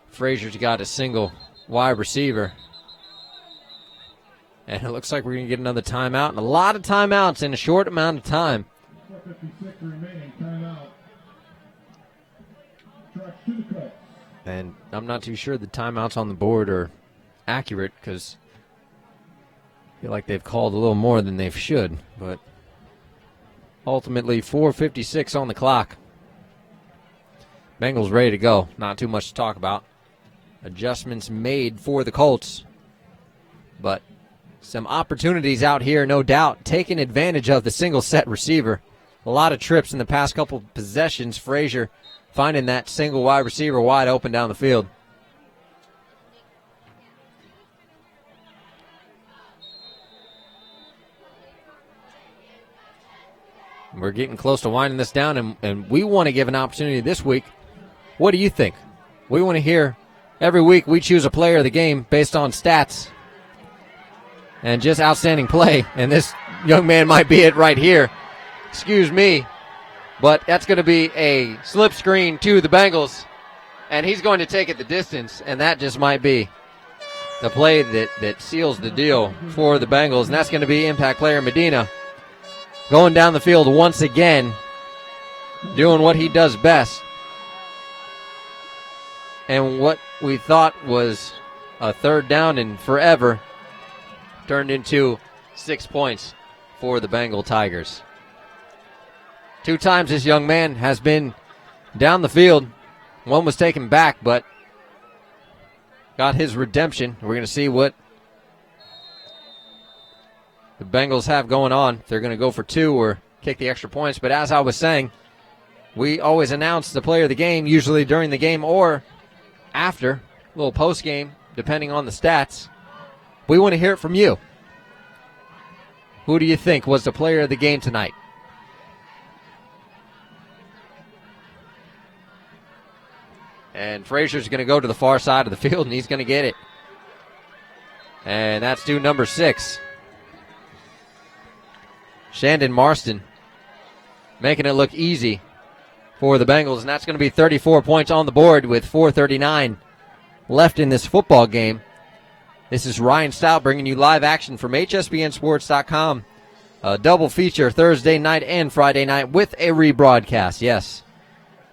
Frazier's got a single wide receiver. And it looks like we're going to get another timeout, and a lot of timeouts in a short amount of time. 4:56 remaining, timeout. Track to the Colts. And I'm not too sure the timeouts on the board are accurate because feel like they've called a little more than they should, but ultimately 4:56 on the clock. Bengals ready to go. Not too much to talk about. Adjustments made for the Colts, but some opportunities out here, no doubt, taking advantage of the single set receiver. A lot of trips in the past couple possessions. Frazier finding that single wide receiver wide open down the field. We're getting close to winding this down, and we want to give an opportunity this week. What do you think? We want to hear. Every week we choose a player of the game based on stats and just outstanding play, and this young man might be it right here. Excuse me, but that's going to be a slip screen to the Bengals, and he's going to take it the distance, and that just might be the play that seals the deal for the Bengals, and that's going to be impact player Medina going down the field once again, doing what he does best. And what we thought was a third down and forever turned into 6 points for the Bengal Tigers. 2 times this young man has been down the field. One was taken back, but got his redemption. We're going to see what the Bengals have going on. If they're going to go for 2 or kick the extra points. But as I was saying, we always announce the player of the game, usually during the game or after, a little post-game, depending on the stats. We want to hear it from you. Who do you think was the player of the game tonight? And Frazier's going to go to the far side of the field, and he's going to get it. And that's due number 6. Shandon Marston making it look easy for the Bengals, and that's going to be 34 points on the board with 4:39 left in this football game. This is Ryan Stout bringing you live action from HSPNSports.com. A double feature Thursday night and Friday night with a rebroadcast. Yes,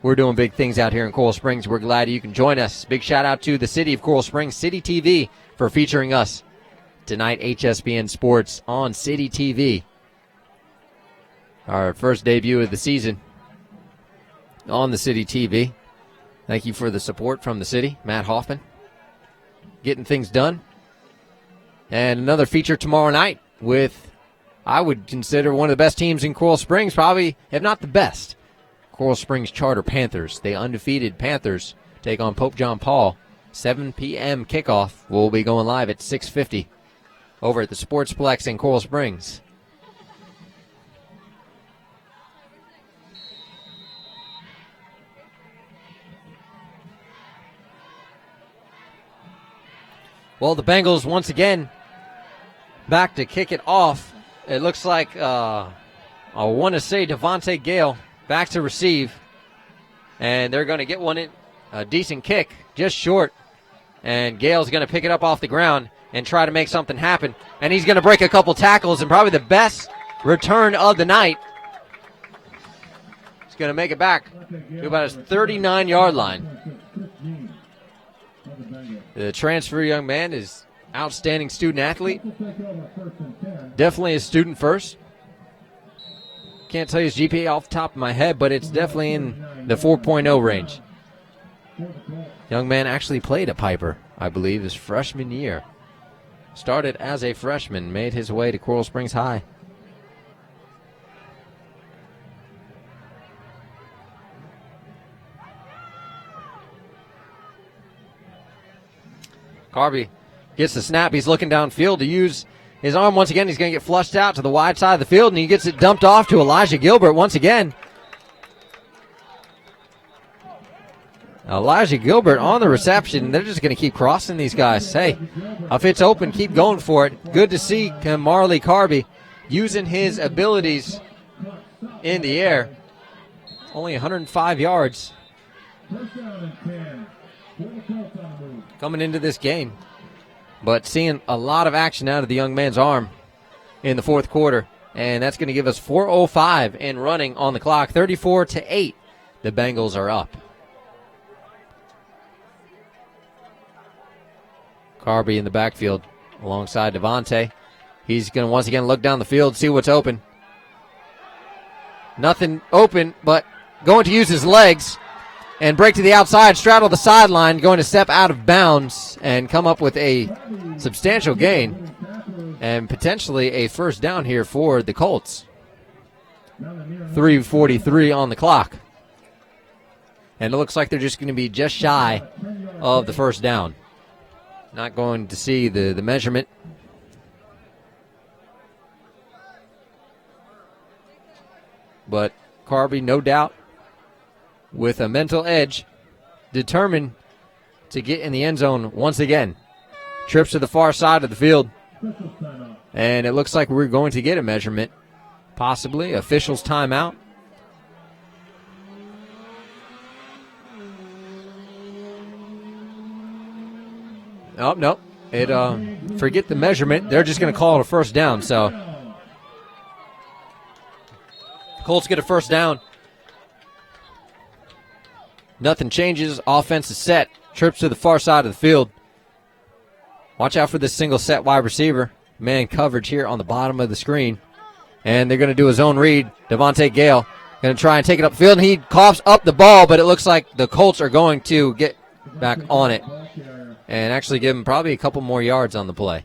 we're doing big things out here in Coral Springs. We're glad you can join us. Big shout out to the city of Coral Springs, City TV, for featuring us tonight. HSPN Sports on City TV. Our first debut of the season on the City TV. Thank you for the support from the city. Matt Hoffman getting things done. And another feature tomorrow night with, I would consider, one of the best teams in Coral Springs, probably, if not the best. Coral Springs Charter Panthers. The undefeated Panthers take on Pope John Paul. 7 p.m. kickoff. We'll be going live at 6:50 over at the Sportsplex in Coral Springs. Well, the Bengals, once again, back to kick it off. It looks like, I want to say Devontae Gale back to receive. And they're going to get one in, a decent kick, just short. And Gale's going to pick it up off the ground and try to make something happen. And he's going to break a couple tackles, and probably the best return of the night. He's going to make it back to about his 39-yard line. The transfer young man is outstanding student athlete. Definitely a student first. Can't tell you his GPA off the top of my head, but it's definitely in the 4.0 range. Young man actually played at Piper, I believe, his freshman year. Started as a freshman, made his way to Coral Springs High. Carby gets the snap. He's looking downfield to use his arm once again. He's going to get flushed out to the wide side of the field, and he gets it dumped off to Elijah Gilbert once again. Elijah Gilbert on the reception. They're just going to keep crossing these guys. Hey, if it's open, keep going for it. Good to see Marley Carby using his abilities in the air. Only 105 yards coming into this game, but seeing a lot of action out of the young man's arm in the fourth quarter, and that's going to give us 4:05 in running on the clock. 34-8, the Bengals are up. Carby in the backfield alongside Devontae. He's going to once again look down the field, see what's open. Nothing open, but going to use his legs and break to the outside, straddle the sideline, going to step out of bounds and come up with a substantial gain and potentially a first down here for the Colts. 3:43 on the clock. And it looks like they're just going to be just shy of the first down. Not going to see the measurement. But Carby, no doubt, with a mental edge, determined to get in the end zone once again. Trips to the far side of the field. And it looks like we're going to get a measurement. Possibly. Officials timeout. Oh, no. Forget the measurement. They're just going to call it a first down. So Colts get a first down. Nothing changes. Offense is set. Trips to the far side of the field. Watch out for this single set wide receiver. Man coverage here on the bottom of the screen. And they're going to do a zone read. Devontae Gale going to try and take it upfield. And he coughs up the ball, but it looks like the Colts are going to get back on it and actually give him probably a couple more yards on the play.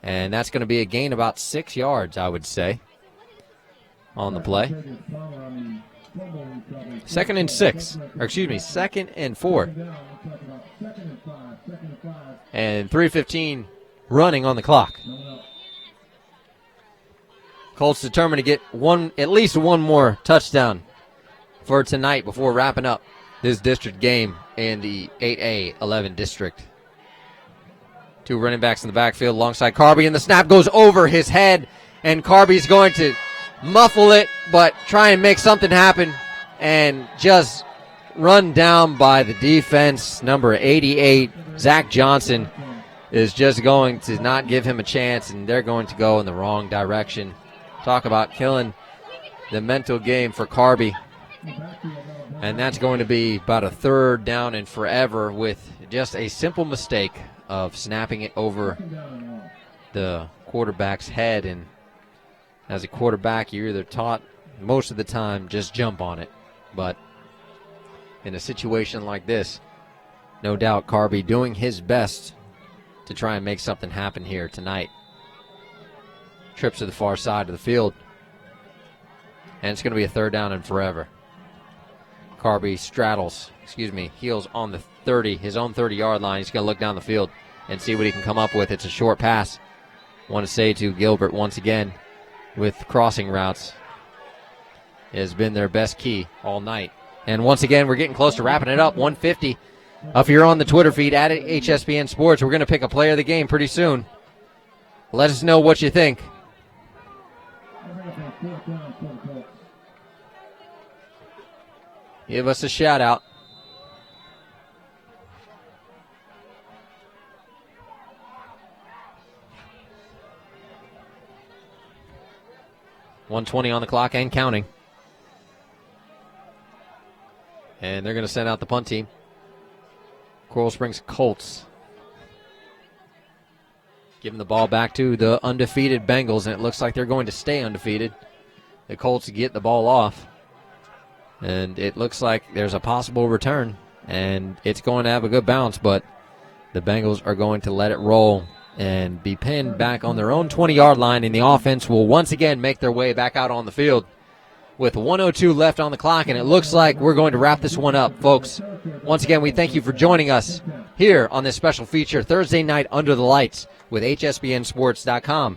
And that's going to be a gain about 6 yards, I would say, on the play. 2nd and 6. Or excuse me, 2nd and 4. And 3:15 running on the clock. Colts determined to get at least one more touchdown for tonight before wrapping up this district game in the 8A-11 district. 2 running backs in the backfield alongside Carby, and the snap goes over his head, and Carby's going to muffle it, but try and make something happen, and just run down by the defense. Number 88, Zach Johnson, is just going to not give him a chance, and they're going to go in the wrong direction. Talk about killing the mental game for Carby. And that's going to be about a 3rd down and forever with just a simple mistake of snapping it over the quarterback's head. And as a quarterback, you're either taught most of the time just jump on it. But in a situation like this, no doubt Carby doing his best to try and make something happen here tonight. Trips to the far side of the field. And it's going to be a 3rd down and forever. Carby heels on the 30, his own 30-yard line. He's going to look down the field and see what he can come up with. It's a short pass. Want to say to Gilbert once again, with crossing routes, it has been their best key all night. And once again, we're getting close to wrapping it up. 150. If you're on the Twitter feed at HSPN Sports, we're going to pick a player of the game pretty soon. Let us know what you think. Give us a shout out. .120 on the clock and counting. And they're going to send out the punt team. Coral Springs Colts. Giving the ball back to the undefeated Bengals, and it looks like they're going to stay undefeated. The Colts get the ball off. And it looks like there's a possible return, and it's going to have a good bounce, but the Bengals are going to let it roll and be pinned back on their own 20-yard line, and the offense will once again make their way back out on the field with 1:02 left on the clock, and it looks like we're going to wrap this one up, folks. Once again, we thank you for joining us here on this special feature, Thursday night Under the Lights with HSPNSports.com.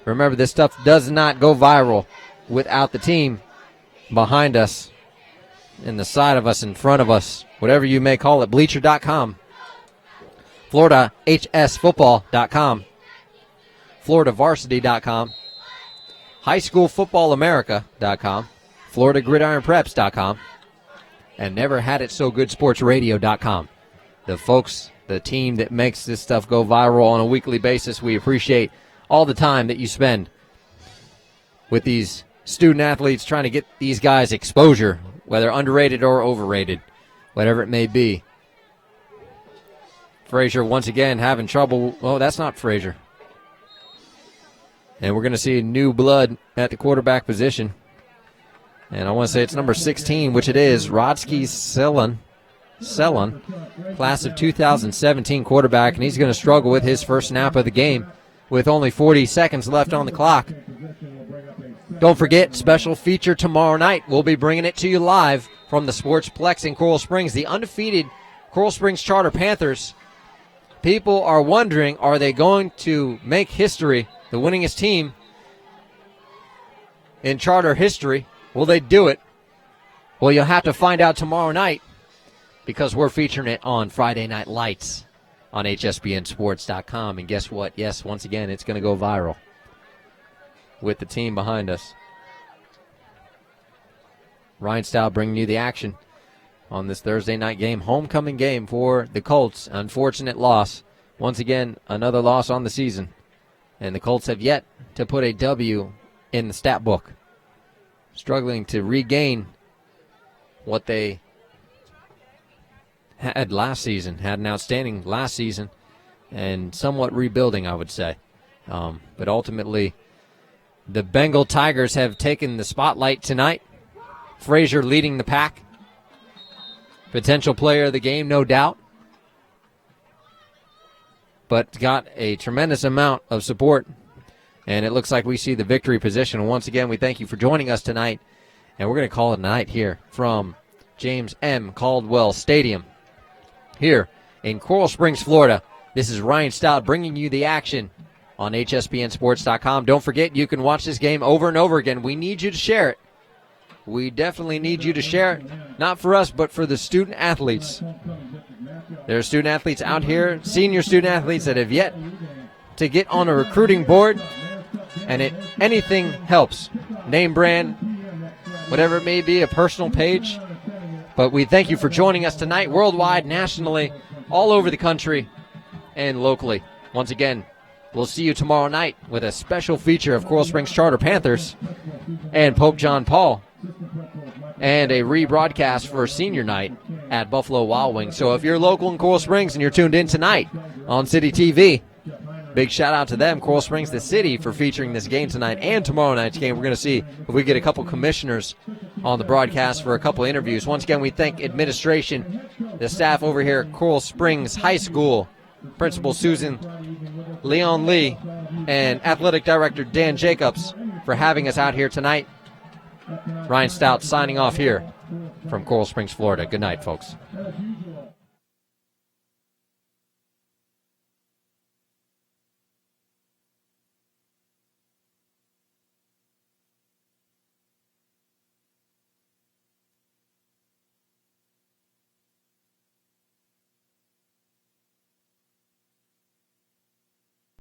Remember, this stuff does not go viral without the team behind us, in the side of us, in front of us, whatever you may call it. Bleacher.com, FloridaHSFootball.com, FloridaVarsity.com, HighSchoolFootballAmerica.com, FloridaGridironPreps.com, and NeverHadItSoGoodSportsRadio.com. The folks, the team that makes this stuff go viral on a weekly basis, we appreciate all the time that you spend with these student athletes trying to get these guys exposure, whether underrated or overrated, whatever it may be. Frazier once again having trouble. Oh, that's not Frazier. And we're going to see new blood at the quarterback position. And I want to say it's number 16, which it is, Rodsky Selon, class of 2017 quarterback, and he's going to struggle with his first snap of the game with only 40 seconds left on the clock. Don't forget, special feature tomorrow night. We'll be bringing it to you live from the Sportsplex in Coral Springs. The undefeated Coral Springs Charter Panthers. People are wondering, are they going to make history, the winningest team in Charter history? Will they do it? Well, you'll have to find out tomorrow night because we're featuring it on Friday Night Lights on HSBNSports.com. And guess what? Yes, once again, it's going to go viral with the team behind us. Ryan Stout bringing you the action on this Thursday night game. Homecoming game for the Colts. Unfortunate loss. Once again, another loss on the season. And the Colts have yet to put a W in the stat book. Struggling to regain what they had last season. Had an outstanding last season and somewhat rebuilding, I would say. But ultimately, the Bengal Tigers have taken the spotlight tonight. Frazier leading the pack. Potential player of the game, no doubt. But got a tremendous amount of support. And it looks like we see the victory position. And once again, we thank you for joining us tonight. And we're going to call it a night here from James M. Caldwell Stadium here in Coral Springs, Florida. This is Ryan Stout bringing you the action on HSBNSports.com. Don't forget, you can watch this game over and over again. We need you to share it. We definitely need you to share it, not for us, but for the student athletes. There are student athletes out here, senior student athletes that have yet to get on a recruiting board, and anything helps. Name brand, whatever it may be, a personal page. But we thank you for joining us tonight, worldwide, nationally, all over the country, and locally. Once again, we'll see you tomorrow night with a special feature of Coral Springs Charter Panthers and Pope John Paul, and a rebroadcast for senior night at Buffalo Wild Wings. So if you're local in Coral Springs and you're tuned in tonight on City TV, big shout out to them, Coral Springs, the city, for featuring this game tonight and tomorrow night's game. We're going to see if we get a couple commissioners on the broadcast for a couple interviews. Once again, we thank administration, the staff over here at Coral Springs High School, Principal Susan Leon Lee, and Athletic Director Dan Jacobs for having us out here tonight. Ryan Stout signing off here from Coral Springs, Florida. Good night, folks.